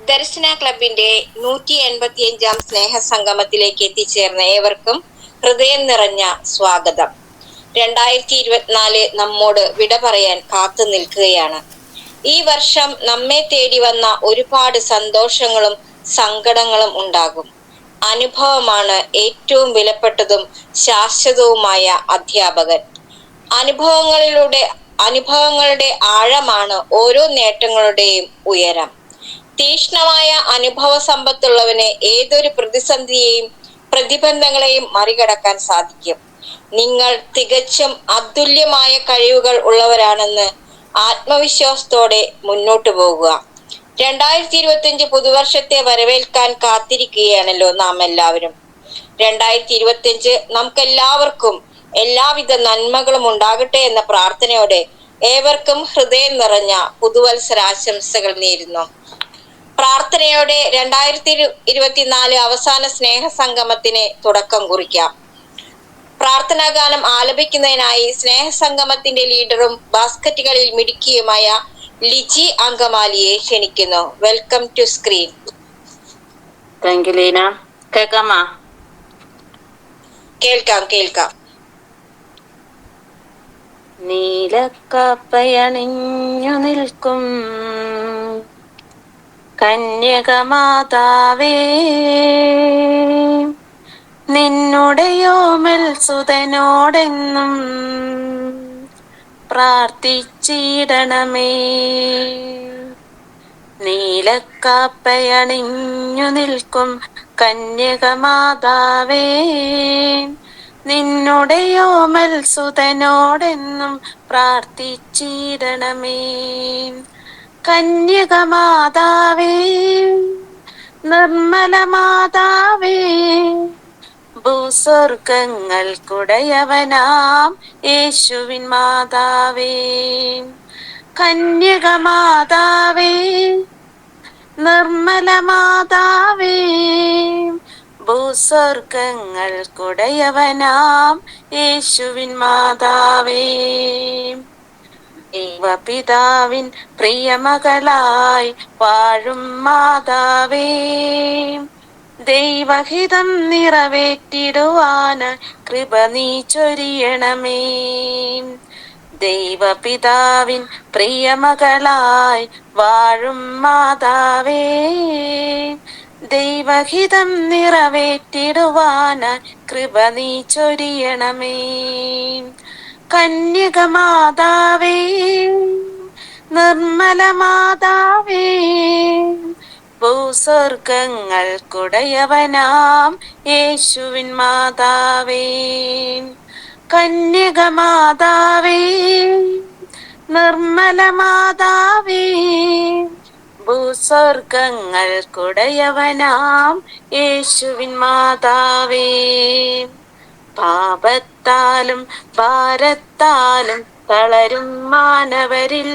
ദർശന ക്ലബിന്റെ 185 സ്നേഹസംഗമത്തിലേക്ക് എത്തിച്ചേർന്ന ഏവർക്കും ഹൃദയം നിറഞ്ഞ സ്വാഗതം. 2024 നമ്മോട് വിട പറയാൻ കാത്തു നിൽക്കുകയാണ്. ഈ വർഷം നമ്മെ തേടി വന്ന ഒരുപാട് സന്തോഷങ്ങളും സങ്കടങ്ങളും ഉണ്ടാകും. അനുഭവമാണ് ഏറ്റവും വിലപ്പെട്ടതും ശാശ്വതവുമായ അധ്യാപകൻ. അനുഭവങ്ങളുടെ ആഴമാണ് ഓരോ നേട്ടങ്ങളുടെയും ഉയരം. തീക്ഷ്ണമായ അനുഭവ സമ്പത്തുള്ളവന് ഏതൊരു പ്രതിസന്ധിയെയും പ്രതിബന്ധങ്ങളെയും മറികടക്കാൻ സാധിക്കും. നിങ്ങൾ തികച്ചും അതുല്യമായ കഴിവുകൾ ഉള്ളവരാണെന്ന് ആത്മവിശ്വാസത്തോടെ മുന്നോട്ടു പോകുക. 2025 പുതുവർഷത്തെ വരവേൽക്കാൻ കാത്തിരിക്കുകയാണല്ലോ നാം എല്ലാവരും. 2025 നമുക്കെല്ലാവർക്കും എല്ലാവിധ നന്മകളും ഉണ്ടാകട്ടെ എന്ന പ്രാർത്ഥനയോടെ ഏവർക്കും ഹൃദയം നിറഞ്ഞ പുതുവത്സരാശംസകൾ നേരുന്നു. പ്രാർത്ഥനയോടെ 2024 അവസാന സ്നേഹ സംഗമത്തിന് തുടക്കം കുറിക്കാം. പ്രാർത്ഥനാ ഗാനം ആലപിക്കുന്നതിനായി സ്നേഹസംഗമത്തിന്റെ ലീഡറും ബാസ്കറ്റ് കളിയിൽ മിടുക്കിയുമായ ലിജി അങ്കമാലിയെ ക്ഷണിക്കുന്നു. Welcome to screen. Thank you Leena. കേൾക്കാമോ? കേൾക്കാം. നീലക്കപ്പയണിഞ്ഞു നിൽക്കും കന്യകമാതാവേ, നിന്നുടെയോമൽ സുതനോടെന്നും പ്രാർത്ഥിച്ചിടണമേ. നീലക്കാപ്പയണിഞ്ഞു നിൽക്കും കന്യകമാതാവേ, നിന്നുടെയോമൽ സുതനോടെന്നും പ്രാർത്ഥിച്ചിടണമേ. കന്യകമാതാവേ, നിർമ്മല മാതാവേ, ഭൂസ്വർഗങ്ങൾക്കുടയവനാം യേശുവിൻ മാതാവേ. കന്യകമാതാവേ, നിർമ്മല മാതാവേ, ഭൂസ്വർഗങ്ങൾക്കുടയവനാം യേശുവിൻ മാതാവേ. ദൈവപിതാവിൻ പ്രിയമകളായി വാഴും മാതാവേ, ദൈവഹിതം നിറവേറ്റിടുവാൻ കൃപ നീ ചൊരിയണമേ. ദൈവപിതാവിൻ പ്രിയമകളായി വാഴും മാതാവേ, ദൈവഹിതം നിറവേറ്റിടുവാൻ കൃപ നീ ചൊരിയണമേ. കന്യകമാതാവേ, നിർമ്മല മാതാവേ, ഭൂസ്വർഗങ്ങൾക്കുടയവനാം യേശുവിൻ മാതാവേ. കന്യകമാതാവേ, നിർമ്മല മാതാവേ, ഭൂസ്വർഗങ്ങൾക്കുടയവനാം യേശുവിൻ മാതാവേ. പാപത്താലും ഭാരത്താലും തളരും മാനവരിൽ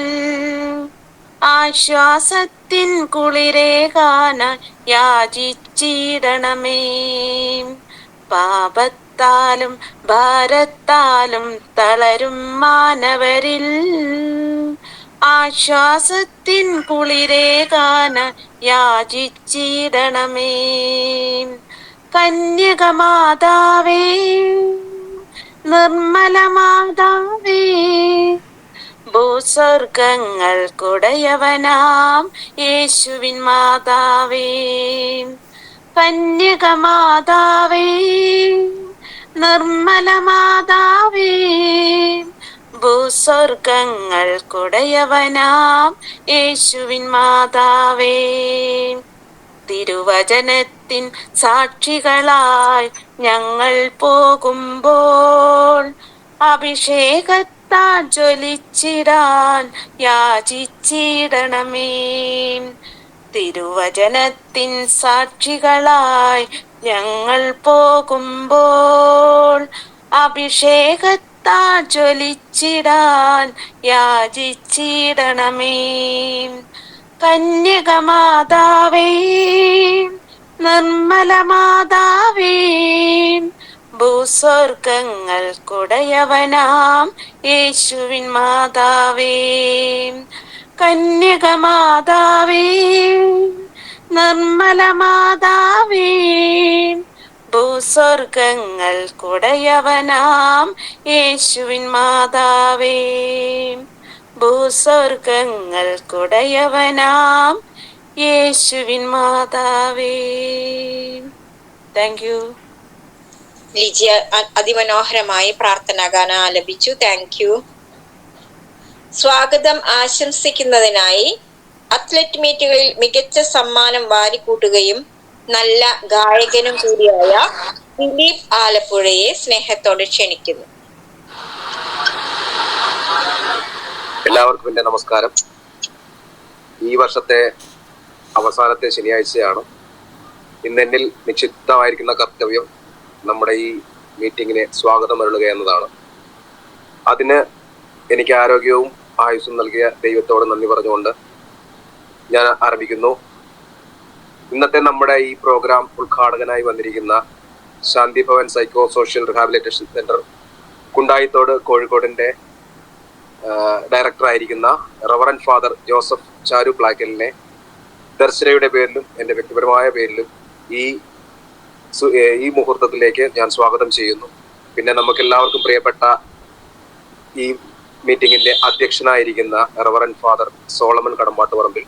ആശ്വാസത്തിൻ കുളിരേകാനായി യാചിച്ചിടണമേ. പാപത്താലും ഭാരത്താലും തളരും മാനവരിൽ ആശ്വാസത്തിൻ കുളിരേകാനായി യാചിച്ചിടണമേ. കന്യകമാതാവേ, നിർമ്മല മാതാവേ, ഭൂസ്വർഗങ്ങൾക്കുടയവനാം യേശുവിൻ മാതാവേ. കന്യകമാതാവേ, നിർമ്മല മാതാവേ, ഭൂസ്വർഗങ്ങൾക്കുടയവനാം യേശുവിൻ മാതാവേ. തിരുവചനത്തിൻ സാക്ഷികളായി ഞങ്ങൾ പോകുമ്പോൾ അഭിഷേകത്താൽ ജ്വലിച്ചിടാൻ യാചിച്ചിടണമേ. തിരുവചനത്തിൻ സാക്ഷികളായി ഞങ്ങൾ പോകുമ്പോൾ അഭിഷേകത്താൽ ജ്വലിച്ചിടാൻ യാചിച്ചിടണമേ. കന്യകമാതാവേ, നിർമ്മല മാതാവേ, ഭൂസ്വർഗങ്ങൾക്കുടയവനാം യേശുവിൻ മാതാവേ. കന്യകമാതാവേ, നിർമ്മല മാതാവേ, ഭൂസ്വർഗങ്ങൾ കുടയവനാം യേശുവിൻ മാതാവേ, ഭൂസ്വർഗങ്ങൾ കുടയവനാം യേശുവിൻ മാതാവേ. Thank you. ലിജിയ അതിമനോഹരമായി പ്രാർത്ഥനാ ഗാനം ആലപിച്ചു. Thank you. സ്വാഗതം ആശംസിക്കുന്നതിനായി അത്ലറ്റ് മീറ്റുകളിൽ മികച്ച സമ്മാനം വാരിക്കൂട്ടുകയും നല്ല ഗായകനും കൂടിയായ ദിലീപ് ആലപ്പുഴയെ സ്നേഹത്തോടെ ക്ഷണിക്കുന്നു. എല്ലാവർക്കും എൻ്റെ നമസ്കാരം. ഈ വർഷത്തെ അവസാനത്തെ ശനിയാഴ്ചയാണ്. ഇന്നെന്നിൽ നിക്ഷിപ്തമായിരിക്കുന്ന കർത്തവ്യം നമ്മുടെ ഈ മീറ്റിങ്ങിനെ സ്വാഗതം അരുളുക എന്നതാണ്. അതിന് എനിക്ക് ആരോഗ്യവും ആയുസ്സും നൽകിയ ദൈവത്തോട് നന്ദി പറഞ്ഞുകൊണ്ട് ഞാൻ ആരംഭിക്കുന്നു. ഇന്നത്തെ നമ്മുടെ ഈ പ്രോഗ്രാം ഉദ്ഘാടകനായി വന്നിരിക്കുന്ന Shanti Bhavan psycho social rehabilitation centre Kundayithode കോഴിക്കോടിൻ്റെ ഡയറക്ടറായിരിക്കുന്ന റവറൻഡ് ഫാദർ ജോസഫ് ചാരു പ്ലാക്കലിനെ ദർശനയുടെ പേരിലും എൻ്റെ വ്യക്തിപരമായ പേരിലും ഈ മുഹൂർത്തത്തിലേക്ക് ഞാൻ സ്വാഗതം ചെയ്യുന്നു. പിന്നെ നമുക്കെല്ലാവർക്കും പ്രിയപ്പെട്ട ഈ മീറ്റിങ്ങിൻ്റെ അധ്യക്ഷനായിരിക്കുന്ന റവറൻഡ് ഫാദർ സോളമൻ കടമ്പാട്ടുപറമ്പിൽ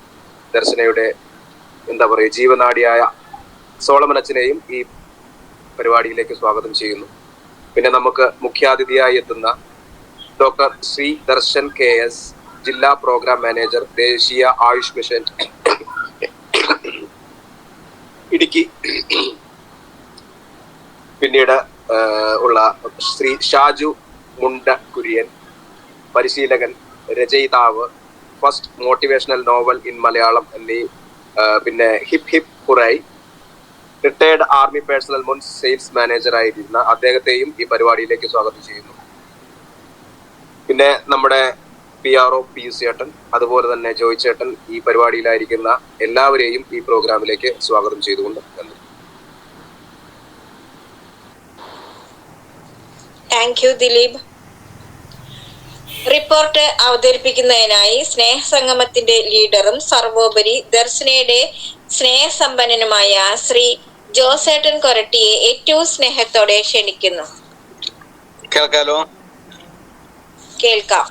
ദർശനയുടെ ജീവനാടിയായ സോളമൻ അച്ഛനെയും ഈ പരിപാടിയിലേക്ക് സ്വാഗതം ചെയ്യുന്നു. പിന്നെ നമുക്ക് മുഖ്യാതിഥിയായി എത്തുന്ന ഡോക്ടർ ശ്രീ ദർശൻ KS, ജില്ലാ പ്രോഗ്രാം മാനേജർ, ദേശീയ ആയുഷ് മിഷൻ ഇടുക്കി. പിന്നീട് ഉള്ള ശ്രീ ഷാജു മുണ്ടകുര്യൻ, പരിശീലകൻ, രചയിതാവ്, first motivational novel in Malayalam എന്നീ പിന്നെ hip hip hurray, retired army personal മുൻ സെയിൽസ് മാനേജർ ആയിരുന്ന അദ്ദേഹത്തെയും ഈ പരിപാടിയിലേക്ക് സ്വാഗതം ചെയ്യുന്നു. പിന്നെ നമ്മുടെ PRO PU ചേട്ടൻ, അതുപോലെ തന്നെ ജോയ് ചേട്ടൻ, ഈ പരിപാടിയിലായിരിക്കുന്ന എല്ലാവരെയും ഈ പ്രോഗ്രാമിലേക്ക് സ്വാഗതം ചെയ്തുകൊണ്ട് നന്ദി. Thank you Dileep. റിപ്പോർട്ട് അവതരിപ്പിക്കുന്നതിനായി സ്നേഹസംഗമത്തിന്റെ ലീഡറും സർവോപരി ദർശനയുടെ സ്നേഹസമ്പന്നനുമായ ശ്രീ ജോസേട്ടൻ കൊരട്ടിയെ ഏറ്റവും സ്നേഹത്തോടെ ക്ഷണിക്കുന്നു. കേൾക്കാം.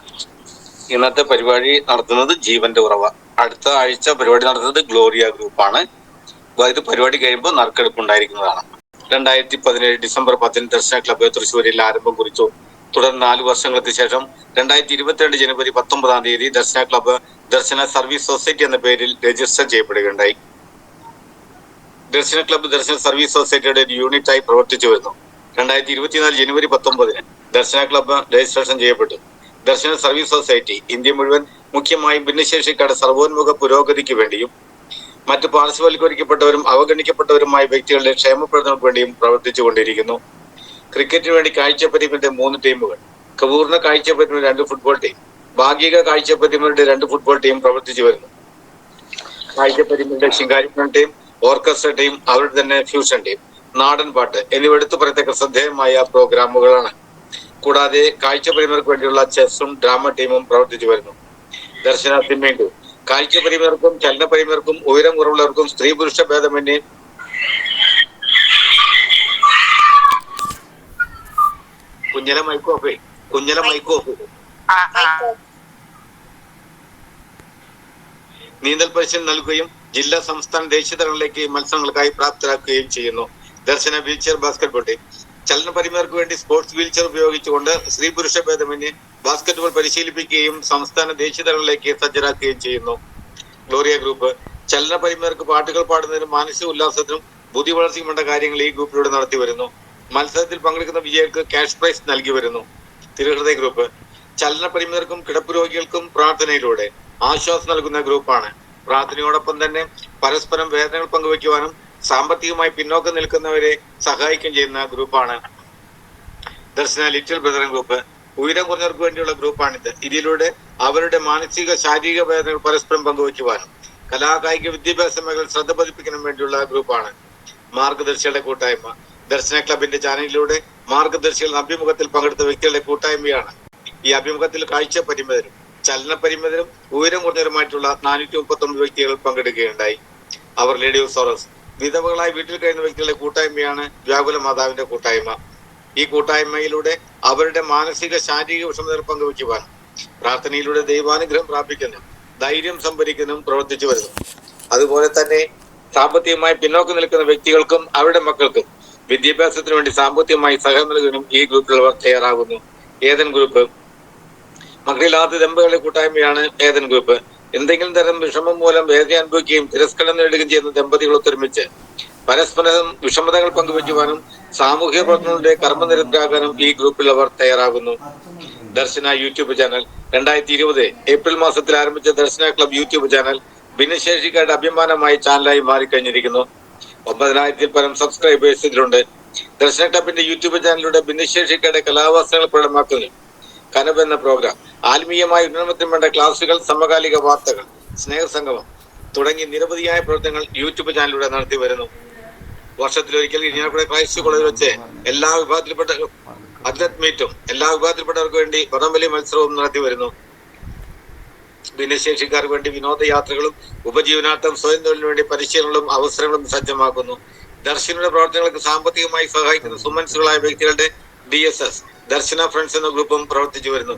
ഇന്നത്തെ പരിപാടി നടത്തുന്നത് ജീവന്റെ ഉറവ. അടുത്ത ആഴ്ച പരിപാടി നടത്തുന്നത് ഗ്ലോറിയ ഗ്രൂപ്പാണ്. ഇത് പരിപാടി കഴിയുമ്പോൾ നറുക്കെടുപ്പ് ഉണ്ടായിരിക്കുന്നതാണ്. 2017 ഡിസംബർ 10 ദർശന ക്ലബ്ബ് തൃശ്ശൂരിൽ ആരംഭം കുറിച്ചു. തുടർന്ന് 4 വർഷങ്ങൾക്ക് ശേഷം 2022 ജനുവരി 19 ദർശന ക്ലബ്ബ് ദർശന സർവീസ് സൊസൈറ്റി എന്ന പേരിൽ രജിസ്റ്റർ ചെയ്യപ്പെടുകയുണ്ടായി. ദർശന ക്ലബ്ബ് ദർശന സർവീസ് സൊസൈറ്റിയുടെ ഒരു യൂണിറ്റായി പ്രവർത്തിച്ചു വരുന്നു. 2024 ജനുവരി 19 ദർശന ക്ലബ്ബ് രജിസ്ട്രേഷൻ ചെയ്യപ്പെട്ടു. ദർശന സർവീസ് സൊസൈറ്റി ഇന്ത്യ മുഴുവൻ മുഖ്യമായും ഭിന്നശേഷിക്കാരുടെ സർവോന്മുഖ പുരോഗതിക്ക് വേണ്ടിയും മറ്റ് പാർശ്വവൽക്കരിക്കപ്പെട്ടവരും അവഗണിക്കപ്പെട്ടവരുമായ വ്യക്തികളുടെ ക്ഷേമപ്രദങ്ങൾക്ക് വേണ്ടിയും പ്രവർത്തിച്ചു കൊണ്ടിരിക്കുന്നു. ക്രിക്കറ്റിന് വേണ്ടി കാഴ്ചപരിമിതരുടെ 3 ടീമുകൾ, പൂർണ്ണ കാഴ്ചപരിമിതരുടെ 2 ഫുട്ബോൾ ടീം, ഭാഗിക കാഴ്ചപരിമിതരുടെ 2 ഫുട്ബോൾ ടീം പ്രവർത്തിച്ചു വരുന്നു. കാഴ്ചപരിമിതരുടെ ശിങ്കാരിപ്പുഴ ടീം, ഓർക്കസ്ട്ര ടീം, അവരുടെ തന്നെ ഫ്യൂഷൻ ടീം, നാടൻ പാട്ട് എന്നിവ എടുത്തു പറയത്തക്ക ശ്രദ്ധേയമായ പ്രോഗ്രാമുകളാണ്. കൂടാതെ കാഴ്ചപരിമിതർക്ക് വേണ്ടിയുള്ള ചെസ്സും ഡ്രാമ ടീമും പ്രവർത്തിച്ചു വരുന്നു. ദർശന സിമ്മിംഗ് കാഴ്ചപരിമിതർക്കും ചലനപരിമിതർക്കും ഉയരം കുറവുള്ളവർക്കും സ്ത്രീ പുരുഷ ഭേദമന്യേ കുഞ്ഞല മൈക്കോഫേ നീന്തൽ പരിശീലനം നൽകുകയും ജില്ലാ സംസ്ഥാന ദേശീയ തലങ്ങളിലേക്ക് മത്സരങ്ങൾക്കായി പ്രാപ്തരാക്കുകയും ചെയ്യുന്നു. ദർശന വീൽചെയർ ബാസ്കറ്റ്ബോൾ ടീം ചലന പരിമിതർക്ക് വേണ്ടി സ്പോർട്സ് വീൽചെയർ ഉപയോഗിച്ചുകൊണ്ട് സ്ത്രീ പുരുഷ ഭേദമന്യേ ബാസ്കറ്റ്ബോൾ പരിശീലിപ്പിക്കുകയും സംസ്ഥാന ദേശീയ തലങ്ങളിലേക്ക് സജ്ജരാക്കുകയും ചെയ്യുന്നു. ഗ്ലോറിയ ഗ്രൂപ്പ് ചലന പരിമിതർക്ക് പാട്ടുകൾ പാടുന്നതിനും മാനസിക ഉല്ലാസത്തിനും ബുദ്ധി വളർച്ചയും വേണ്ട കാര്യങ്ങൾ ഈ ഗ്രൂപ്പിലൂടെ നടത്തി വരുന്നു. മത്സരത്തിൽ പങ്കെടുക്കുന്ന വിജയികൾക്ക് ക്യാഷ് പ്രൈസ് നൽകി വരുന്നു. തിരുഹൃദയ ഗ്രൂപ്പ് ചലന പരിമിതർക്കും കിടപ്പ് രോഗികൾക്കും പ്രാർത്ഥനയിലൂടെ ആശ്വാസം നൽകുന്ന ഗ്രൂപ്പാണ്. പ്രാർത്ഥനയോടൊപ്പം തന്നെ പരസ്പരം വേദനകൾ പങ്കുവയ്ക്കുവാനും സാമ്പത്തികമായി പിന്നോക്കം നിൽക്കുന്നവരെ സഹായിക്കുകയും ചെയ്യുന്ന ഗ്രൂപ്പാണ്. ദർശന ലിറ്റിൽ ബ്രദർ ഗ്രൂപ്പ് ഉയരം കുറഞ്ഞവർക്ക് വേണ്ടിയുള്ള ഗ്രൂപ്പാണിത്. ഇതിലൂടെ അവരുടെ മാനസിക ശാരീരിക വേദനകൾ പരസ്പരം പങ്കുവയ്ക്കുവാനും കലാകായിക വിദ്യാഭ്യാസ മേഖല ശ്രദ്ധ പതിപ്പിക്കാനും വേണ്ടിയുള്ള ഗ്രൂപ്പാണ്. മാർഗദർശികളുടെ കൂട്ടായ്മ ദർശന ക്ലബിന്റെ ചാനലിലൂടെ മാർഗദർശികളുടെ അഭിമുഖത്തിൽ പങ്കെടുത്ത വ്യക്തികളുടെ കൂട്ടായ്മയാണ്. ഈ അഭിമുഖത്തിൽ കാഴ്ച പരിമിതരും ചലന പരിമിതരും ഉയരം കുറഞ്ഞവരുമായിട്ടുള്ള 439 വ്യക്തികൾ പങ്കെടുക്കുകയുണ്ടായി. അവർ ലേഡി ഓഫ് സോറസ്. വിധവകളായി വീട്ടിൽ കഴിയുന്ന വ്യക്തികളുടെ കൂട്ടായ്മയാണ് വ്യാകുല മാതാവിന്റെ കൂട്ടായ്മ. ഈ കൂട്ടായ്മയിലൂടെ അവരുടെ മാനസിക ശാരീരിക വിഷമതകൾ പങ്കുവയ്ക്കുവാനും പ്രാർത്ഥനയിലൂടെ ദൈവാനുഗ്രഹം പ്രാപിക്കാനും ധൈര്യം സംഭരിക്കാനും പ്രവർത്തിച്ചു വരുന്നു. അതുപോലെ തന്നെ സാമ്പത്തികമായി പിന്നോക്കം നിൽക്കുന്ന വ്യക്തികൾക്കും അവരുടെ മക്കൾക്കും വിദ്യാഭ്യാസത്തിന് വേണ്ടി സാമ്പത്തികമായി സഹായം നൽകാനും ഈ ഗ്രൂപ്പിലുള്ളവർ തയ്യാറാകുന്നു. ഏദൻ ഗ്രൂപ്പ് മക്കളില്ലാത്ത ദമ്പതികളുടെ കൂട്ടായ്മയാണ് ഏദൻ ഗ്രൂപ്പ്. എന്തെങ്കിലും തരം വിഷമം മൂലം വേദന അനുഭവിക്കുകയും തിരസ്കരണം നേടുകയും ചെയ്യുന്ന ദമ്പതികൾ ഒത്തൊരുമിച്ച് പരസ്പരം വിഷമതകൾ പങ്കുവയ്ക്കുവാനും സാമൂഹിക പ്രവർത്തനങ്ങളുടെ കർമ്മനിരതരാകാനും ഈ ഗ്രൂപ്പിലുള്ളവർ തയ്യാറാകുന്നു. ദർശന യൂട്യൂബ് ചാനൽ 2020 ഏപ്രിൽ മാസത്തിൽ ആരംഭിച്ച ദർശന ക്ലബ് യൂട്യൂബ് ചാനൽ ഭിന്നശേഷിക്കാരുടെ അഭിമാനമായി ചാനലായി മാറിക്കഴിഞ്ഞിരിക്കുന്നു. 9000-ൽ പരം സബ്സ്ക്രൈബേഴ്സ് ഇതിലുണ്ട്. ദർശന ക്ലബിന്റെ യൂട്യൂബ് ചാനലിലൂടെ ഭിന്നശേഷിക്കാരുടെ കലാവാസനകൾ പ്രകടമാക്കുന്നു. കനവ് എന്ന പ്രോഗ്രാം, ആത്മീയമായ ഉന്നമനത്തിന് വേണ്ട ക്ലാസുകൾ, സമകാലിക വാർത്തകൾ, സ്നേഹസംഗമം തുടങ്ങി നിരവധിയായ പ്രവർത്തനങ്ങൾ യൂട്യൂബ് ചാനലിലൂടെ നടത്തി വരുന്നു. വർഷത്തിലൊരിക്കൽ ഇരിഞ്ഞാലക്കുട ക്രൈസ്റ്റ് കോളേജിൽ വെച്ച് എല്ലാ വിഭാഗത്തിൽപ്പെട്ട അത്ലറ്റ് മീറ്റും എല്ലാ വിഭാഗത്തിൽപ്പെട്ടവർക്ക് വേണ്ടി വടംവലി മത്സരവും നടത്തി വരുന്നു. ഭിന്നശേഷിക്കാർക്ക് വേണ്ടി വിനോദയാത്രകളും ഉപജീവനാർത്ഥം സ്വയം തൊഴിലിനു വേണ്ടി പരിശീലനങ്ങളും അവസരങ്ങളും സജ്ജമാക്കുന്നു. ദർശനയുടെ പ്രവർത്തനങ്ങൾക്ക് സാമ്പത്തികമായി സഹായിക്കുന്ന സുമനസ്സുകളായ വ്യക്തികളുടെ DSS ദർശന ഫ്രണ്ട്സ് എന്ന ഗ്രൂപ്പും പ്രവർത്തിച്ചു വരുന്നു.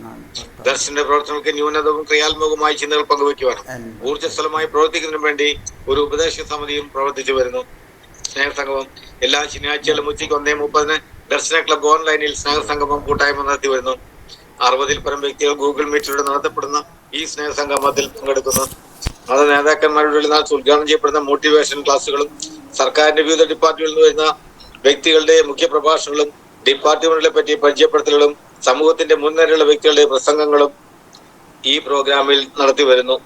ദർശനയുടെ പ്രവർത്തനങ്ങൾക്ക് ന്യൂനതവും ക്രിയാത്മകവുമായ ചിന്തകൾ പങ്കുവയ്ക്കുവാനും ഊർജ്ജസ്വലമായി പ്രവർത്തിക്കുന്നതിനു വേണ്ടി ഒരു ഉപദേശ സമിതിയും പ്രവർത്തിച്ചു വരുന്നു. സ്നേഹസംഗമം എല്ലാ ശനിയാഴ്ചകളും ഉച്ചയ്ക്ക് 1:30 ദർശന ക്ലബ് ഓൺലൈനിൽ സ്നേഹസംഗമം കൂട്ടായ്മ നടത്തി വരുന്നു. 60-ൽ പരം വ്യക്തികൾ ഗൂഗിൾ മീറ്റിലൂടെ നടത്തപ്പെടുന്ന ഈ സ്നേഹസംഗമത്തിൽ പങ്കെടുക്കുന്നു. മത നേതാക്കന്മാരുടെ ഉദ്ഘാടനം ചെയ്യപ്പെടുന്ന മോട്ടിവേഷൻ ക്ലാസുകളും സർക്കാരിന്റെ വിവിധ ഡിപ്പാർട്ട്മെന്റിൽ നിന്ന് വരുന്ന വ്യക്തികളുടെ മുഖ്യ പ്രഭാഷണങ്ങളും ഡിപ്പാർട്ട്മെന്റുകളെ പറ്റി പരിചയപ്പെടുത്തലുകളും സമൂഹത്തിന്റെ മുൻനിരയുള്ള വ്യക്തികളുടെ പ്രസംഗങ്ങളും ഈ പ്രോഗ്രാമിൽ നടത്തി വരുന്നു.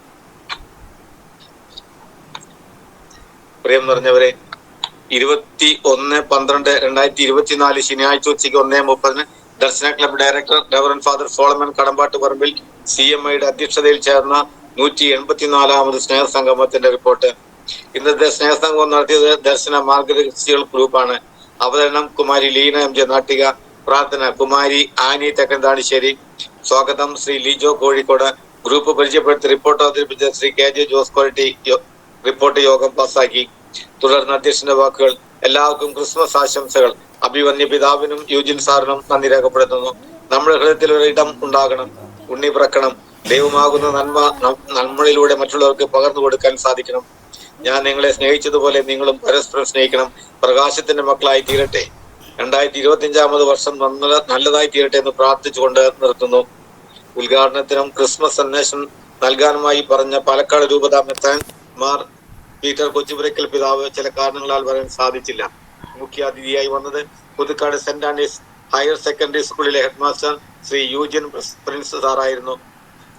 പ്രിയം നിറഞ്ഞവരെ, 21/12/2024 ശനിയാഴ്ച ഉച്ചയ്ക്ക് 1:30 Darshana club director reverend father Solomon Kadambattu Parambil CMIയുടെ അധ്യക്ഷതയിൽ ചേർന്ന 184ാമത് സ്നേഹസംഗമത്തിന്റെ റിപ്പോർട്ട്. ഇന്നത്തെ സ്നേഹസംഗമം നടത്തിയത് ദർശന മാർഗദർശികൾ ഗ്രൂപ്പാണ്. അവതരണം കുമാരി ലീന MJ നാട്ടിക. പ്രാർത്ഥന കുമാരി ആനി തെക്കൻതാണിശ്ശേരി. സ്വാഗതം ശ്രീ ലിജോ കോഴിക്കോട്. ഗ്രൂപ്പ് പരിചയപ്പെടുത്തി റിപ്പോർട്ട് അവതരിപ്പിച്ച ശ്രീ KJ ജോസ് കോരട്ടി റിപ്പോർട്ട് യോഗം പാസാക്കി. തുടർന്ന് അധ്യക്ഷന്റെ വാക്കുകൾ. എല്ലാവർക്കും ക്രിസ്മസ് ആശംസകൾ. അഭിവന്യ പിതാവിനും യൂജിൻ സാറിനും നന്ദി രേഖപ്പെടുത്തുന്നു. നമ്മുടെ ഹൃദയത്തിൽ ഒരു ഇടം ഉണ്ടാകണം, ഉണ്ണി പിറക്കണം. ദൈവമാകുന്ന നന്മ നമ്മളിലൂടെ മറ്റുള്ളവർക്ക് പകർന്നു കൊടുക്കാൻ സാധിക്കണം. ഞാൻ നിങ്ങളെ സ്നേഹിച്ചതുപോലെ നിങ്ങളും പരസ്പരം സ്നേഹിക്കണം. പ്രകാശത്തിന്റെ മക്കളായി തീരട്ടെ. 2025 വർഷം നല്ലതായി തീരട്ടെ എന്ന് പ്രാർത്ഥിച്ചുകൊണ്ട് നിർത്തുന്നു. ഉദ്ഘാടനത്തിനും ക്രിസ്മസ് സന്ദേശം നൽകാനുമായി പറഞ്ഞ പാലക്കാട് രൂപതാ മെത്രാൻ മാർ പീറ്റർ കൊച്ചുപുരയ്ക്കൽ പിതാവ് ചില കാരണങ്ങളാൽ വരാൻ സാധിച്ചില്ല. മുഖ്യാതിഥിയായി വന്നത് Puthukkad saint Andreas higher secondary സ്കൂളിലെ ഹെഡ്മാസ്റ്റർ ശ്രീ യൂജിൻ പ്രിൻസ് സാറായിരുന്നു.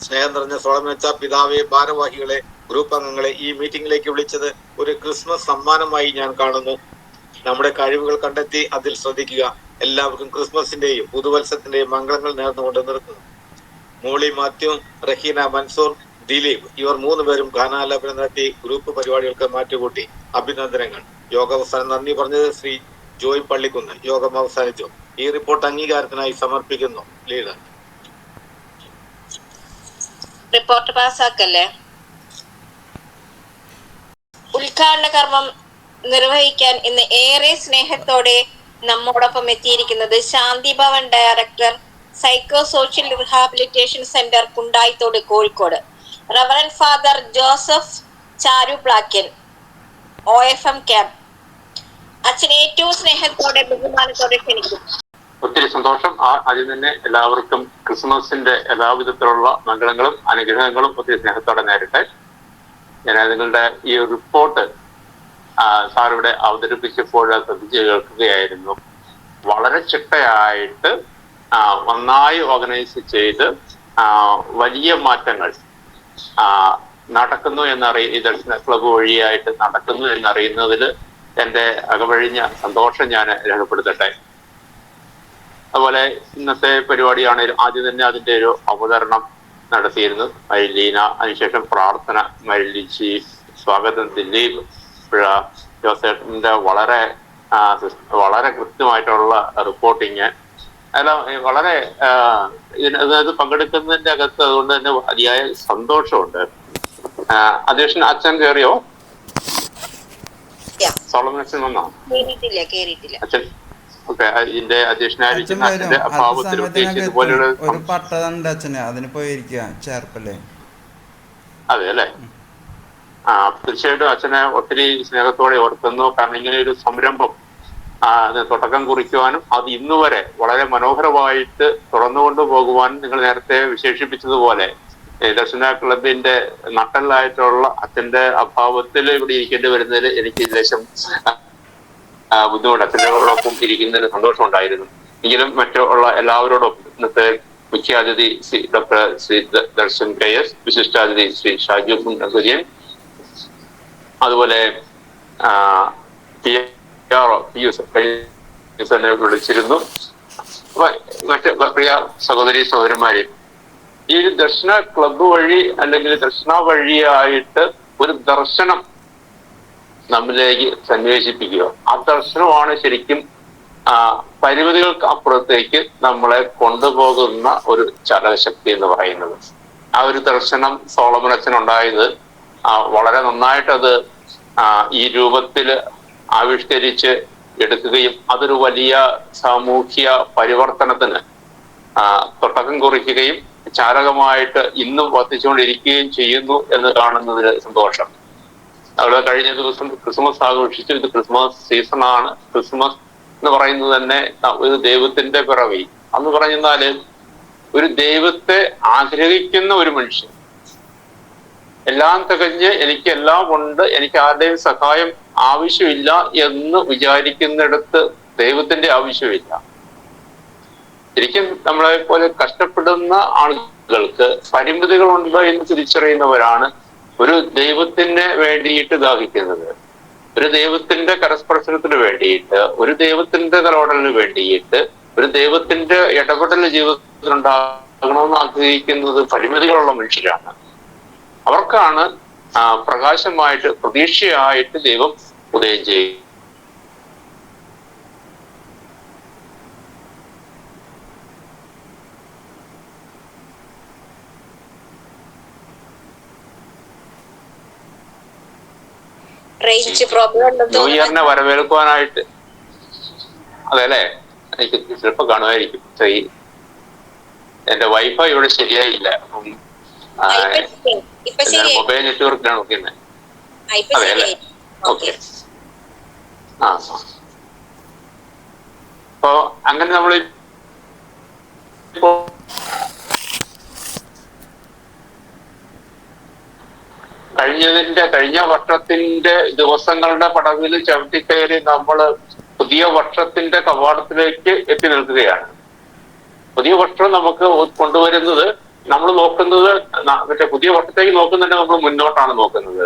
സ്നേഹം നിറഞ്ഞ സോളമനച്ച പിതാവെ, ഭാരവാഹികളെ, ഗ്രൂപ്പ് അംഗങ്ങളെ ഈ മീറ്റിംഗിലേക്ക് വിളിച്ചത് ഒരു ക്രിസ്മസ് സമ്മാനമായി ഞാൻ കാണുന്നു. നമ്മുടെ കഴിവുകൾ കണ്ടെത്തി അതിൽ ശ്രദ്ധിക്കുക. എല്ലാവർക്കും ക്രിസ്മസിന്റെയും പുതുവത്സരത്തിന്റെയും മംഗളങ്ങൾ നേർന്നുകൊണ്ട് നിർത്തുന്നു. മോളി മാത്യു, റഹീന മൻസൂർ, ദിലീപ് ഇവർ 3 പേരും ഗാനാലാപനം നടത്തി ഗ്രൂപ്പ് പരിപാടികൾക്ക് മാറ്റുകൂട്ടി. അഭിനന്ദനങ്ങൾ. യോഗാവസാനം നന്ദി പറഞ്ഞത് ശ്രീ ജോയ് പള്ളിക്കുന്ന്. യോഗം അവസാനിച്ചു. ഈ റിപ്പോർട്ട് അംഗീകാരത്തിനായി സമർപ്പിക്കുന്നു. ലീഡർ റിപ്പോർട്ട് പാസ്സാക്കല്ലേ. ഉദ്ഘാടന കർമ്മം നിർവഹിക്കാൻ ഇന്ന് ഏറെ സ്നേഹത്തോടെ നമ്മോടൊപ്പം എത്തിയിരിക്കുന്നത് Shanti Bhavan director, psycho social rehabilitation centre, Kundayithode, Kozhikode, reverend father Joseph Charu Plakkan, OFM camp. അച്ഛനെ ഏറ്റവും സ്നേഹത്തോടെ ബഹുമാനത്തോടെ ക്ഷണിക്കും. ഒത്തിരി സന്തോഷം. ആദ്യം തന്നെ എല്ലാവർക്കും ക്രിസ്മസിന്റെ എല്ലാവിധത്തിലുള്ള മംഗളങ്ങളും അനുഗ്രഹങ്ങളും ഒത്തിരി സ്നേഹത്തോടെ നേരിട്ടെ. ഞാൻ നിങ്ങളുടെ ഈ റിപ്പോർട്ട് സാർ ഇവിടെ അവതരിപ്പിച്ചപ്പോൾ ശ്രദ്ധിച്ച് കേൾക്കുകയായിരുന്നു. വളരെ ചിട്ടയായിട്ട് നന്നായി ഓർഗനൈസ് ചെയ്ത് വലിയ മാറ്റങ്ങൾ നടക്കുന്നു ഈ ദർശന ക്ലബ് വഴിയായിട്ട് നടക്കുന്നു എന്നറിയുന്നതിൽ എൻ്റെ അകവഴിഞ്ഞ സന്തോഷം ഞാൻ രേഖപ്പെടുത്തട്ടെ. അതുപോലെ ഇന്നത്തെ പരിപാടിയാണെങ്കിലും ആദ്യം തന്നെ അതിൻ്റെ ഒരു അവതരണം നടത്തിയിരുന്നു മരിലീന, അതിനുശേഷം പ്രാർത്ഥന മരിലിച്ചി, സ്വാഗതം ദിലീപ്, ജോസേട്ടൻ്റെ വളരെ കൃത്യമായിട്ടുള്ള റിപ്പോർട്ടിങ് എല്ലാം വളരെ ഇതിനകത്ത് പങ്കെടുക്കുന്നതിൻ്റെ അകത്ത് അതുകൊണ്ട് തന്നെ അതിയായ സന്തോഷമുണ്ട്. അധ്യക്ഷൻ അച്ഛൻ കയറിയോ? സോളമൻ അച്ഛൻ വന്നോ? കേറിയിട്ടില്ല. അച്ഛൻ ഓക്കെ. ഇതിന്റെ അച്ഛൻ അധ്യക്ഷനായിരിക്കുന്ന വരും. അച്ഛന്റെ അത് അഭാവത്തിൽ ഉദ്ദേശിച്ചത് സമയത്തിനകത്ത് പോലെയുള്ള ഒരു പട്ടതുണ്ട് അച്ഛന്, അതിന് പോയിരിക്കുക ചേർപ്പല്ലേ. അതെ അല്ലേ? തീർച്ചയായിട്ടും അച്ഛനെ ഒത്തിരി സ്നേഹത്തോടെ ഓർക്കുന്നു. കാരണം ഇങ്ങനെ ഒരു സംരംഭം തുടക്കം കുറിക്കുവാനും അത് ഇന്നുവരെ വളരെ മനോഹരമായിട്ട് തുടർന്നുകൊണ്ടു പോകുവാനും നിങ്ങൾ നേരത്തെ വിശേഷിപ്പിച്ചതുപോലെ ദർശന ക്ലബിന്റെ നട്ടലായിട്ടുള്ള അച്ഛന്റെ അഭാവത്തിൽ ഇവിടെ ഇരിക്കേണ്ടി വരുന്നതിൽ എനിക്ക് ലേശം ബുദ്ധിമുട്ട്. അച്ഛനോടൊപ്പം ഇരിക്കുന്നതിന് സന്തോഷം ഉണ്ടായിരുന്നു. എങ്കിലും മറ്റുള്ള എല്ലാവരോടൊപ്പം ഇന്നത്തെ മുഖ്യാതിഥി ശ്രീ ഡോക്ടർ ശ്രീ ദർശൻ KS, വിശിഷ്ടാതിഥി ശ്രീ ഷാജു കുര്യൻ, അതുപോലെ തന്നെ വിളിച്ചിരുന്നു. മറ്റ് പ്രിയ സഹോദരി സഹോദരന്മാരെ, ഈ ഒരു ദർശന ക്ലബ്ബ് വഴി അല്ലെങ്കിൽ ദർശന വഴിയായിട്ട് ഒരു ദർശനം നമ്മിലേക്ക് സന്നിവേശിപ്പിക്കുക. ആ ദർശനമാണ് ശരിക്കും പരിമിതികൾക്ക് അപ്പുറത്തേക്ക് നമ്മളെ കൊണ്ടുപോകുന്ന ഒരു ചലനശക്തി എന്ന് പറയുന്നത്. ആ ഒരു ദർശനം സോളമൻ അച്ഛനുണ്ടായത് വളരെ നന്നായിട്ടത് ഈ രൂപത്തിൽ ആവിഷ്കരിച്ച് എടുക്കുകയും അതൊരു വലിയ സാമൂഹ്യ പരിവർത്തനത്തിന് തുടക്കം കുറിക്കുകയും ചാലകമായിട്ട് ഇന്നും വർദ്ധിച്ചുകൊണ്ടിരിക്കുകയും ചെയ്യുന്നു എന്ന് കാണുന്നതിൽ സന്തോഷം. അവിടെ കഴിഞ്ഞ ദിവസം ക്രിസ്മസ് ആഘോഷിച്ചു. ഇത് ക്രിസ്മസ് സീസണാണ്. ക്രിസ്മസ് എന്ന് പറയുന്നത് തന്നെ ഒരു ദൈവത്തിന്റെ പിറവി എന്ന് പറഞ്ഞാല് ഒരു ദൈവത്തെ ആഗ്രഹിക്കുന്ന ഒരു മനുഷ്യൻ, എല്ലാം തികഞ്ഞ് എനിക്ക് എല്ലാം ഉണ്ട്, എനിക്ക് ആരുടെയും സഹായം ആവശ്യമില്ല എന്ന് വിചാരിക്കുന്നിടത്ത് ദൈവത്തിന്റെ ആവശ്യമില്ല. ശരിക്കും നമ്മളെ പോലെ കഷ്ടപ്പെടുന്ന ആളുകൾക്ക് പരിമിതികളുണ്ട് എന്ന് തിരിച്ചറിയുന്നവരാണ് ഒരു ദൈവത്തിന് വേണ്ടിയിട്ട് ദാഹിക്കുന്നത്, ഒരു ദൈവത്തിന്റെ കരസ്പർശനത്തിന് വേണ്ടിയിട്ട്, ഒരു ദൈവത്തിന്റെ തലോടലിന് വേണ്ടിയിട്ട്, ഒരു ദൈവത്തിന്റെ ഇടപെടൽ ജീവിതത്തിൽ ഉണ്ടാകണമെന്ന് ആഗ്രഹിക്കുന്നത് പരിമിതികളുള്ള മനുഷ്യരാണ്. അവർക്കാണ് പ്രകാശമായിട്ട് പ്രതീക്ഷയായിട്ട് ദൈവം ഉദയം ചെയ്യും. ന്യൂ ഇയറിനെ വരവേൽക്കുവാനായിട്ട് അതെ അല്ലേ, എനിക്ക് ചിലപ്പോൾ കാണുമായിരിക്കും. എന്റെ വൈഫൈ ഇവിടെ ശരിയായില്ല, മൊബൈൽ നെറ്റ്വർക്കിലാണ് നോക്കുന്നത്. അതെ അല്ലേ? ഓക്കെ. അപ്പോ അങ്ങനെ നമ്മൾ കഴിഞ്ഞ വർഷത്തിന്റെ ദിവസങ്ങളുടെ പടവിൽ ചവിട്ടിക്കയറി നമ്മള് പുതിയ വർഷത്തിന്റെ കവാടത്തിലേക്ക് എത്തി നിൽക്കുകയാണ്. പുതിയ വർഷം നമുക്ക് കൊണ്ടുവരുന്നത്, നമ്മൾ നോക്കുന്നത് മറ്റേ പുതിയ വർഷത്തേക്ക് നോക്കുന്നുണ്ട്, നമ്മൾ മുന്നോട്ടാണ് നോക്കുന്നത്,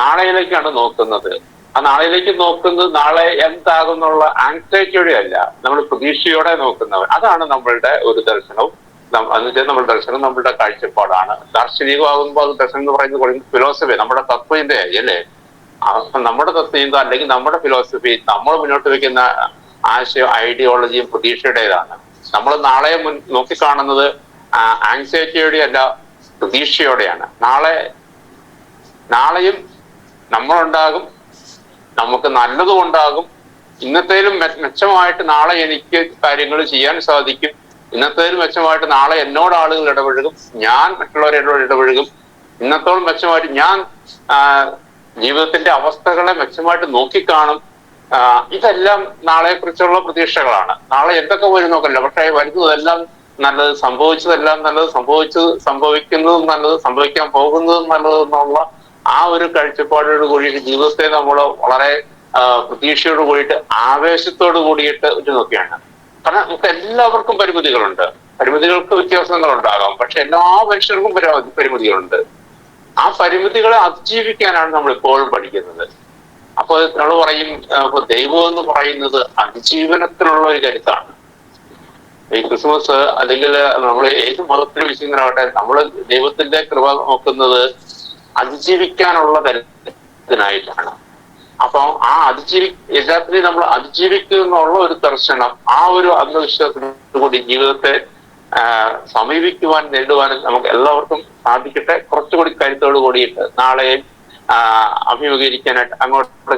നാളെയിലേക്കാണ് നോക്കുന്നത്. ആ നാളെയിലേക്ക് നോക്കുന്നത് നാളെ എന്താകുന്നുള്ള ആങ്സൈറ്റിയോടെ അല്ല, നമ്മൾ പ്രതീക്ഷയോടെ നോക്കുന്നവർ. അതാണ് നമ്മളുടെ ഒരു ദർശനവും. എന്നുവെച്ചാൽ നമ്മുടെ ദർശനം നമ്മളുടെ കാഴ്ചപ്പാടാണ്. ദാർശനികമാകുമ്പോൾ അത് ദർശനം എന്ന് പറയുന്നത് ഫിലോസഫി, നമ്മുടെ തത്വചിന്ത അല്ലേ. നമ്മുടെ തത്വചിന്ത അല്ലെങ്കിൽ നമ്മുടെ ഫിലോസഫി, നമ്മൾ മുന്നോട്ട് വെക്കുന്ന ആശയം, ഐഡിയോളജിയും പ്രതീക്ഷയുടേതാണ്. നമ്മൾ നാളെ നോക്കിക്കാണുന്നത് ആങ്സൈറ്റിയോടെ അല്ല, പ്രതീക്ഷയോടെയാണ്. നാളെയും നമ്മളുണ്ടാകും, നമുക്ക് നല്ലതും ഉണ്ടാകും. ഇന്നത്തേലും മെച്ചമായിട്ട് നാളെ എനിക്ക് കാര്യങ്ങൾ ചെയ്യാൻ സാധിക്കും. ഇന്നത്തേലും മെച്ചമായിട്ട് നാളെ എന്നോട് ആളുകൾ ഇടപഴകും, ഞാൻ മറ്റുള്ളവരോട് ഇടപഴകും. ഇന്നത്തോളം മെച്ചമായിട്ട് ഞാൻ ജീവിതത്തിന്റെ അവസ്ഥകളെ മെച്ചമായിട്ട് നോക്കിക്കാണും. ഇതെല്ലാം നാളെ കുറിച്ചുള്ള പ്രതീക്ഷകളാണ്. നാളെ എന്തൊക്കെ വരും നോക്കല്ല, പക്ഷെ വരുന്നതെല്ലാം നല്ലത്, സംഭവിച്ചതെല്ലാം നല്ലത്, സംഭവിക്കുന്നതും നല്ലത്, സംഭവിക്കാൻ പോകുന്നതും നല്ലത് എന്നുള്ള ആ ഒരു കാഴ്ചപ്പാടോട് കൂടിയിട്ട് ജീവിതത്തെ നമ്മൾ വളരെ പ്രതീക്ഷയോട് കൂടിയിട്ട് ആവേശത്തോട് കൂടിയിട്ട് ഒരു നോക്കിയാണ്. കാരണം നമുക്ക് എല്ലാവർക്കും പരിമിതികളുണ്ട്, പരിമിതികൾക്ക് വ്യത്യാസങ്ങൾ ഉണ്ടാകാം, പക്ഷെ എല്ലാ മനുഷ്യർക്കും പരിമിതികളുണ്ട്. ആ പരിമിതികളെ അതിജീവിക്കാനാണ് നമ്മൾ ഇപ്പോഴും പഠിക്കുന്നത്. അപ്പൊ നമ്മൾ പറയും, ദൈവം എന്ന് പറയുന്നത് അതിജീവനത്തിനുള്ള ഒരു കരുത്താണ്. ഈ ക്രിസ്മസ് അല്ലെങ്കിൽ നമ്മൾ ഏത് മതത്തിൽ വിശ്വസിക്കുന്നവരാകട്ടെ, നമ്മൾ ദൈവത്തിന്റെ കൃപ നോക്കുന്നത് അതിജീവിക്കാനുള്ള കരുത്തിനായിട്ടാണ്. അപ്പൊ ആ എല്ലാത്തിനെയും നമ്മൾ അതിജീവിക്കുന്നുള്ള ഒരു ദർശനം, ആ ഒരു ആത്മവിശ്വാസത്തോടുകൂടി ജീവിതത്തെ സമീപിക്കുവാൻ, നേരിടുവാനും നമുക്ക് എല്ലാവർക്കും സാധിക്കട്ടെ. കുറച്ചുകൂടി കരുത്തോട് കൂടിയിട്ട് നാളെയും അഭിമുഖീകരിക്കാനായിട്ട് അങ്ങോട്ട്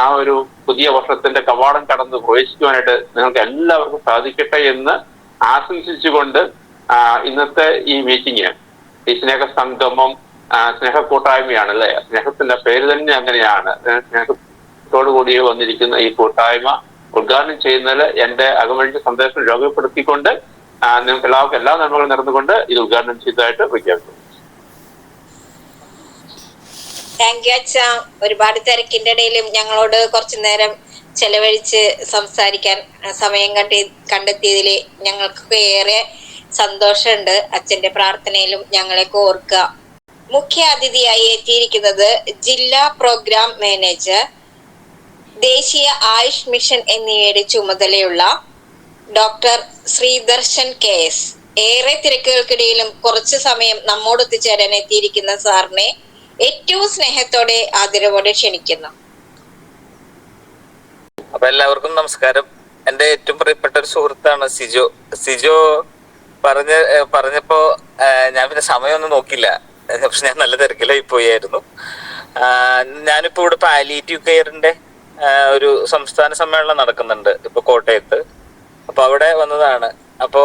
ആ ഒരു പുതിയ വർഷത്തിന്റെ കവാടം കടന്ന് പ്രവേശിക്കുവാനായിട്ട് നിങ്ങൾക്ക് എല്ലാവർക്കും സാധിക്കട്ടെ എന്ന് ആശംസിച്ചുകൊണ്ട് ഇന്നത്തെ ഈ മീറ്റിംഗ് ഈ സ്നേഹ സംഗമം സ്നേഹ കൂട്ടായ്മയാണ് അല്ലെ, സ്നേഹത്തിന്റെ പേര് തന്നെ അങ്ങനെയാണ്. സ്നേഹത്തോടു കൂടി വന്നിരിക്കുന്ന ഈ കൂട്ടായ്മ ഉദ്ഘാടനം ചെയ്യുന്നതിൽ എന്റെ അകമഴിഞ്ഞ സന്ദേശം രേഖപ്പെടുത്തിക്കൊണ്ട് നിങ്ങൾക്ക് എല്ലാവർക്കും എല്ലാ നന്മകളും നടന്നുകൊണ്ട് ഇത് ഉദ്ഘാടനം ചെയ്തതായിട്ട് പ്രഖ്യാപിക്കുന്നു. താങ്ക് യു അച്ഛ. ഒരുപാട് തിരക്കിന്റെ ഇടയിലും ഞങ്ങളോട് കുറച്ചു നേരം ചെലവഴിച്ച് സംസാരിക്കാൻ സമയം കണ്ടെത്തിയതിൽ ഞങ്ങൾക്ക് ഏറെ സന്തോഷമുണ്ട്. അച്ഛന്റെ പ്രാർത്ഥനയിലും ഞങ്ങളെ ഓർക്കുക. മുഖ്യ അതിഥിയായി എത്തിയിരിക്കുന്നത് ജില്ലാ പ്രോഗ്രാം മാനേജർ, ദേശീയ ആയുഷ് മിഷൻ എന്നിവയുടെ ചുമതലയുള്ള ഡോക്ടർ ശ്രീദർശൻ KS. ഏറെ തിരക്കുകൾക്കിടയിലും കുറച്ചു സമയം നമ്മോടൊത്തുചേരാൻ എത്തിയിരിക്കുന്ന സാറിനെ ഏറ്റവും സ്നേഹത്തോടെ ആദരവോടെ ക്ഷണിക്കുന്നു. അപ്പൊ എല്ലാവർക്കും നമസ്കാരം. എന്റെ ഏറ്റവും പ്രിയപ്പെട്ട ഒരു സുഹൃത്താണ് സിജോ പറഞ്ഞപ്പോ ഞാൻ പിന്നെ സമയമൊന്നും നോക്കില്ല, പക്ഷെ ഞാൻ നല്ല തിരക്കിലായി പോയായിരുന്നു. ഞാനിപ്പോ ഇവിടെ പാലിയേറ്റീവ് കെയറിന്റെ ഒരു സംസ്ഥാന സമ്മേളനം നടക്കുന്നുണ്ട് ഇപ്പൊ കോട്ടയത്ത്. അപ്പൊ അവിടെ വന്നതാണ്. അപ്പോ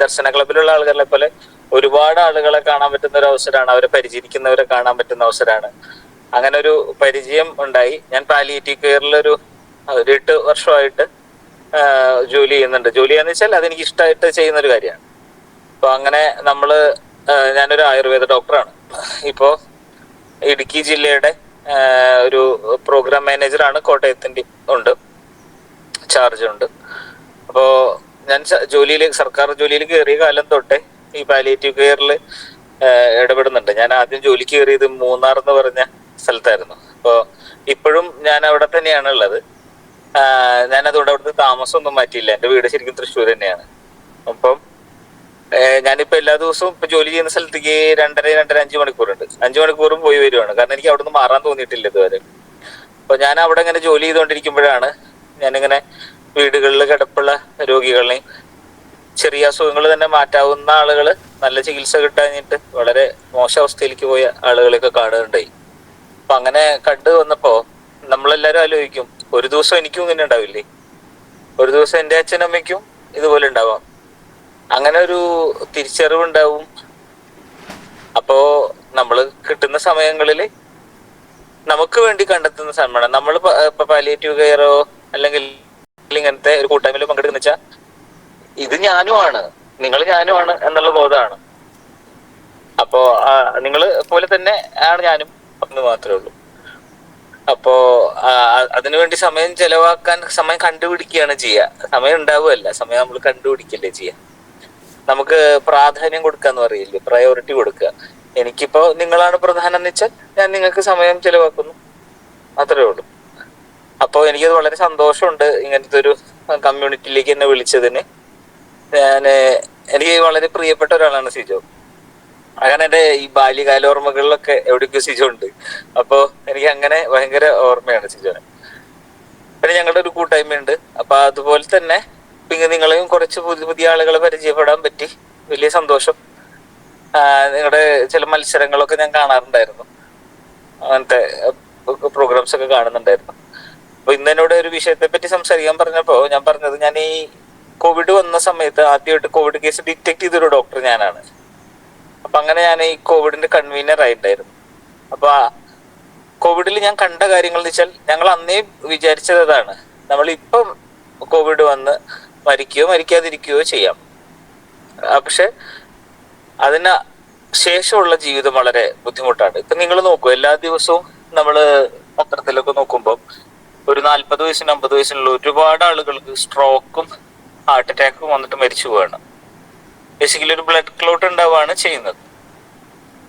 ദർശന ക്ലബിലുള്ള ആളുകളെ പോലെ ഒരുപാട് ആളുകളെ കാണാൻ പറ്റുന്ന ഒരു അവസരമാണ്, അവരെ പരിചരിക്കുന്നവരെ കാണാൻ പറ്റുന്ന അവസരമാണ്. അങ്ങനെ ഒരു പരിചയം ഉണ്ടായി. ഞാൻ പാലിയേറ്റീവ് കെയറിലൊരു 8 വർഷമായിട്ട് ജോലി ചെയ്യുന്നുണ്ട്. ജോലി ചെയ്യാന്ന് വെച്ചാൽ അതെനിക്ക് ഇഷ്ടമായിട്ട് ചെയ്യുന്ന ഒരു കാര്യമാണ്. അപ്പൊ അങ്ങനെ ഞാനൊരു ആയുർവേദ ഡോക്ടറാണ്. ഇപ്പോ ഇടുക്കി ജില്ലയുടെ ഒരു പ്രോഗ്രാം മാനേജറാണ്. കോട്ടയത്തിന്റെ ഉണ്ട്, ചാർജ് ഉണ്ട്. അപ്പോ ഞാൻ സർക്കാർ ജോലിയിൽ കയറിയ കാലം തൊട്ടേ ഈ പാലിയേറ്റീവ് കെയറിൽ ഇടപെടുന്നുണ്ട്. ഞാൻ ആദ്യം ജോലിക്ക് കയറിയത് മൂന്നാർ എന്ന് പറഞ്ഞ സ്ഥലത്തായിരുന്നു. അപ്പോ ഇപ്പോഴും ഞാൻ അവിടെ തന്നെയാണ് ഉള്ളത്. ഞാനതുകൊണ്ട് അവിടുത്തെ താമസമൊന്നും മാറ്റിയില്ല. എൻ്റെ വീട് ശരിക്കും തൃശ്ശൂർ തന്നെയാണ്. അപ്പം ഞാനിപ്പോ എല്ലാ ദിവസവും ഇപ്പൊ ജോലി ചെയ്യുന്ന സ്ഥലത്തേക്ക് 2.5 5 മണിക്കൂറുണ്ട്. 5 മണിക്കൂറും പോയി വരുവാണ്. കാരണം എനിക്ക് അവിടെ നിന്ന് മാറാൻ തോന്നിയിട്ടില്ല ഇതുവരെ. അപ്പൊ ഞാൻ അവിടെ ഇങ്ങനെ ജോലി ചെയ്തുകൊണ്ടിരിക്കുമ്പോഴാണ് ഞാനിങ്ങനെ വീടുകളിൽ കിടപ്പുള്ള രോഗികളെയും ചെറിയ അസുഖങ്ങൾ തന്നെ മാറ്റാവുന്ന ആളുകൾ നല്ല ചികിത്സ കിട്ടാഞ്ഞിട്ട് വളരെ മോശം അവസ്ഥയിലേക്ക് പോയ ആളുകളെയൊക്കെ കാണുകയുണ്ടായി. അപ്പൊ അങ്ങനെ കണ്ടു വന്നപ്പോ നമ്മളെല്ലാരും ആലോചിക്കും, ഒരു ദിവസം എനിക്കും ഇങ്ങനെ ഉണ്ടാവില്ലേ, ഒരു ദിവസം എൻ്റെ അച്ഛനമ്മയ്ക്കും ഇതുപോലെ ഉണ്ടാവാം. അങ്ങനെ ഒരു തിരിച്ചറിവുണ്ടാവും. അപ്പോ നമ്മൾ കിട്ടുന്ന സമയങ്ങളിൽ നമുക്ക് വേണ്ടി കണ്ടെത്തുന്ന സമയമാണ്. നമ്മൾ ഇപ്പൊ പാലിയേറ്റീവ് കെയറോ അല്ലെങ്കിൽ ഇങ്ങനത്തെ ഒരു കൂട്ടായ്മയിലോ പങ്കെടുക്കുന്ന വെച്ചാൽ ഇത് ഞാനുമാണ്, നിങ്ങൾ ഞാനുമാണ് എന്നുള്ള ബോധമാണ്. അപ്പോ നിങ്ങള് പോലെ തന്നെ ആണ് ഞാനും എന്ന് മാത്രമേ ഉള്ളൂ. അപ്പോ അതിനുവേണ്ടി സമയം ചെലവാക്കാൻ സമയം കണ്ടുപിടിക്കുകയാണ് ചെയ്യുക. സമയം ഉണ്ടാവുകയല്ല, സമയം നമ്മൾ കണ്ടുപിടിക്കല്ലേ ചെയ്യുക. നമുക്ക് പ്രാധാന്യം കൊടുക്കാന്ന് പറയില്ലേ, പ്രയോറിറ്റി കൊടുക്കുക. എനിക്കിപ്പോ നിങ്ങളാണ് പ്രധാനം എന്ന് വെച്ചാൽ ഞാൻ നിങ്ങൾക്ക് സമയം ചെലവാക്കുന്നു, അത്രേ ഉള്ളൂ. അപ്പോൾ എനിക്കത് വളരെ സന്തോഷമുണ്ട് ഇങ്ങനത്തെ ഒരു കമ്മ്യൂണിറ്റിയിലേക്ക് എന്നെ വിളിച്ചതിന്. എനിക്ക് വളരെ പ്രിയപ്പെട്ട ഒരാളാണ് സിജോ. അങ്ങനെ എൻ്റെ ഈ ബാല്യകാലോർമ്മകളിലൊക്കെ എവിടേക്കോ സിജോ ഉണ്ട്. അപ്പോൾ എനിക്ക് അങ്ങനെ ഭയങ്കര ഓർമ്മയാണ് സിജോനെ. പിന്നെ ഞങ്ങളുടെ ഒരു കൂട്ടായ്മയുണ്ട്. അപ്പൊ അതുപോലെ തന്നെ പിന്നെ നിങ്ങളെയും കുറച്ച് പുതിയ ആളുകളെ പരിചയപ്പെടാൻ പറ്റി, വലിയ സന്തോഷം. നിങ്ങളുടെ ചില മത്സരങ്ങളൊക്കെ ഞാൻ കാണാറുണ്ടായിരുന്നു, അങ്ങനത്തെ പ്രോഗ്രാംസ് ഒക്കെ കാണുന്നുണ്ടായിരുന്നു. അപ്പൊ ഇന്ന് എന്നോട് ഒരു വിഷയത്തെ പറ്റി സംസാരിക്കാൻ പറഞ്ഞപ്പോ ഞാൻ പറഞ്ഞത്, ഞാൻ ഈ കോവിഡ് വന്ന സമയത്ത് ആദ്യമായിട്ട് കോവിഡ് കേസ് ഡിറ്റക്ട് ചെയ്തൊരു ഡോക്ടർ ഞാനാണ്. അപ്പൊ അങ്ങനെ ഞാൻ ഈ കോവിഡിന്റെ കൺവീനർ ആയിട്ടായിരുന്നു. അപ്പൊ കോവിഡിൽ ഞാൻ കണ്ട കാര്യങ്ങൾ എന്ന് വെച്ചാൽ, ഞങ്ങൾ അന്നേ വിചാരിച്ചത് അതാണ്, നമ്മളിപ്പം കോവിഡ് വന്ന് മരിക്കുകയോ മരിക്കാതിരിക്കുകയോ ചെയ്യാം, പക്ഷെ അതിന് ശേഷമുള്ള ജീവിതം വളരെ ബുദ്ധിമുട്ടാണ്. ഇപ്പൊ നിങ്ങൾ നോക്കൂ, എല്ലാ ദിവസവും നമ്മള് പത്രത്തിലൊക്കെ നോക്കുമ്പോൾ ഒരു 40 വയസ്സിനും 50 വയസ്സിനുള്ള ഒരുപാട് ആളുകൾക്ക് സ്ട്രോക്കും ഹാർട്ട് അറ്റാക്കും വന്നിട്ട് മരിച്ചു പോവാണ്. ബേസിക്കലി ഒരു ബ്ലഡ് ക്ലോട്ട് ഉണ്ടാവുകയാണ് ചെയ്യുന്നത്.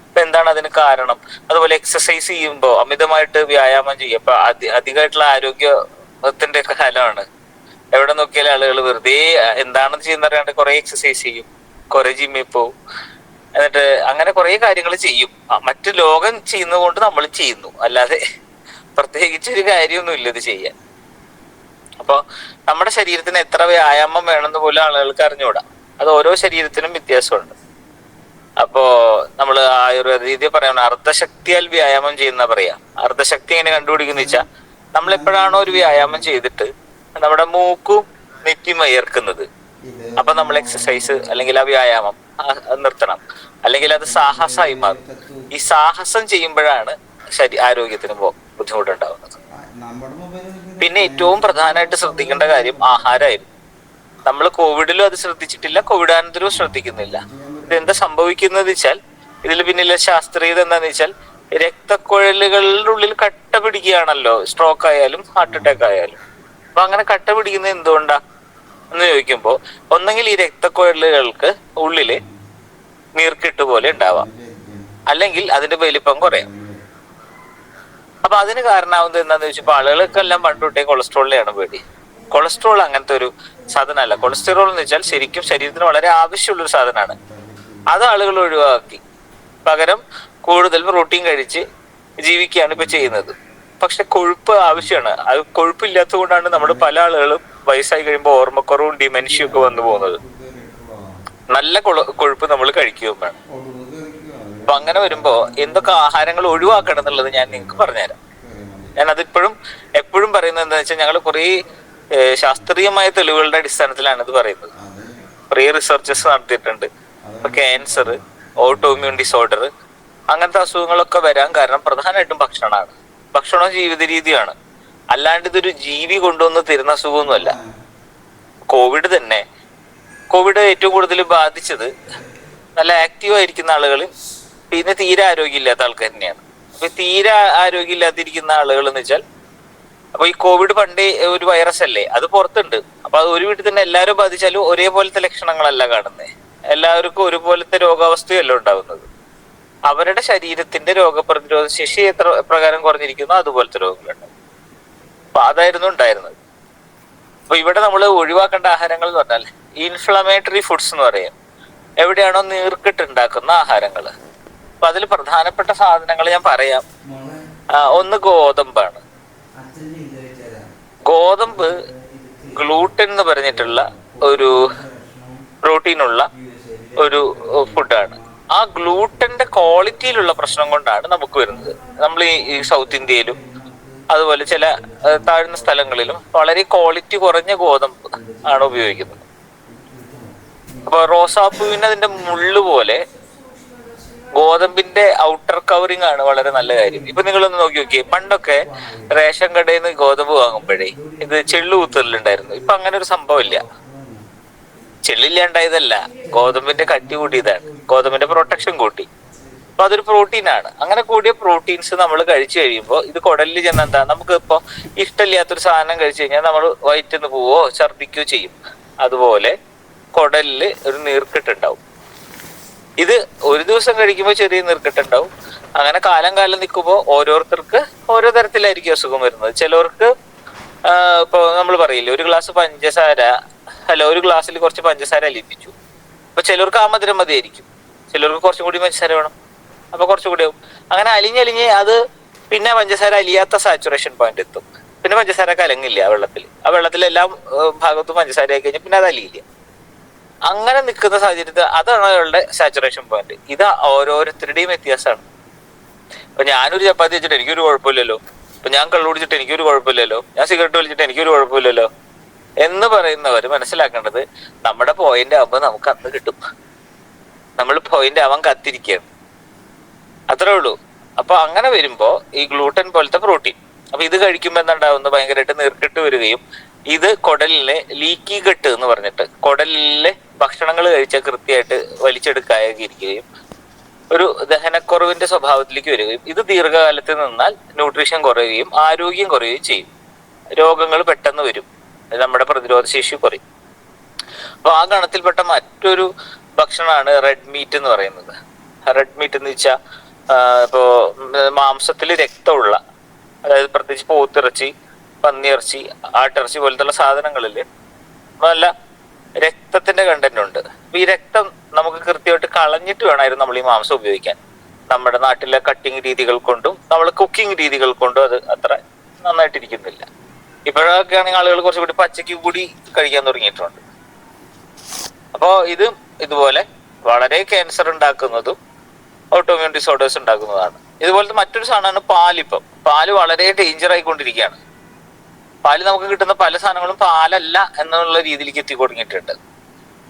ഇപ്പൊ എന്താണ് അതിന് കാരണം? അതുപോലെ എക്സസൈസ് ചെയ്യുമ്പോൾ അമിതമായിട്ട് വ്യായാമം ചെയ്യുക. ഇപ്പൊ അധികമായിട്ടുള്ള ആരോഗ്യത്തിന്റെ കാലമാണ്. എവിടെ നോക്കിയാലും ആളുകൾ വെറുതെ എന്താണെന്ന് ചെയ്യുന്നറിയാണ്ട് കുറെ എക്സസൈസ് ചെയ്യും, കുറെ ജിമ്മിൽ പോവും, എന്നിട്ട് അങ്ങനെ കുറെ കാര്യങ്ങൾ ചെയ്യും. മറ്റു ലോകം ചെയ്യുന്നത് കൊണ്ട് നമ്മൾ ചെയ്യുന്നു, അല്ലാതെ പ്രത്യേകിച്ചൊരു കാര്യമൊന്നുമില്ല ഇത് ചെയ്യാൻ. അപ്പൊ നമ്മുടെ ശരീരത്തിന് എത്ര വ്യായാമം വേണമെന്ന് പോലും ആളുകൾക്ക് അറിഞ്ഞുകൂടാ. അത് ഓരോ ശരീരത്തിനും വ്യത്യാസമുണ്ട്. അപ്പോ നമ്മള് ആയുർവേദ രീതി പറയണം, അർദ്ധശക്തിയാൽ വ്യായാമം ചെയ്യുന്ന പറയാ. അർദ്ധശക്തി എങ്ങനെ കണ്ടുപിടിക്കുന്ന വെച്ചാൽ, നമ്മൾ എപ്പോഴാണോ ഒരു വ്യായാമം ചെയ്തിട്ട് നമ്മുടെ മൂക്കും നെറ്റിയും വിയർക്കുന്നത്, അപ്പൊ നമ്മൾ എക്സസൈസ് അല്ലെങ്കിൽ ആ വ്യായാമം നിർത്തണം, അല്ലെങ്കിൽ അത് സാഹസമായി മാറും. ഈ സാഹസം ചെയ്യുമ്പോഴാണ് ആരോഗ്യത്തിന് ബുദ്ധിമുട്ടുണ്ടാവുന്നത്. പിന്നെ ഏറ്റവും പ്രധാനമായിട്ട് ശ്രദ്ധിക്കേണ്ട കാര്യം ആഹാരമായിരുന്നു. നമ്മൾ കോവിഡിലും അത് ശ്രദ്ധിച്ചിട്ടില്ല, കോവിഡാനന്തരവും ശ്രദ്ധിക്കുന്നില്ല. ഇതെന്താ സംഭവിക്കുന്നത് വെച്ചാൽ, ഇതിൽ പിന്നിലെ ശാസ്ത്രീയത എന്താന്ന് വെച്ചാൽ, രക്തക്കുഴലുകളുടെ ഉള്ളിൽ കട്ട പിടിക്കുകയാണല്ലോ, സ്ട്രോക്ക് ആയാലും ഹാർട്ട് അറ്റാക്ക് ആയാലും. അപ്പൊ അങ്ങനെ കട്ട പിടിക്കുന്നത് എന്തുകൊണ്ടാ എന്ന് ചോദിക്കുമ്പോ, ഒന്നെങ്കിൽ ഈ രക്തക്കുഴലുകൾക്ക് ഉള്ളില് നീർക്കെട്ട് പോലെ ഉണ്ടാവാം, അല്ലെങ്കിൽ അതിന്റെ വലിപ്പം കുറയാം. അപ്പൊ അതിന് കാരണമാവുന്നത് എന്താന്ന് ചോദിച്ചപ്പോ, ആളുകൾക്കെല്ലാം പണ്ടുതൊട്ടേ കൊളസ്ട്രോളിനെയാണ് പേടി. കൊളസ്ട്രോൾ അങ്ങനത്തെ ഒരു സാധനമല്ല. കൊളസ്ട്രോൾ എന്ന് വെച്ചാൽ ശരിക്കും ശരീരത്തിന് വളരെ ആവശ്യമുള്ളൊരു സാധനമാണ്. അത് ആളുകൾ ഒഴിവാക്കി പകരം കൂടുതൽ പ്രോട്ടീൻ കഴിച്ച് ജീവിക്കുകയാണ് ഇപ്പൊ ചെയ്യുന്നത്. പക്ഷെ കൊഴുപ്പ് ആവശ്യമാണ്. അത് കൊഴുപ്പില്ലാത്തത് കൊണ്ടാണ് നമ്മുടെ പല ആളുകളും വയസ്സായി കഴിയുമ്പോൾ ഓർമ്മക്കുറവും ഡിമെൻഷ്യയും ഒക്കെ വന്നു പോകുന്നത്. നല്ല കൊഴുപ്പ് നമ്മൾ കഴിക്കുകയും വേണം. അപ്പൊ അങ്ങനെ വരുമ്പോ എന്തൊക്കെ ആഹാരങ്ങൾ ഒഴിവാക്കണം എന്നുള്ളത് ഞാൻ നിങ്ങൾക്ക് പറഞ്ഞുതരാം. ഞാൻ അതിപ്പോഴും എപ്പോഴും പറയുന്നത് എന്താണെന്ന് വെച്ചാൽ, ഞങ്ങൾ കുറേ ശാസ്ത്രീയമായ തെളിവുകളുടെ അടിസ്ഥാനത്തിലാണ് ഇത് പറയുന്നത്. കുറേ റിസർച്ചസ് നടത്തിയിട്ടുണ്ട്. ഇപ്പൊ ക്യാൻസർ, ഓട്ടോ ഇമ്മ്യൂൺ ഡിസോർഡർ, അങ്ങനത്തെ അസുഖങ്ങളൊക്കെ വരാൻ കാരണം പ്രധാനമായിട്ടും ഭക്ഷണമാണ്. ഭക്ഷണവും ജീവിത രീതിയാണ്. അല്ലാണ്ട് ഇതൊരു ജീവി കൊണ്ടുവന്ന് തരുന്ന അസുഖമൊന്നുമല്ല. കോവിഡ് തന്നെ, കോവിഡ് ഏറ്റവും കൂടുതൽ ബാധിച്ചത് നല്ല ആക്റ്റീവ് ആയിരിക്കുന്ന ആളുകൾ, പിന്നെ തീരെ ആരോഗ്യമില്ലാത്ത ആൾക്കാർ തന്നെയാണ്. അപ്പൊ തീരെ ആരോഗ്യമില്ലാതിരിക്കുന്ന ആളുകൾ എന്ന് വെച്ചാൽ, അപ്പൊ ഈ കോവിഡ് പണ്ടേ ഒരു വൈറസ് അല്ലേ, അത് പുറത്തുണ്ട്. അപ്പൊ അത് ഒരു വീട്ടിൽ തന്നെ എല്ലാവരും ബാധിച്ചാലും ഒരേപോലത്തെ ലക്ഷണങ്ങളല്ല കാണുന്നത്. എല്ലാവർക്കും ഒരുപോലത്തെ രോഗാവസ്ഥയല്ല ഉണ്ടാകുന്നത്. അവരുടെ ശരീരത്തിന്റെ രോഗപ്രതിരോധ ശേഷി എത്ര പ്രകാരം കുറഞ്ഞിരിക്കുന്നു അതുപോലത്തെ രോഗങ്ങളുണ്ടാവും. അപ്പൊ അതായിരുന്നു ഉണ്ടായിരുന്നത്. അപ്പൊ ഇവിടെ നമ്മൾ ഒഴിവാക്കേണ്ട ആഹാരങ്ങൾ എന്ന് പറഞ്ഞാൽ ഇൻഫ്ലമേറ്ററി ഫുഡ്സ് എന്ന് പറയും. എവിടെയാണോ നീർക്കെട്ടുണ്ടാക്കുന്ന ആഹാരങ്ങൾ. അപ്പൊ അതിൽ പ്രധാനപ്പെട്ട സാധനങ്ങൾ ഞാൻ പറയാം. ഒന്ന് ഗോതമ്പാണ്. ഗോതമ്പ് ഗ്ലൂട്ടൻ എന്ന് പറഞ്ഞിട്ടുള്ള ഒരു പ്രോട്ടീനുള്ള ഒരു ഫുഡാണ്. ആ ഗ്ലൂട്ടന്റെ ക്വാളിറ്റിയിലുള്ള പ്രശ്നം കൊണ്ടാണ് നമുക്ക് വരുന്നത്. നമ്മൾ ഈ സൗത്ത് ഇന്ത്യയിലും അതുപോലെ ചില താഴ്ന്ന സ്ഥലങ്ങളിലും വളരെ ക്വാളിറ്റി കുറഞ്ഞ ഗോതമ്പ് ആണ് ഉപയോഗിക്കുന്നത്. അപ്പൊ റോസാപ്പൂവിന് അതിന്റെ മുള്ളു പോലെ ഗോതമ്പിന്റെ ഔട്ടർ കവറിങ് ആണ് വളരെ നല്ല കാര്യം. ഇപ്പൊ നിങ്ങളൊന്ന് നോക്കി നോക്കിയേ, പണ്ടൊക്കെ റേഷൻ കടയിൽ നിന്ന് ഗോതമ്പ് വാങ്ങുമ്പോഴേ ഇത് ചെള്ളു കുത്തലുണ്ടായിരുന്നു. ഇപ്പൊ അങ്ങനെ ഒരു സംഭവം ഇല്ല. ചെള്ളില്ലാണ്ടായതല്ല, ഗോതമ്പിന്റെ കട്ടി കൂട്ടിയതാണ്. ഗോതമ്പിന്റെ പ്രൊട്ടക്ഷൻ കൂട്ടി. അപ്പൊ അതൊരു പ്രോട്ടീനാണ്. അങ്ങനെ കൂടിയ പ്രോട്ടീൻസ് നമ്മൾ കഴിച്ചു കഴിയുമ്പോൾ ഇത് കുടലിൽ ചെന്ന് എന്താ, നമുക്ക് ഇപ്പൊ ഇഷ്ടമില്ലാത്തൊരു സാധനം കഴിച്ചു കഴിഞ്ഞാൽ നമ്മൾ വയറ്റിന്ന് പോവോ ഛർദിക്കുകയോ ചെയ്യും. അതുപോലെ കുടലില് ഒരു നീർക്കെട്ടുണ്ടാവും. ഇത് ഒരു ദിവസം കഴിക്കുമ്പോൾ ചെറിയ നീർക്കെട്ടുണ്ടാവും. അങ്ങനെ കാലം നിൽക്കുമ്പോൾ ഓരോരുത്തർക്ക് ഓരോ തരത്തിലായിരിക്കും അസുഖം വരുന്നത്. ചിലവർക്ക് ഇപ്പൊ നമ്മൾ പറയില്ലേ, ഒരു ഗ്ലാസ് പഞ്ചസാര ഒരു ഗ്ലാസ്സിൽ കുറച്ച് പഞ്ചസാര അലിയിപ്പിച്ചു. അപ്പൊ ചിലർക്ക് ആ മധുരം മതിയായിരിക്കും, ചിലർക്ക് കുറച്ചും കൂടി പഞ്ചസാര വേണം, അപ്പൊ കുറച്ചുകൂടി ആവും. അങ്ങനെ അലിഞ്ഞ് അത് പിന്നെ പഞ്ചസാര അലിയാത്ത സാച്ചുറേഷൻ പോയിന്റ് എത്തും. പിന്നെ പഞ്ചസാര കലങ്ങില്ല ആ വെള്ളത്തിൽ എല്ലാ ഭാഗത്തും പഞ്ചസാര ആയി കഴിഞ്ഞാൽ പിന്നെ അത് അലിയില്ല. അങ്ങനെ നിൽക്കുന്ന സാഹചര്യത്തിൽ അതാണ് അയാളുടെ സാച്ചുറേഷൻ പോയിന്റ്. ഇത് ഓരോരുത്തരുടെയും വ്യത്യാസമാണ്. ഇപ്പൊ ഞാനൊരു ചപ്പാത്തി വെച്ചിട്ട് എനിക്കൊരു കുഴപ്പമില്ലല്ലോ, ഇപ്പൊ ഞാൻ കള്ളു കുടിച്ചിട്ട് എനിക്കൊരു കുഴപ്പമില്ലല്ലോ, ഞാൻ സിഗരറ്റ് വലിച്ചിട്ട് എനിക്കൊരു കുഴപ്പമില്ലല്ലോ എന്ന് പറയുന്നവർ മനസ്സിലാക്കേണ്ടത്, നമ്മുടെ പോയിന്റ് ആവുമ്പോൾ നമുക്ക് അന്ന് കിട്ടും. നമ്മൾ പോയിന്റ് ആവാൻ കാത്തിരിക്കുകയാണ്, അത്രേ ഉള്ളൂ. അപ്പൊ അങ്ങനെ വരുമ്പോ ഈ ഗ്ലൂട്ടൻ പോലത്തെ പ്രോട്ടീൻ, അപ്പൊ ഇത് കഴിക്കുമ്പോൾ എന്താണ്ടാവുന്നത്, ഭയങ്കരമായിട്ട് നീർക്കെട്ട് വരികയും ഇത് കുടലിലെ ലീക്കി ഗട്ട് എന്ന് പറഞ്ഞിട്ട് കുടലിലെ ഭക്ഷണങ്ങൾ കഴിച്ചാൽ കൃത്യമായിട്ട് വലിച്ചെടുക്കാതിരിക്കുകയും ഒരു ദഹനക്കുറവിന്റെ സ്വഭാവത്തിലേക്ക് വരികയും ഇത് ദീർഘകാലത്ത് നിന്നാൽ ന്യൂട്രീഷൻ കുറയുകയും ആരോഗ്യം കുറയുകയും ചെയ്യും. രോഗങ്ങൾ പെട്ടെന്ന് വരും, നമ്മുടെ പ്രതിരോധ ശേഷി കുറയും. അപ്പൊ ആ ഗണത്തിൽപ്പെട്ട മറ്റൊരു ഭക്ഷണമാണ് റെഡ് മീറ്റ് എന്ന് പറയുന്നത്. റെഡ് മീറ്റ് എന്ന് വെച്ചാൽ ഇപ്പോ മാംസത്തിൽ രക്തമുള്ള, അതായത് പ്രത്യേകിച്ച് പോത്തിറച്ചി, പന്നിയിറച്ചി, ആട്ടിറച്ചി പോലത്തുള്ള സാധനങ്ങളിൽ നല്ല രക്തത്തിന്റെ കണ്ടന്റ് ഉണ്ട്. അപ്പൊ ഈ രക്തം നമുക്ക് കൃത്യമായിട്ട് കളഞ്ഞിട്ട് വേണമായിരുന്നു നമ്മൾ ഈ മാംസം ഉപയോഗിക്കാൻ. നമ്മുടെ നാട്ടിലെ കട്ടിങ് രീതികൾ കൊണ്ടും നമ്മൾ കുക്കിംഗ് രീതികൾ കൊണ്ടും അത് അത്ര നന്നായിട്ടിരിക്കുന്നില്ല. ഇപ്പോഴൊക്കെ ആണെങ്കിൽ ആളുകൾ കുറച്ചുകൂടി പച്ചയ്ക്ക് കൂടി കഴിക്കാൻ തുടങ്ങിയിട്ടുണ്ട്. അപ്പോൾ ഇതുപോലെ വളരെ ക്യാൻസർ ഉണ്ടാക്കുന്നതും ഓട്ടോമ്യൂൺ ഡിസോർഡേഴ്സ് ഉണ്ടാക്കുന്നതാണ്. ഇതുപോലത്തെ മറ്റൊരു സാധനമാണ് പാലിപ്പം. പാല് വളരെ ഡേഞ്ചർ ആയിക്കൊണ്ടിരിക്കുകയാണ്. പാല് നമുക്ക് കിട്ടുന്ന പല സാധനങ്ങളും പാലല്ല എന്നുള്ള രീതിയിലേക്ക് എത്തി തുടങ്ങിയിട്ടുണ്ട്.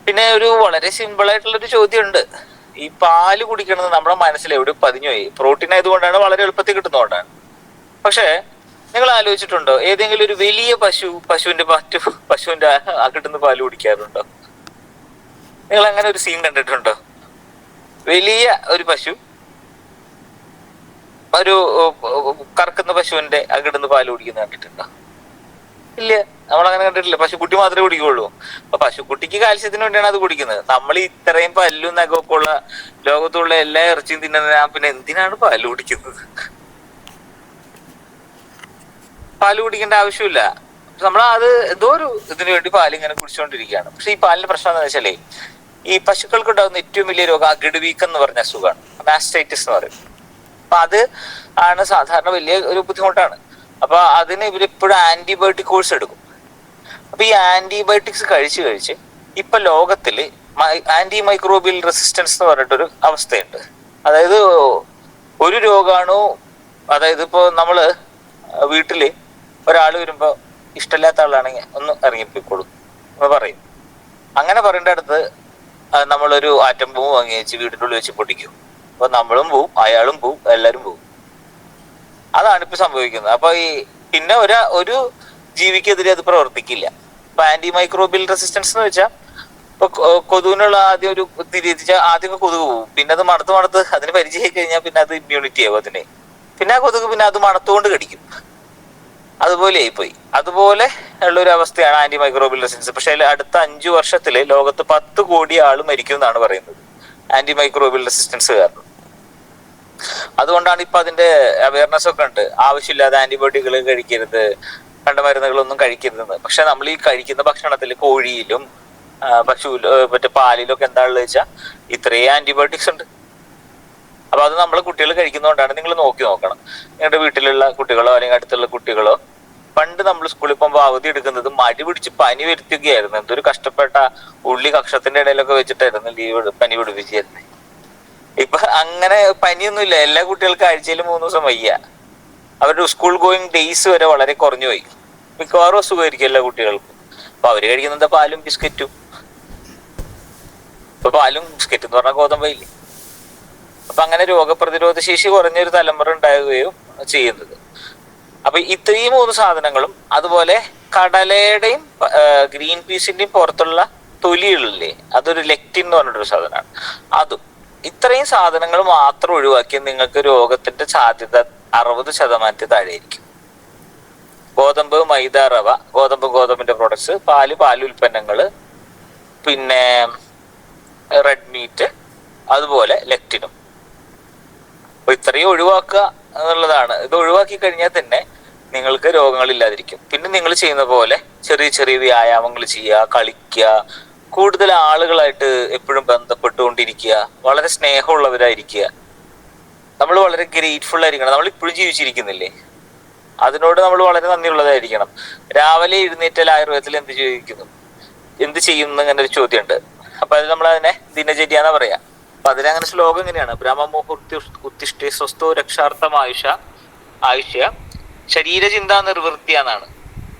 പിന്നെ ഒരു വളരെ സിമ്പിൾ ആയിട്ടുള്ളൊരു ചോദ്യമുണ്ട്. ഈ പാല് കുടിക്കണത് നമ്മുടെ മനസ്സിൽ എവിടെ പതിഞ്ഞുപോയി? പ്രോട്ടീൻ ആയതുകൊണ്ടാണ്, വളരെ എളുപ്പത്തിൽ കിട്ടുന്നതുകൊണ്ടാണ്. പക്ഷേ നിങ്ങൾ ആലോചിച്ചിട്ടുണ്ടോ, ഏതെങ്കിലും ഒരു വലിയ പശുവിന്റെ കിട്ടുന്ന പാല് കുടിക്കാറുണ്ടോ? നിങ്ങൾ അങ്ങനെ ഒരു സീൻ കണ്ടിട്ടുണ്ടോ? വലിയ ഒരു പശു ഒരു കറക്കുന്ന പശുവിന്റെ കിട്ടുന്ന പാല് കുടിക്കുന്ന കണ്ടിട്ടുണ്ടോ? ഇല്ല, നമ്മൾ അങ്ങനെ കണ്ടിട്ടില്ല. പശുക്കുട്ടി മാത്രമേ കുടിക്കുള്ളൂ. അപ്പൊ പശുക്കുട്ടിക്ക് കാൽസ്യത്തിന് വേണ്ടിയാണ് അത് കുടിക്കുന്നത്. നമ്മൾ ഇത്രയും പല്ലും നഖമൊക്കെ ഉള്ള ലോകത്തുള്ള എല്ലാ ഇറച്ചിയും തിന്നുന്ന പിന്നെ എന്തിനാണ് പാല് കുടിക്കുന്നത്? പാല് കുടിക്കേണ്ട ആവശ്യമില്ല. നമ്മൾ അത് എന്തോ ഒരു ഇതിനു വേണ്ടി പാല് ഇങ്ങനെ കുടിച്ചുകൊണ്ടിരിക്കുകയാണ്. പക്ഷെ ഈ പാലിന്റെ പ്രശ്നം എന്താ വെച്ചാലേ, ഈ പശുക്കൾക്ക് ഉണ്ടാകുന്ന ഏറ്റവും വലിയ രോഗം അകിട് വീക്കം എന്ന് പറഞ്ഞ അസുഖമാണ്, മാസ്റ്റൈറ്റിസ് എന്ന് പറയും. അപ്പൊ അത് ആണ് സാധാരണ വലിയ ഒരു ബുദ്ധിമുട്ടാണ്. അപ്പൊ അതിന് ഇവരിപ്പോഴും ആന്റിബയോട്ടിക് കോഴ്സ് എടുക്കും. അപ്പൊ ഈ ആന്റിബയോട്ടിക്സ് കഴിച്ച് ഇപ്പൊ ലോകത്തില് ആന്റി മൈക്രോബിയൽ റെസിസ്റ്റൻസ് എന്ന് പറഞ്ഞിട്ടൊരു അവസ്ഥയുണ്ട്. അതായത് ഒരു രോഗാണു, അതായത് ഇപ്പോ നമ്മള് വീട്ടില് ഒരാൾ വരുമ്പോ ഇഷ്ടമില്ലാത്ത ആളാണെങ്കിൽ ഒന്ന് ഇറങ്ങിപ്പോയിക്കോളും എന്ന് പറയും. അങ്ങനെ പറയേണ്ട അടുത്ത് നമ്മളൊരു ആറ്റം ബോംബ് വാങ്ങി വെച്ച് വീടിൻ്റെ ഉള്ളിൽ വെച്ച് പൊട്ടിക്കും. അപ്പൊ നമ്മളും പോവും, അയാളും പോവും, എല്ലാരും പോവും. അതാണ് ഇപ്പൊ സംഭവിക്കുന്നത്. അപ്പൊ ഈ പിന്നെ ഒരു ജീവിക്കെതിരെ അത് പ്രവർത്തിക്കില്ല. ഇപ്പൊ ആന്റി മൈക്രോബിയൽ റെസിസ്റ്റൻസ് എന്ന് വെച്ചാൽ ഇപ്പൊ കൊതുവിനുള്ള ആദ്യം ഒരു ആദ്യമൊക്കെ കൊതുക് പോവും, പിന്നെ അത് മണത്ത് അതിന് പരിചയമായി കഴിഞ്ഞാൽ പിന്നെ അത് ഇമ്മ്യൂണിറ്റി ആവും അതിനെ. പിന്നെ ആ കൊതുക് പിന്നെ അത് മണത്തുകൊണ്ട് കടിക്കും. അതുപോലെ ആയിപ്പോയി. അതുപോലെ ഉള്ള ഒരു അവസ്ഥയാണ് ആന്റി മൈക്രോബിയൽ റെസിസ്റ്റൻസ്. പക്ഷെ അടുത്ത 5 വർഷത്തില് ലോകത്ത് 10 കോടി ആള് മരിക്കും എന്നാണ് പറയുന്നത് ആന്റി മൈക്രോബിയൽ റെസിസ്റ്റൻസ് കാരണം. അതുകൊണ്ടാണ് ഇപ്പൊ അതിന്റെ അവയർനെസ് ഒക്കെ ഉണ്ട്. ആവശ്യമില്ലാതെ ആന്റിബയോട്ടിക്കുകൾ കഴിക്കരുത്, കണ്ട മരുന്നുകളൊന്നും കഴിക്കരുതെന്ന്. പക്ഷെ നമ്മൾ ഈ കഴിക്കുന്ന ഭക്ഷണത്തിൽ കോഴിയിലും മറ്റേ പാലിലും ഒക്കെ എന്താണെന്ന് വെച്ചാൽ ഇത്രയും ആന്റിബയോട്ടിക്സ് ഉണ്ട്. അപ്പൊ അത് നമ്മളെ കുട്ടികൾ കഴിക്കുന്നതുകൊണ്ടാണ്. നിങ്ങൾ നോക്കണം, നിങ്ങളുടെ വീട്ടിലുള്ള കുട്ടികളോ അല്ലെങ്കിൽ അടുത്തുള്ള കുട്ടികളോ പണ്ട് നമ്മൾ സ്കൂളിൽ പോകുമ്പോൾ അവധി എടുക്കുന്നത് മടി പിടിച്ച് പനി വരുത്തുകയായിരുന്നു. എന്തൊരു കഷ്ടപ്പെട്ട ഉള്ളി കക്ഷത്തിന്റെ ഇടയിലൊക്കെ വെച്ചിട്ടായിരുന്നു പനി പിടിപ്പിച്ചിരുന്നത്. ഇപ്പൊ അങ്ങനെ പനിയൊന്നുമില്ല. എല്ലാ കുട്ടികൾക്കും ആഴ്ചയിൽ 3 ദിവസം വയ്യ. അവരുടെ സ്കൂൾ ഗോയിങ് ഡേയ്സ് വരെ വളരെ കുറഞ്ഞു പോയി. മിക്കവാറും അസുഖമായിരിക്കും എല്ലാ കുട്ടികൾക്കും. അപ്പൊ അവര് കഴിക്കുന്നത് പാലും ബിസ്ക്കറ്റും. ഇപ്പൊ പാലും ബിസ്ക്കറ്റ് എന്ന് പറഞ്ഞാൽ ഗോതമ്പയില്ലേ. അപ്പൊ അങ്ങനെ രോഗപ്രതിരോധ ശേഷി കുറഞ്ഞൊരു തലമുറ ഉണ്ടാവുകയും ചെയ്യുന്നത്. അപ്പൊ ഇത്രയും 3 സാധനങ്ങളും, അതുപോലെ കടലയുടെയും ഗ്രീൻ പീസിന്റെയും പുറത്തുള്ള തൊലികളില്ലേ, അതൊരു ലെക്റ്റിൻ എന്ന് പറഞ്ഞിട്ടൊരു സാധനമാണ്. അതും ഇത്രയും സാധനങ്ങൾ മാത്രം ഒഴിവാക്കി നിങ്ങൾക്ക് രോഗത്തിന്റെ സാധ്യത 60% താഴെയായിരിക്കും. ഗോതമ്പ്, മൈദ, റവ, ഗോതമ്പിന്റെ പ്രോഡക്ട്സ്, പാലുൽപ്പന്നങ്ങള്, പിന്നെ റെഡ് മീറ്റ്, അതുപോലെ ലെക്റ്റിനും. അപ്പൊ ഇത്രയും ഒഴിവാക്കുക എന്നുള്ളതാണ്. ഇത് ഒഴിവാക്കി കഴിഞ്ഞാൽ തന്നെ നിങ്ങൾക്ക് രോഗങ്ങളില്ലാതിരിക്കും. പിന്നെ നിങ്ങൾ ചെയ്യുന്ന പോലെ ചെറിയ ചെറിയ വ്യായാമങ്ങൾ ചെയ്യുക, കളിക്കുക, കൂടുതൽ ആളുകളായിട്ട് എപ്പോഴും ബന്ധപ്പെട്ടുകൊണ്ടിരിക്കുക, വളരെ സ്നേഹമുള്ളവരായിരിക്കുക. നമ്മൾ വളരെ ഗ്രേറ്റ്ഫുൾ ആയിരിക്കണം. നമ്മൾ ഇപ്പോഴും ജീവിച്ചിരിക്കുന്നില്ലേ, അതിനോട് നമ്മൾ വളരെ നന്ദിയുള്ളതായിരിക്കണം. രാവിലെ എഴുന്നേറ്റാൽ ആയുർവേദത്തിൽ എന്ത് ചെയ്യുന്നു അങ്ങനെ ഒരു ചോദ്യമുണ്ട്. അപ്പൊ അത് നമ്മൾ അതിനെ ദിനചര്യ എന്നാ പറയാ. അപ്പൊ അതിനങ്ങനെ ശ്ലോകം എങ്ങനെയാണ്? ബ്രഹ്മമുഹൂർത്തി ഉത്തിഷ്ഠേ സ്വസ്ഥോ രക്ഷാർത്ഥം ആയുഷ്യ ശരീരചിന്താ നിർവൃത്തിയാന്നാണ്.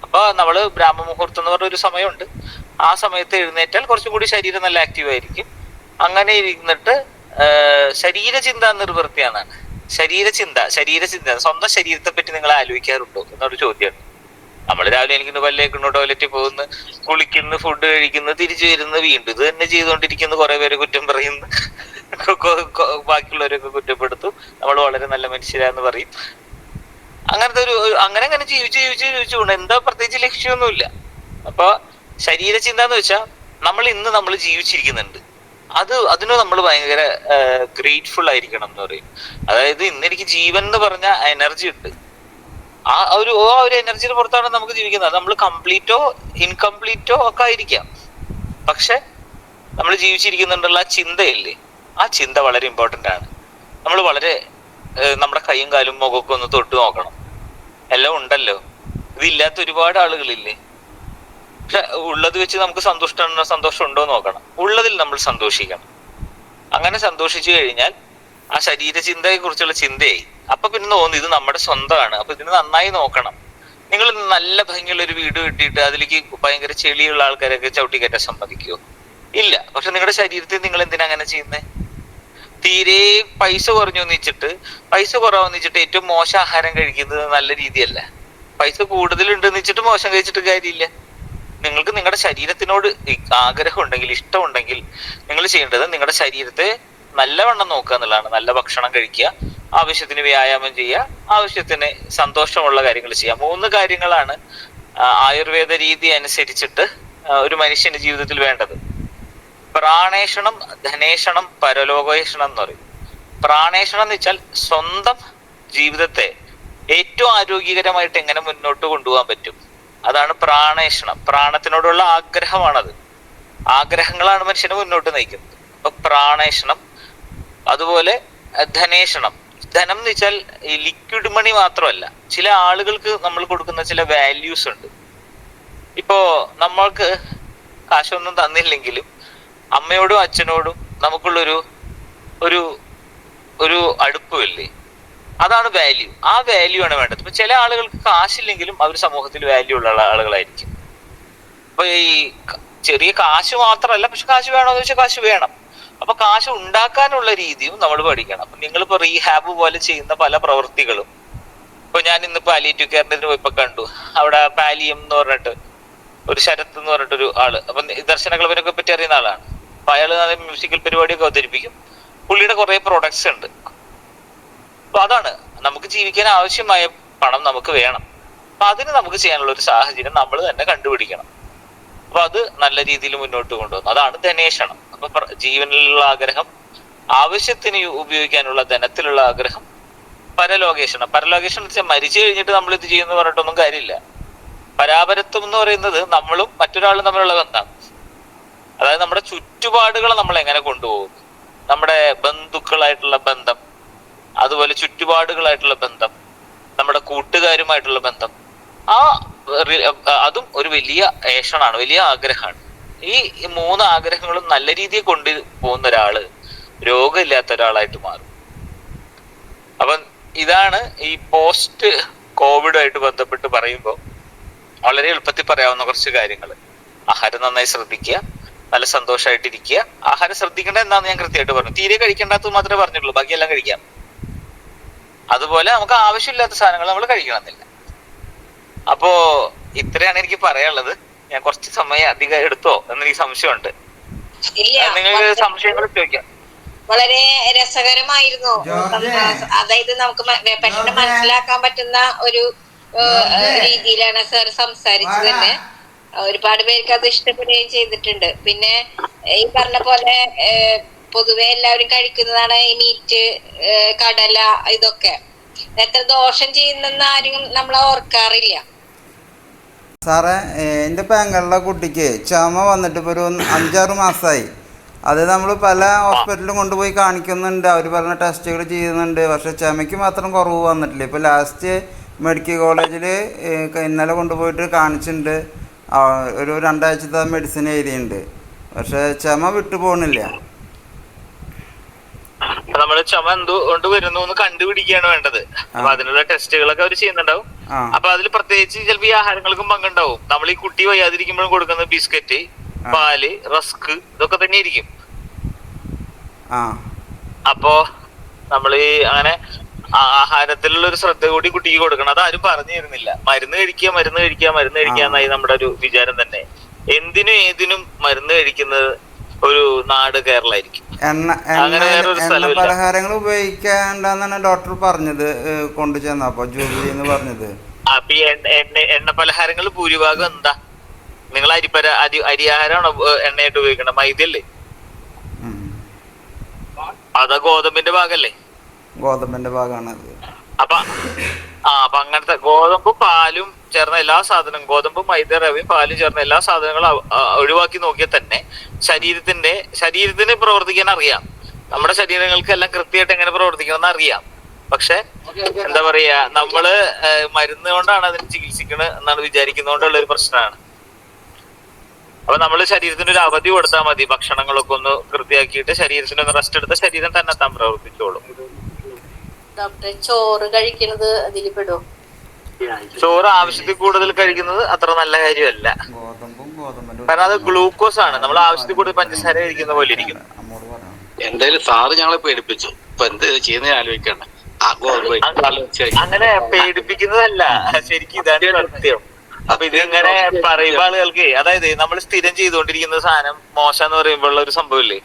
അപ്പൊ നമ്മള് ബ്രാഹ്മമുഹൂർത്തം എന്ന് പറഞ്ഞ ഒരു സമയമുണ്ട്. ആ സമയത്ത് എഴുന്നേറ്റാൽ കുറച്ചും കൂടി ശരീരം നല്ല ആക്റ്റീവ് ആയിരിക്കും. അങ്ങനെ ഇരുന്നിട്ട് ശരീരചിന്ത നിർവൃത്തിയാന്നാണ്. ശരീരചിന്ത സ്വന്തം ശരീരത്തെ പറ്റി നിങ്ങൾ ആലോചിക്കാറുണ്ടോ എന്നൊരു ചോദ്യമാണ്. നമ്മൾ രാവിലെ എനിക്കുന്നു, പല്ലേക്കുന്നു, ടോയ്ലറ്റിൽ പോകുന്നു, കുളിക്കുന്നു, ഫുഡ് കഴിക്കുന്നു, തിരിച്ചു വരുന്നു, വീണ്ടും ഇത് തന്നെ ചെയ്തുകൊണ്ടിരിക്കുന്നു. കുറെ പേര് കുറ്റം പറയുന്നു, ബാക്കിയുള്ളവരൊക്കെ കുറ്റപ്പെടുത്തും. നമ്മൾ വളരെ നല്ല മനുഷ്യരാന്ന് പറയും. അങ്ങനത്തെ അങ്ങനെ ജീവിച്ചുകൊണ്ട് എന്താ പ്രത്യേകിച്ച് ലക്ഷ്യമൊന്നുമില്ല. അപ്പൊ ശരീരചിന്ത എന്ന് വെച്ചാൽ നമ്മൾ ജീവിച്ചിരിക്കുന്നുണ്ട്, അതിന് നമ്മൾ ഭയങ്കര ഗ്രേറ്റ്ഫുൾ ആയിരിക്കണം എന്ന് പറയും. അതായത് ഇന്ന് എനിക്ക് ജീവൻ എന്ന് പറഞ്ഞ എനർജി ഉണ്ട്. ആ ഒരു എനർജിയുടെ പുറത്താണ് നമുക്ക് ജീവിക്കുന്നത്. നമ്മൾ കംപ്ലീറ്റോ ഇൻകംപ്ലീറ്റോ ഒക്കെ ആയിരിക്കാം, പക്ഷെ നമ്മൾ ജീവിച്ചിരിക്കുന്നുണ്ടുള്ള ആ ചിന്തയില്ലേ, ആ ചിന്ത വളരെ ഇമ്പോർട്ടൻ്റ് ആണ്. നമ്മൾ വളരെ നമ്മുടെ കൈയും കാലും മുഖമൊക്കെ ഒന്ന് തൊട്ട് നോക്കണം. എല്ലാം ഉണ്ടല്ലോ, ഇതില്ലാത്ത ഒരുപാട് ആളുകളില്ലേ. പക്ഷെ ഉള്ളത് വെച്ച് നമുക്ക് സന്തോഷം ഉണ്ടോ നോക്കണം. ഉള്ളതിൽ നമ്മൾ സന്തോഷിക്കണം. അങ്ങനെ സന്തോഷിച്ചു കഴിഞ്ഞാൽ ആ ശരീരചിന്തയെ കുറിച്ചുള്ള ചിന്തയായി. അപ്പൊ പിന്നെ തോന്നി ഇത് നമ്മുടെ സ്വന്തമാണ്, അപ്പൊ ഇതിന് നന്നായി നോക്കണം. നിങ്ങൾ നല്ല ഭംഗിയുള്ള ഒരു വീട് കിട്ടിയിട്ട് അതിലേക്ക് ഭയങ്കര ചെളിയുള്ള ആൾക്കാരൊക്കെ ചവിട്ടി കയറ്റാൻ സമ്മതിക്കുമോ? ഇല്ല. പക്ഷെ നിങ്ങളുടെ ശരീരത്തിൽ നിങ്ങൾ എന്തിനാ അങ്ങനെ ചെയ്യുന്നത്? തീരെ പൈസ കുറഞ്ഞു വെച്ചിട്ട് ഏറ്റവും മോശം ആഹാരം കഴിക്കുന്നത് നല്ല രീതിയല്ല. പൈസ കൂടുതലുണ്ടെന്ന് വെച്ചിട്ട് മോശം കഴിച്ചിട്ട് കാര്യമില്ല. നിങ്ങൾക്ക് നിങ്ങളുടെ ശരീരത്തിനോട് ആഗ്രഹം ഉണ്ടെങ്കിൽ, ഇഷ്ടമുണ്ടെങ്കിൽ നിങ്ങൾ ചെയ്യേണ്ടത് നിങ്ങളുടെ ശരീരത്തെ നല്ലവണ്ണം നോക്കുക എന്നുള്ളതാണ്. നല്ല ഭക്ഷണം കഴിക്കുക, ആവശ്യത്തിന് വ്യായാമം ചെയ്യുക, ആവശ്യത്തിന് സന്തോഷമുള്ള കാര്യങ്ങൾ ചെയ്യുക. 3 കാര്യങ്ങളാണ് ആയുർവേദ രീതി അനുസരിച്ചിട്ട് ഒരു മനുഷ്യന്റെ ജീവിതത്തിൽ വേണ്ടത്. പ്രാണേഷണം, ധനേഷണം, പരലോകേഷണം എന്ന് പറയും. പ്രാണേഷണം എന്ന് വെച്ചാൽ സ്വന്തം ജീവിതത്തെ ഏറ്റവും ആരോഗ്യകരമായിട്ട് എങ്ങനെ മുന്നോട്ട് കൊണ്ടുപോകാൻ പറ്റും, അതാണ് പ്രാണേഷണം. പ്രാണത്തിനോടുള്ള ആഗ്രഹമാണത്. ആഗ്രഹങ്ങളാണ് മനുഷ്യനെ മുന്നോട്ട് നയിക്കുന്നത്. അപ്പൊ പ്രാണേഷണം. അതുപോലെ ധനേഷണം. ധനം എന്ന് വെച്ചാൽ ഈ ലിക്വിഡ് മണി മാത്രമല്ല, ചില ആളുകൾക്ക് നമ്മൾ കൊടുക്കുന്ന ചില വാല്യൂസ് ഉണ്ട്. ഇപ്പോ നമ്മൾക്ക് കാശൊന്നും തന്നില്ലെങ്കിലും അമ്മയോടും അച്ഛനോടും നമുക്കുള്ളൊരു ഒരു ഒരു അടുപ്പമില്ലേ, അതാണ് വാല്യൂ. ആ വാല്യൂ ആണ് വേണ്ടത്. ഇപ്പൊ ചില ആളുകൾക്ക് കാശില്ലെങ്കിലും അവർ സമൂഹത്തിൽ വാല്യൂ ഉള്ള ആളുകളായിരിക്കും. അപ്പൊ ഈ ചെറിയ കാശ് മാത്രമല്ല, പക്ഷെ കാശ് വേണമെന്ന് വെച്ചാൽ കാശ് വേണം. അപ്പൊ കാശ് ഉണ്ടാക്കാനുള്ള രീതിയും നമ്മൾ പഠിക്കണം. അപ്പൊ നിങ്ങളിപ്പോ റീഹാബ് പോലെ ചെയ്യുന്ന പല പ്രവൃത്തികളും, ഇപ്പൊ ഞാൻ ഇന്ന് പാലിയേറ്റീവ് കെയറിന്റെ പോയപ്പോ കണ്ടു, അവിടെ പാലിയം എന്ന് പറഞ്ഞിട്ട് ഒരു ശരത്ത് എന്ന് പറഞ്ഞിട്ടൊരു ആള്, അപ്പൊ ദർശന ക്ലബിനൊക്കെ പറ്റി അറിയുന്ന ആളാണ്. അപ്പൊ അയാള് മ്യൂസിക്കൽ പരിപാടിയൊക്കെ അവതരിപ്പിക്കും. പുള്ളിയുടെ കുറെ പ്രൊഡക്ട്സ് ഉണ്ട്. അപ്പൊ അതാണ്, നമുക്ക് ജീവിക്കാൻ ആവശ്യമായ പണം നമുക്ക് വേണം. അപ്പൊ അതിന് നമുക്ക് ചെയ്യാനുള്ള ഒരു സാഹചര്യം നമ്മൾ തന്നെ കണ്ടുപിടിക്കണം. അപ്പൊ അത് നല്ല രീതിയിൽ മുന്നോട്ട് കൊണ്ടുവന്നു, അതാണ് ധനേഷണം. അപ്പൊ ജീവനിലുള്ള ആഗ്രഹം, ആവശ്യത്തിന് ഉപയോഗിക്കാനുള്ള ധനത്തിലുള്ള ആഗ്രഹം. പരലോകേഷണം. പരലോകേഷണം എന്ന് വെച്ചാൽ മരിച്ചു കഴിഞ്ഞിട്ട് നമ്മൾ ഇത് ചെയ്യുന്ന പറഞ്ഞിട്ടൊന്നും കാര്യമില്ല. പരാപരത്വം എന്ന് പറയുന്നത് നമ്മളും മറ്റൊരാളും തമ്മിലുള്ള ബന്ധമാണ്. അതായത് നമ്മുടെ ചുറ്റുപാടുകളെ നമ്മൾ എങ്ങനെ കൊണ്ടുപോകും, നമ്മുടെ ബന്ധുക്കളായിട്ടുള്ള ബന്ധം, അതുപോലെ ചുറ്റുപാടുകളായിട്ടുള്ള ബന്ധം, നമ്മുടെ കൂട്ടുകാരുമായിട്ടുള്ള ബന്ധം, അതും ഒരു വലിയ ഏഷണാണ്, വലിയ ആഗ്രഹമാണ്. ഈ 3 ആഗ്രഹങ്ങളും നല്ല രീതിയിൽ കൊണ്ടു പോകുന്ന ഒരാള് രോഗമില്ലാത്ത ഒരാളായിട്ട് മാറും. അപ്പം ഇതാണ് ഈ പോസ്റ്റ് കോവിഡുമായിട്ട് ബന്ധപ്പെട്ട് പറയുമ്പോൾ വളരെ എളുപ്പത്തിൽ പറയാവുന്ന കുറച്ച് കാര്യങ്ങൾ. ആഹാരം നന്നായി ശ്രദ്ധിക്കുക, നല്ല സന്തോഷമായിട്ടിരിക്കുക. ആഹാരം ശ്രദ്ധിക്കേണ്ടത് എന്താണെന്ന് ഞാൻ കൃത്യമായിട്ട് പറഞ്ഞു. തീരെ കഴിക്കേണ്ടാത്തത് മാത്രമേ പറഞ്ഞിട്ടുള്ളൂ, ബാക്കിയെല്ലാം കഴിക്കാം. അതുപോലെ നമുക്ക് ആവശ്യമില്ലാത്ത സാധനങ്ങൾ നമ്മൾ കഴിക്കണമെന്നില്ല. അപ്പോ ഇത്രയാണ് എനിക്ക് പറയാനുള്ളത്. ഞാൻ കുറച്ച് സമയം അധികം എടുത്തോ എന്നെനിക്ക് സംശയമുണ്ട്. നിങ്ങൾക്ക് സംശയങ്ങൾ ചോദിക്കാം. വളരെ രസകരമായിരുന്നു. അതായത് നമുക്ക് പെട്ടെന്ന് മനസ്സിലാക്കാൻ പറ്റുന്ന ഒരു രീതിയിലാണ് സാർ സംസാരിച്ചത് തന്നെ. ഒരുപാട് പേർക്ക് അത് ഇഷ്ടപ്പെടുകയും ചെയ്തിട്ടുണ്ട്. പിന്നെ ഈ പറഞ്ഞ പോലെ പൊതുവെ എല്ലാവരും കഴിക്കുന്നതാണ് ഈ മീറ്റ്, കടല, ഇതൊക്കെ എത്ര ദോഷം ചെയ്യുന്നെന്ന് ആരും നമ്മളെ ഓർക്കാറില്ല. സാറേ, എൻ്റെ പെങ്ങളുടെ കുട്ടിക്ക് ചുമ വന്നിട്ട് ഇപ്പോൾ ഒരു 5-6 മാസമായി. അത് നമ്മൾ പല ഹോസ്പിറ്റലിലും കൊണ്ടുപോയി കാണിക്കുന്നുണ്ട്, അവർ പറഞ്ഞ ടെസ്റ്റുകൾ ചെയ്യുന്നുണ്ട്. പക്ഷേ ചുമയ്ക്ക് മാത്രം കുറവ് വന്നിട്ടില്ല. ഇപ്പോൾ ലാസ്റ്റ് മെഡിക്കൽ കോളേജിൽ ഇന്നലെ കൊണ്ടുപോയിട്ട് കാണിച്ചിട്ടുണ്ട്. ഒരു 2 ആഴ്ചത്തെ മെഡിസിൻ എഴുതിയിട്ടുണ്ട്. പക്ഷെ ചുമ വിട്ടു പോകണില്ല. നമ്മള് ചുമ എന്തുകൊണ്ട് വരുന്നു എന്ന് കണ്ടുപിടിക്കുകയാണ് വേണ്ടത്. അപ്പൊ അതിനുള്ള ടെസ്റ്റുകളൊക്കെ അവർ ചെയ്യുന്നുണ്ടാവും. അപ്പൊ അതിൽ പ്രത്യേകിച്ച് ചിലപ്പോ ഈ ആഹാരങ്ങൾക്കും പങ്കുണ്ടാവും. നമ്മൾ ഈ കുട്ടി വയ്യാതിരിക്കുമ്പോഴും കൊടുക്കുന്ന ബിസ്ക്കറ്റ്, പാല്, റസ്ക്, ഇതൊക്കെ തന്നെ ആയിരിക്കും. അപ്പോ നമ്മള് അങ്ങനെ ആഹാരത്തിലുള്ള ഒരു ശ്രദ്ധ കൂടി കുട്ടിക്ക് കൊടുക്കണം. അത് ആരും പറഞ്ഞു തരുന്നില്ല. മരുന്ന് കഴിക്കുക എന്നായി നമ്മുടെ ഒരു വിചാരം തന്നെ. എന്തിനും ഏതിനും മരുന്ന് കഴിക്കുന്നത് ഒരു നാട് കേരളായിരിക്കും. എണ്ണ പലഹാരങ്ങൾ ഉപയോഗിക്കാണ്ടെന്നാണ് ഡോക്ടർ പറഞ്ഞത് കൊണ്ടു ചെന്നപ്പോ ജൂബിലി എന്ന് പറഞ്ഞത്. അപ്പൊ ഈ എണ്ണ പലഹാരങ്ങൾ ഭൂരിഭാഗം എന്താ? നിങ്ങൾ അരിയാഹാരമാണോ എണ്ണയായിട്ട് ഉപയോഗിക്കണം? മൈദയല്ലേ? അതാ ഗോതമ്പിന്റെ ഭാഗല്ലേ? ഗോതമ്പിന്റെ ഭാഗമാണ് അത്. അപ്പൊ അങ്ങനത്തെ ഗോതമ്പും പാലും ചേർന്ന എല്ലാ സാധനവും, ഗോതമ്പും മൈദ, റവയും പാലും ചേർന്ന എല്ലാ സാധനങ്ങളും ഒഴിവാക്കി നോക്കിയാൽ തന്നെ ശരീരത്തിന് പ്രവർത്തിക്കാൻ അറിയാം. നമ്മുടെ ശരീരങ്ങൾക്ക് എല്ലാം കൃത്യമായിട്ട് എങ്ങനെ പ്രവർത്തിക്കണമെന്ന് അറിയാം. പക്ഷെ എന്താ പറയാ, നമ്മള് മരുന്ന് കൊണ്ടാണ് അതിന് ചികിത്സിക്കണത് എന്നാണ് വിചാരിക്കുന്നതുകൊണ്ടുള്ള ഒരു പ്രശ്നമാണ്. അപ്പൊ നമ്മൾ ശരീരത്തിന് ഒരു അവധി കൊടുത്താൽ മതി, ഭക്ഷണങ്ങളൊക്കെ ഒന്ന് കൃത്യമാക്കിയിട്ട് ശരീരത്തിന് ഒന്ന് റെസ്റ്റ് എടുത്ത ശരീരം തന്നെ താൻ പ്രവർത്തിച്ചോളും. ഡോക്ടറെ, ചോറ് കഴിക്കുന്നത് അതിൽ പെടും? ചോറ് ആവശ്യത്തിൽ കൂടുതൽ കഴിക്കുന്നത് അത്ര നല്ല കാര്യമല്ല, കാരണം അത് ഗ്ലൂക്കോസ് ആണ്. നമ്മൾ ആവശ്യത്തിൽ കൂടുതൽ പഞ്ചസാര കഴിക്കുന്ന പോലെ ഇരിക്കുന്നു. എന്തായാലും സാറ് ഞങ്ങളെ പേടിപ്പിച്ചു. ഇപ്പൊ എന്ത് ചെയ്യുന്ന ആലോചിക്കണ്ട. അങ്ങനെ പേടിപ്പിക്കുന്നതല്ല, ശരിക്കും ഇതാണ് സത്യം. അപ്പൊ ഇതിങ്ങനെ പറയുമ്പോ ആളുകൾക്ക്, അതായത് നമ്മൾ സ്ഥിരം ചെയ്തുകൊണ്ടിരിക്കുന്ന സാധനം മോശം എന്ന് പറയുമ്പോൾ ഉള്ള ഒരു സംഭവമില്ലേ,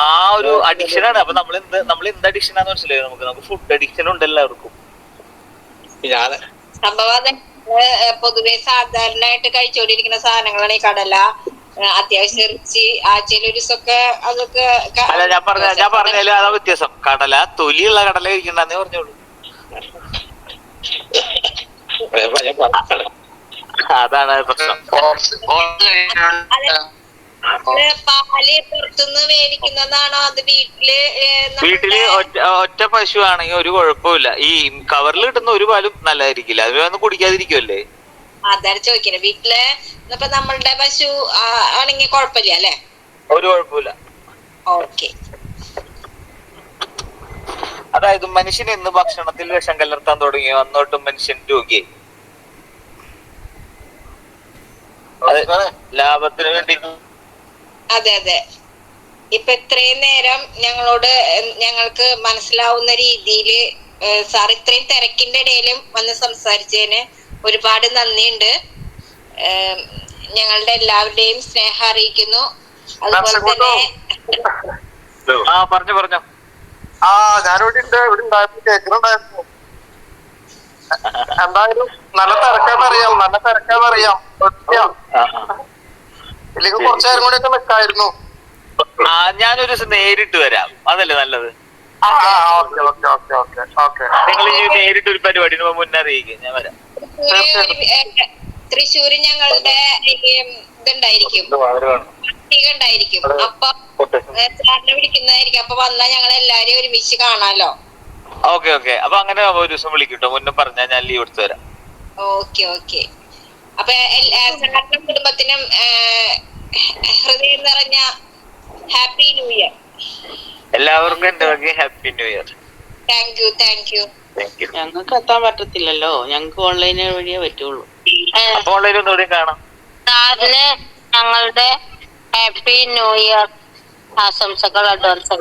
ആ ഒരു അഡിക്ഷനാണ്. അപ്പൊ നമ്മൾ എന്ത് അഡിക്ഷനാന്ന് മനസ്സിലായി? നമുക്ക് ഫുഡ് അഡിക്ഷൻ ഉണ്ട് എല്ലാവർക്കും. സംഭവം പൊതുവെ സാധാരണയായിട്ട് കഴിച്ചുകൊണ്ടിരിക്കുന്ന സാധനങ്ങളാണ് ഈ കടല, അത്യാവശ്യം ഇറച്ചി, ആഴ്ചയിൽ ഒരു ദിവസമൊക്കെ അതൊക്കെ. അല്ല, ഞാൻ പറഞ്ഞാലും അതാ വ്യത്യാസം. കടല തൊലിയുള്ള കടല കഴിക്കണ്ടെന്നേ പറഞ്ഞോളൂ. അതാണ് പ്രശ്നം. പാല് പുറത്തുനിന്ന് മേടിക്കുന്നതാണോ അത് വീട്ടില് ഒറ്റ പശു ആണെങ്കിൽ ഒരു കുഴപ്പമില്ല. ഈ കവറിൽ കിട്ടുന്ന ഒരു പാലും നല്ലതായിരിക്കില്ല, അത് ഒന്നും കുടിക്കാതിരിക്കുമല്ലേ. അതാണ് ചോദിക്കുന്നത്. വീട്ടില് ഇപ്പൊ നമ്മളുടെ പശു ആണെങ്കിൽ കുഴപ്പമില്ല അല്ലെ? ഒരു കുഴപ്പമില്ല. ഓക്കെ. അതായത് മനുഷ്യൻ എന്ന് ഭക്ഷണത്തിൽ വിഷം കലർത്താൻ തുടങ്ങിയോ അന്നോട്ടും മനുഷ്യൻ രോഗിയായി. ലാഭത്തിന് വേണ്ടി. അതെ അതെ. ഇപ്പൊ ഇത്രയും നേരം ഞങ്ങൾക്ക് മനസ്സിലാവുന്ന രീതിയിൽ സാർ ഇത്രയും തിരക്കിന്റെ ഇടയിലും വന്ന് സംസാരിച്ചതിന് ഒരുപാട് നന്ദിയുണ്ട്. ഞങ്ങളുടെ എല്ലാവരുടെയും സ്നേഹം അറിയിക്കുന്നു. അതുപോലെ തന്നെ പറഞ്ഞോ. ഞാനിവിടെ ഉണ്ടായിരുന്നു, കേൾക്കുന്നുണ്ടായിരുന്നു. എന്തായാലും നല്ല തിരക്കാന്നറിയാം. ഇല്ലെങ്കിൽ കുറച്ചു നേരം കൂടി ഒക്കെ നിൽക്കായിരുന്നു. ഞാനൊരു ദിവസം നേരിട്ട് വരാം, അതല്ലേ നല്ലത്. നിങ്ങൾ ഈ നേരിട്ട് ഒരു പരിപാടി മുന്നേ അറിയിക്കും, ഞാൻ വരാം. തൃശ്ശൂര് ഞങ്ങളുടെ ഇതുണ്ടായിരിക്കും, അപ്പൊ സാറിനെ വിളിക്കുന്നതായിരിക്കും. അപ്പൊ വന്നാ ഞങ്ങൾ എല്ലാരെയും ഒരുമിച്ച് കാണാലോ. ഓക്കെ. അപ്പൊ അങ്ങനെ ഒരു ദിവസം വിളിക്കട്ടോ, മുന്നേ പറഞ്ഞാൽ ഞാൻ ലീവ് എടുത്തു തരാം. ഓക്കെ. അപ്പൊ സാറിന്റെ കുടുംബത്തിനും ഹൃദയം നിറഞ്ഞ ഹാപ്പി ന്യൂ ഇയർ. എല്ലാവർക്കും എന്റെ വക happy new year. Thank you. ഞങ്ങൾക്ക് എത്താൻ പറ്റത്തില്ലല്ലോ, ഞങ്ങൾക്ക് ഓൺലൈൻ വഴിയേ പറ്റുള്ളൂ. അപ്പൊ ഓൺലൈനിൽ ഒന്നുകൂടി കാണാം. സാറിന് ഞങ്ങളുടെ ഹാപ്പി ന്യൂ ഇയർ ആശംസകൾ അഡ്വാൻസ്.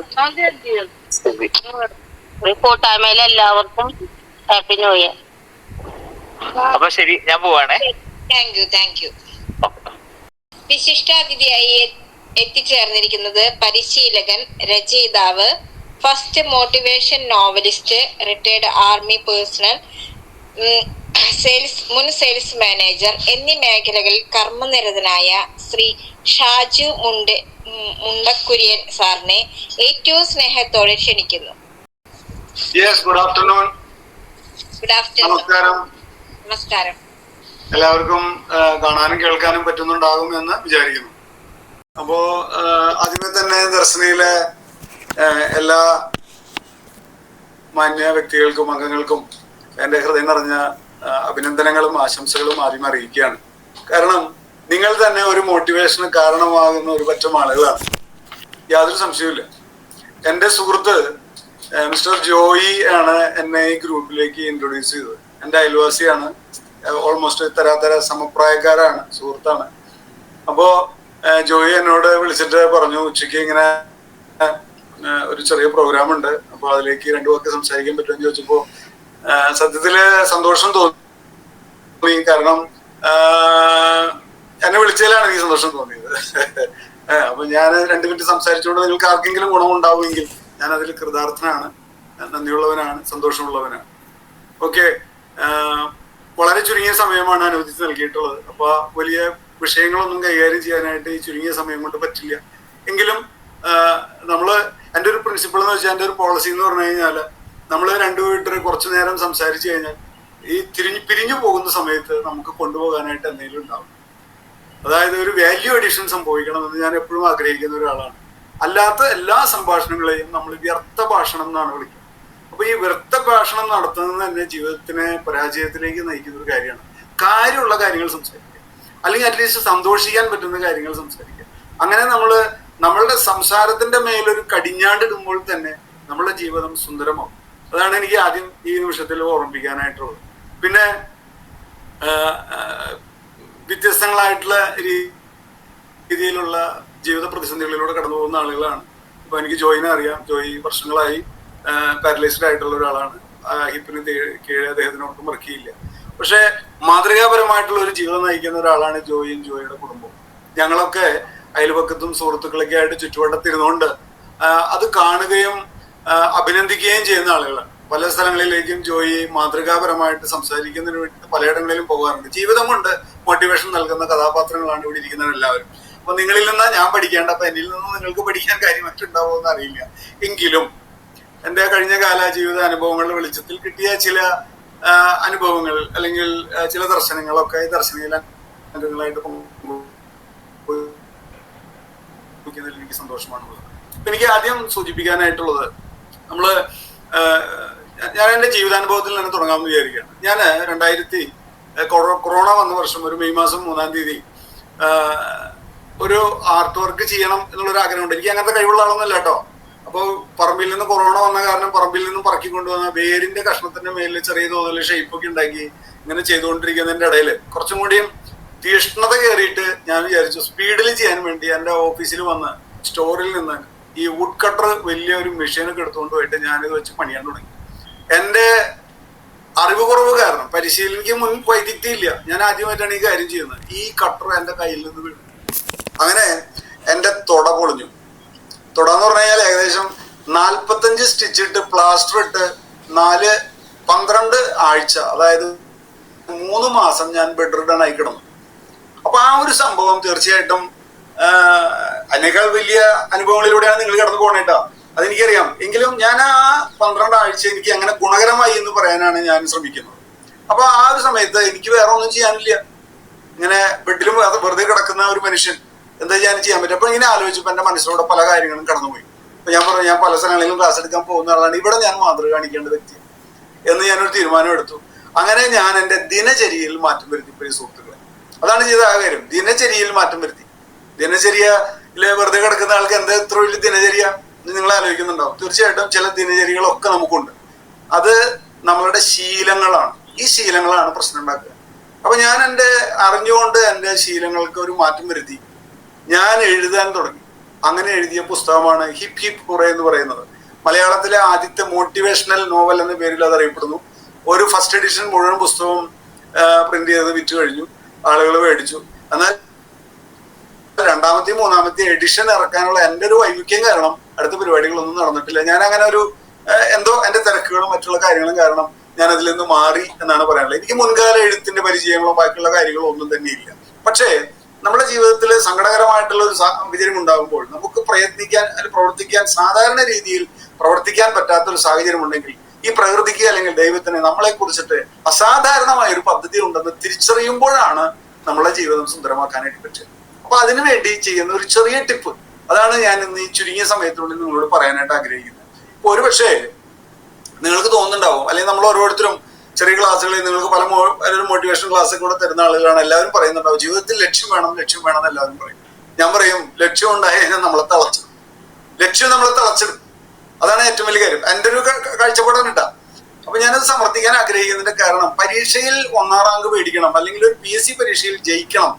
കൂട്ടായ്മയിലെ എല്ലാവർക്കും ഹാപ്പി ന്യൂ ഇയർ. അപ്പൊ ശരി, ഞാൻ പോവാണേ. Thank you. വിശിഷ്ടാതിഥിയായി എത്തിച്ചേർന്നിരിക്കുന്നത് പരിശീലകൻ, രചയിതാവ്, first motivation novelist, retired army personal, മുൻ സെയിൽസ് മാനേജർ എന്നീ മേഖലകളിൽ കർമ്മനിരതനായ ശ്രീ ഷാജു മുണ്ടക്കുര്യൻ സാറിനെ ഏറ്റവും സ്നേഹത്തോടെ ക്ഷണിക്കുന്നു. Good afternoon. നമസ്കാരം. എല്ലാവർക്കും കാണാനും കേൾക്കാനും പറ്റുന്നുണ്ടാകും എന്ന് വിചാരിക്കുന്നു. അപ്പോ ആദ്യമേ തന്നെ ദർശനയിലെ എല്ലാ മാന്യ വ്യക്തികൾക്കും അംഗങ്ങൾക്കും എൻ്റെ ഹൃദയം നിറഞ്ഞ അഭിനന്ദനങ്ങളും ആശംസകളും ആദ്യം അറിയിക്കുകയാണ്. കാരണം നിങ്ങൾ തന്നെ ഒരു മോട്ടിവേഷന് കാരണമാകുന്ന ഒരു പറ്റം ആളുകളാണ്, യാതൊരു സംശയവുമില്ല. എൻ്റെ സുഹൃത്ത് മിസ്റ്റർ ജോയി ആണ് എന്നെ ഈ ഗ്രൂപ്പിലേക്ക് ഇൻട്രൊഡ്യൂസ് ചെയ്തത്. എൻ്റെ അയൽവാസിയാണ്, ഓൾമോസ്റ്റ് തരാതര സമപ്രായക്കാരാണ്, സുഹൃത്താണ്. അപ്പോൾ ജോയി എന്നോട് വിളിച്ചിട്ട് പറഞ്ഞു, ഉച്ചയ്ക്ക് ഇങ്ങനെ ഒരു ചെറിയ പ്രോഗ്രാം ഉണ്ട്, അപ്പോൾ അതിലേക്ക് രണ്ടു വാക്ക് സംസാരിക്കാൻ പറ്റുമെന്ന് ചോദിച്ചപ്പോൾ സത്യത്തില് സന്തോഷം തോന്നി. കാരണം എന്നെ വിളിച്ചതിലാണ് എനിക്ക് സന്തോഷം തോന്നിയത്. അപ്പൊ ഞാൻ 2 മിനിറ്റ് സംസാരിച്ചുകൊണ്ട് നിങ്ങൾക്ക് ആർക്കെങ്കിലും ഗുണമുണ്ടാവുമെങ്കിൽ ഞാൻ അതിൽ കൃതാർത്ഥനാണ്, നന്ദിയുള്ളവനാണ്, സന്തോഷമുള്ളവനാണ്. ഓക്കെ. വളരെ ചുരുങ്ങിയ സമയമാണ് അനുവദിച്ച് നൽകിയിട്ടുള്ളത്. അപ്പൊ വലിയ വിഷയങ്ങളൊന്നും കൈകാര്യം ചെയ്യാനായിട്ട് ഈ ചുരുങ്ങിയ സമയം കൊണ്ട് പറ്റില്ല. എങ്കിലും എൻ്റെ ഒരു പ്രിൻസിപ്പിൾ എന്ന് വെച്ചാൽ, എൻ്റെ ഒരു പോളിസി എന്ന് പറഞ്ഞു കഴിഞ്ഞാൽ, നമ്മൾ രണ്ടു വീട്ടിൽ കുറച്ചു നേരം സംസാരിച്ചു കഴിഞ്ഞാൽ ഈ പിരിഞ്ഞു പോകുന്ന സമയത്ത് നമുക്ക് കൊണ്ടുപോകാനായിട്ട് എന്തെങ്കിലും ഉണ്ടാവും. അതായത് ഒരു വാല്യൂ അഡീഷൻ സംഭവിക്കണമെന്ന് ഞാൻ എപ്പോഴും ആഗ്രഹിക്കുന്ന ഒരാളാണ്. അല്ലാത്ത എല്ലാ സംഭാഷണങ്ങളെയും നമ്മൾ വ്യർത്ഥ ഭാഷണം എന്നാണ് വിളിക്കുന്നത്. അപ്പൊ ഈ വ്യർത്ഥ ഭാഷണം നടത്തുന്നത് തന്നെ ജീവിതത്തിനെ പരാജയത്തിലേക്ക് നയിക്കുന്ന ഒരു കാര്യമാണ്. കാര്യമുള്ള കാര്യങ്ങൾ സംസാരിക്കുക. അല്ലെങ്കിൽ അറ്റ്ലീസ്റ്റ് സന്തോഷിക്കാൻ പറ്റുന്ന കാര്യങ്ങൾ സംസാരിക്കുക. അങ്ങനെ നമ്മളുടെ സംസാരത്തിന്റെ മേലൊരു കടിഞ്ഞാണ്ടിടുമ്പോൾ തന്നെ നമ്മളുടെ ജീവിതം സുന്ദരമാവും. അതാണ് എനിക്ക് ആദ്യം ഈ നിമിഷത്തിൽ ഓർമ്മിപ്പിക്കാനായിട്ടുള്ളത്. പിന്നെ വ്യത്യസ്തങ്ങളായിട്ടുള്ള രീതിയിലുള്ള ജീവിത പ്രതിസന്ധികളിലൂടെ കടന്നു പോകുന്ന ആളുകളാണ്. ഇപ്പൊ എനിക്ക് ജോയിനെ അറിയാം. ജോയി വർഷങ്ങളായി പാരലൈസ്ഡ് ആയിട്ടുള്ള ഒരാളാണ്. ഹിപ്പിന് കീഴെ അദ്ദേഹത്തിന് ഒട്ടും വർക്ക് ചെയ്യില്ല. പക്ഷെ മാതൃകാപരമായിട്ടുള്ള ഒരു ജീവിതം നയിക്കുന്ന ഒരാളാണ് ജോയിയും ജോയിയുടെ കുടുംബവും. ഞങ്ങളൊക്കെ അയൽപക്കത്തും സുഹൃത്തുക്കളൊക്കെ ആയിട്ട് ചുറ്റുവട്ടത്തിരുന്നുകൊണ്ട് അത് കാണുകയും അഭിനന്ദിക്കുകയും ചെയ്യുന്ന ആളുകളാണ്. പല സ്ഥലങ്ങളിലേക്കും ജോയി മാതൃകാപരമായിട്ട് സംസാരിക്കുന്നതിന് വേണ്ടി പലയിടങ്ങളിലും പോകാറുണ്ട്. ജീവിതം കൊണ്ട് മോട്ടിവേഷൻ നൽകുന്ന കഥാപാത്രങ്ങളാണ് ഇവിടെ ഇരിക്കുന്നവരെല്ലാവരും. അപ്പൊ നിങ്ങളിൽ നിന്നാ ഞാൻ പഠിക്കേണ്ട, അപ്പൊ എന്നിൽ നിന്ന് നിങ്ങൾക്ക് പഠിക്കാൻ കാര്യമായിട്ടുണ്ടാവുമോ എന്ന് അറിയില്ല. എങ്കിലും എൻ്റെ കഴിഞ്ഞ കാല ജീവിത അനുഭവങ്ങളുടെ വെളിച്ചത്തിൽ കിട്ടിയ ചില അനുഭവങ്ങൾ അല്ലെങ്കിൽ ചില ദർശനങ്ങളൊക്കെ ഈ ദർശനയിൽ അംഗങ്ങളായിട്ട് പങ്കുവയ്ക്കുന്നതിൽ എനിക്ക് സന്തോഷമാണുള്ളത്. എനിക്ക് ആദ്യം സൂചിപ്പിക്കാനായിട്ടുള്ളത്, ഞാൻ എൻ്റെ ജീവിതാനുഭവത്തിൽ തന്നെ തുടങ്ങാമെന്ന് വിചാരിക്കുകയാണ്. ഞാൻ കൊറോണ വന്ന വർഷം ഒരു മെയ് മാസം 3-ാം തീയതി ഒരു ആർട്ട് വർക്ക് ചെയ്യണം എന്നുള്ളൊരു ആഗ്രഹമുണ്ട്. എനിക്ക് അങ്ങനത്തെ കഴിവുള്ള ആളൊന്നുമല്ല കേട്ടോ. അപ്പോൾ പറമ്പിൽ നിന്ന് കൊറോണ വന്ന കാരണം പറമ്പിൽ നിന്നും പറക്കി കൊണ്ടുവന്ന വേരിന്റെ കഷ്ണത്തിന്റെ മേലിൽ ചെറിയ തോതിൽ ഷേപ്പൊക്കെ ഉണ്ടാക്കി ഇങ്ങനെ ചെയ്തുകൊണ്ടിരിക്കുന്നതിന്റെ ഇടയിൽ കുറച്ചും കൂടിയും തീഷ്ണത കയറിയിട്ട് ഞാൻ വിചാരിച്ചു സ്പീഡിൽ ചെയ്യാൻ വേണ്ടി എൻ്റെ ഓഫീസിൽ വന്ന് സ്റ്റോറിൽ നിന്ന് ഈ വുഡ് കട്ടർ വലിയൊരു മെഷീനൊക്കെ എടുത്തുകൊണ്ട് പോയിട്ട് ഞാനിത് വെച്ച് പണിയാൻ തുടങ്ങി. എൻ്റെ അറിവ് കുറവ് കാരണം, പരിശീലനയ്ക്ക് മുൻ വൈദഗ്ധ്യം ഇല്ല, ഞാൻ ആദ്യമായിട്ടാണ് ഈ കാര്യം ചെയ്യുന്നത്. ഈ കട്ടർ എൻ്റെ കയ്യിൽ നിന്ന് വീണു. അങ്ങനെ എൻ്റെ തുട പൊളിഞ്ഞു. തുട എന്ന് പറഞ്ഞു കഴിഞ്ഞാൽ ഏകദേശം 45 സ്റ്റിച്ച് ഇട്ട് പ്ലാസ്റ്റർ ഇട്ട് 12 ആഴ്ച, അതായത് 3 മാസം ഞാൻ ബെഡ് റിഡൺ ആയി കിടന്നു. അപ്പൊ ആ ഒരു സംഭവം തീർച്ചയായിട്ടും അതിനേക്കാൾ വലിയ അനുഭവങ്ങളിലൂടെയാണ് നിങ്ങൾ കടന്നു പോകണേട്ടാ, അതെനിക്കറിയാം. എങ്കിലും ഞാൻ ആ 12 ആഴ്ച എനിക്ക് അങ്ങനെ ഗുണകരമായി എന്ന് പറയാനാണ് ഞാൻ ശ്രമിക്കുന്നത്. അപ്പൊ ആ ഒരു സമയത്ത് എനിക്ക് വേറെ ഒന്നും ചെയ്യാനില്ല. ഇങ്ങനെ ബെഡിലും വെറുതെ കിടക്കുന്ന ഒരു മനുഷ്യൻ എന്താ ഞാൻ ചെയ്യാൻ പറ്റും? അപ്പൊ ഇങ്ങനെ ആലോചിച്ചപ്പോ എന്റെ മനസ്സിലൂടെ പല കാര്യങ്ങളും കടന്നുപോയി. അപ്പൊ ഞാൻ പറഞ്ഞു, ഞാൻ പല സ്ഥലങ്ങളിലും ക്ലാസ് എടുക്കാൻ പോകുന്ന ആളാണ്, ഇവിടെ ഞാൻ മാതൃക കാണിക്കേണ്ട വ്യക്തി എന്ന് ഞാനൊരു തീരുമാനം എടുത്തു. അങ്ങനെ ഞാൻ എൻ്റെ ദിനചര്യയിൽ മാറ്റം വരുത്തി. പ്രിയ സുഹൃത്തുക്കളെ, അതാണ് ചെയ്ത ആ കാര്യം. ദിനചര്യയിൽ മാറ്റം വരുത്തി. ദിനചര്യയില് വെറുതെ കിടക്കുന്ന ആൾക്ക് എന്താ എത്ര വലിയ ദിനചര്യ നിങ്ങൾ ആലോചിക്കുന്നുണ്ടാവും. തീർച്ചയായിട്ടും ചില ദിനചര്യകളൊക്കെ നമുക്കുണ്ട്. അത് നമ്മളുടെ ശീലങ്ങളാണ്. ഈ ശീലങ്ങളാണ് പ്രശ്നം ഉണ്ടാക്കുക. അപ്പൊ ഞാൻ അറിഞ്ഞുകൊണ്ട് എൻ്റെ ശീലങ്ങൾക്ക് ഒരു മാറ്റം വരുത്തി. ഞാൻ എഴുതാൻ തുടങ്ങി. അങ്ങനെ എഴുതിയ പുസ്തകമാണ് ഹിപ്പ് ഹിപ്പ് ഹുറേ എന്ന് പറയുന്നത്. മലയാളത്തിലെ ആദ്യത്തെ മോട്ടിവേഷണൽ നോവൽ എന്ന പേരിൽ അത് അറിയപ്പെടുന്നു. ഒരു ഫസ്റ്റ് എഡിഷൻ മുഴുവൻ പുസ്തകവും പ്രിന്റ് ചെയ്ത് വിറ്റ് കഴിഞ്ഞു, ആളുകൾ മേടിച്ചു. എന്നാൽ 2ാമത്തെയും 3ാമത്തെയും എഡിഷൻ ഇറക്കാനുള്ള എൻ്റെ ഒരു വൈമുഖ്യം കാരണം അടുത്ത പരിപാടികളൊന്നും നടന്നിട്ടില്ല. ഞാൻ അങ്ങനെ ഒരു എന്തോ എൻ്റെ തിരക്കുകളും മറ്റുള്ള കാര്യങ്ങളും കാരണം ഞാൻ അതിൽ നിന്ന് മാറി എന്നാണ് പറയാനുള്ളത്. എനിക്ക് മുൻകാല എഴുത്തിന്റെ പരിചയങ്ങളോ ബാക്കിയുള്ള കാര്യങ്ങളോ ഒന്നും തന്നെ ഇല്ല. പക്ഷേ നമ്മുടെ ജീവിതത്തിൽ സങ്കടകരമായിട്ടുള്ള ഒരു സാഹചര്യം ഉണ്ടാകുമ്പോൾ നമുക്ക് പ്രയത്നിക്കാൻ അല്ലെങ്കിൽ പ്രവർത്തിക്കാൻ സാധാരണ രീതിയിൽ പ്രവർത്തിക്കാൻ പറ്റാത്ത ഒരു സാഹചര്യം ഉണ്ടെങ്കിൽ ഈ പ്രകൃതിക്ക് അല്ലെങ്കിൽ ദൈവത്തിന് നമ്മളെ കുറിച്ചിട്ട് അസാധാരണമായ ഒരു പദ്ധതി ഉണ്ടെന്ന് തിരിച്ചറിയുമ്പോഴാണ് നമ്മളെ ജീവിതം സുന്ദരമാക്കാനായിട്ട് പറ്റുക. അപ്പൊ അതിനുവേണ്ടി ചെയ്യുന്ന ഒരു ചെറിയ ടിപ്പ്, അതാണ് ഞാൻ ഇന്ന് ഈ ചുരുങ്ങിയ സമയത്തിനുള്ളിൽ നിങ്ങളോട് പറയാനായിട്ട് ആഗ്രഹിക്കുന്നത്. ഇപ്പൊ ഒരുപക്ഷെ നിങ്ങൾക്ക് തോന്നുന്നുണ്ടാവും, അല്ലെങ്കിൽ നമ്മൾ ഓരോരുത്തരും ചെറിയ ക്ലാസ്സുകളിൽ നിങ്ങൾക്ക് പല മോട്ടിവേഷൻ ക്ലാസ്സൊക്കെ കൂടെ തരുന്ന ആളുകളാണ്. എല്ലാവരും പറയുന്നുണ്ടാവും ജീവിതത്തിൽ ലക്ഷ്യം വേണം എന്ന് എല്ലാവരും പറയും. ഞാൻ പറയും, ലക്ഷ്യം ഉണ്ടായി കഴിഞ്ഞാൽ നമ്മളെ തളച്ചിടും. ലക്ഷ്യം നമ്മളെ തളച്ചിടും. അതാണ് ഏറ്റവും വലിയ കാര്യം. എൻ്റെ ഒരു കാഴ്ചപ്പാടാണ് കേട്ടോ. അപ്പൊ ഞാനത് സമർത്ഥിക്കാൻ ആഗ്രഹിക്കുന്നതിന്റെ കാരണം, പരീക്ഷയിൽ 1ാം റാങ്ക് മേടിക്കണം, അല്ലെങ്കിൽ ഒരു PSC പരീക്ഷയിൽ ജയിക്കണം,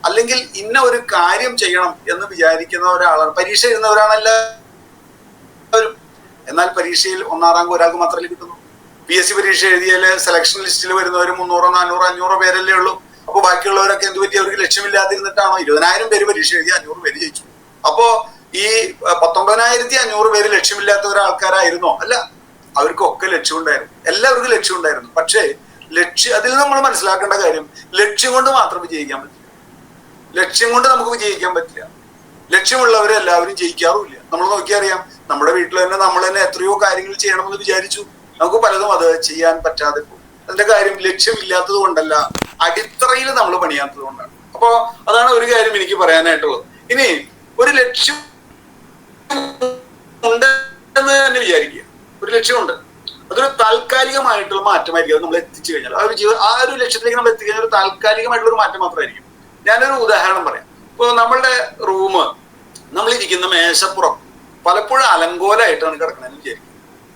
അല്ലെങ്കിൽ ഇന്ന ഒരു കാര്യം ചെയ്യണം എന്ന് വിചാരിക്കുന്ന ഒരാളാണ്. പരീക്ഷ എഴുതുന്നവരാണ് എല്ലാവരും. എന്നാൽ പരീക്ഷയിൽ 1ാം റാങ്ക് ഒരാൾക്ക് മാത്രമല്ലേ കിട്ടുന്നു. PSC പരീക്ഷ എഴുതിയാൽ സെലക്ഷൻ ലിസ്റ്റിൽ വരുന്നവർ 300, 400, 500 പേരല്ലേ ഉള്ളൂ. അപ്പൊ ബാക്കിയുള്ളവരൊക്കെ എന്ത് പറ്റി? അവർക്ക് ലക്ഷ്യമില്ലാതിരുന്നിട്ടാണോ? 20,000 പേര് പരീക്ഷ എഴുതി 500 പേര് ജയിച്ചു. അപ്പോ ഈ 19,500 പേര് ലക്ഷ്യമില്ലാത്ത ഒരാൾക്കാരായിരുന്നോ? അല്ല, അവർക്കൊക്കെ ലക്ഷ്യമുണ്ടായിരുന്നു. എല്ലാവർക്കും ലക്ഷ്യമുണ്ടായിരുന്നു. പക്ഷേ അതിൽ നമ്മൾ മനസ്സിലാക്കേണ്ട കാര്യം, ലക്ഷ്യം കൊണ്ട് മാത്രം വിജയിക്കാൻ പറ്റില്ല. ലക്ഷ്യം കൊണ്ട് നമുക്ക് വിജയിക്കാൻ പറ്റില്ല. ലക്ഷ്യമുള്ളവരെ എല്ലാവരും ജയിക്കാറുമില്ല. നമ്മൾ നോക്കിയറിയാം, നമ്മുടെ വീട്ടിൽ തന്നെ നമ്മൾ തന്നെ എത്രയോ കാര്യങ്ങൾ ചെയ്യണമെന്ന് വിചാരിച്ചു, നമുക്ക് പലതും അത് ചെയ്യാൻ പറ്റാതെ പോകും. അതിന്റെ കാര്യം ലക്ഷ്യമില്ലാത്തത് കൊണ്ടല്ല, അടിത്തറയിൽ നമ്മൾ പണിയാത്തത് കൊണ്ടാണ്. അപ്പോ അതാണ് ഒരു കാര്യം എനിക്ക് പറയാനായിട്ടുള്ളത്. ഇനി ഒരു ലക്ഷ്യം ഉണ്ടെന്ന് തന്നെ വിചാരിക്കുക. ഒരു ലക്ഷ്യമുണ്ട്, അതൊരു താൽക്കാലികമായിട്ടുള്ള മാറ്റമായിരിക്കും. അത് നമ്മൾ എത്തിച്ചു കഴിഞ്ഞാൽ ആ ഒരു ലക്ഷ്യത്തിലേക്ക് നമ്മൾ എത്തിക്കഴിഞ്ഞാൽ ഒരു താൽക്കാലികമായിട്ടുള്ള ഒരു മാറ്റം മാത്രമായിരിക്കും. ഞാനൊരു ഉദാഹരണം പറയാം. ഇപ്പോൾ നമ്മളുടെ റൂം, നമ്മളിരിക്കുന്ന മേശപ്പുറം പലപ്പോഴും അലങ്കോലമായിട്ടാണ് കിടക്കണമെന്ന് വിചാരിക്കും.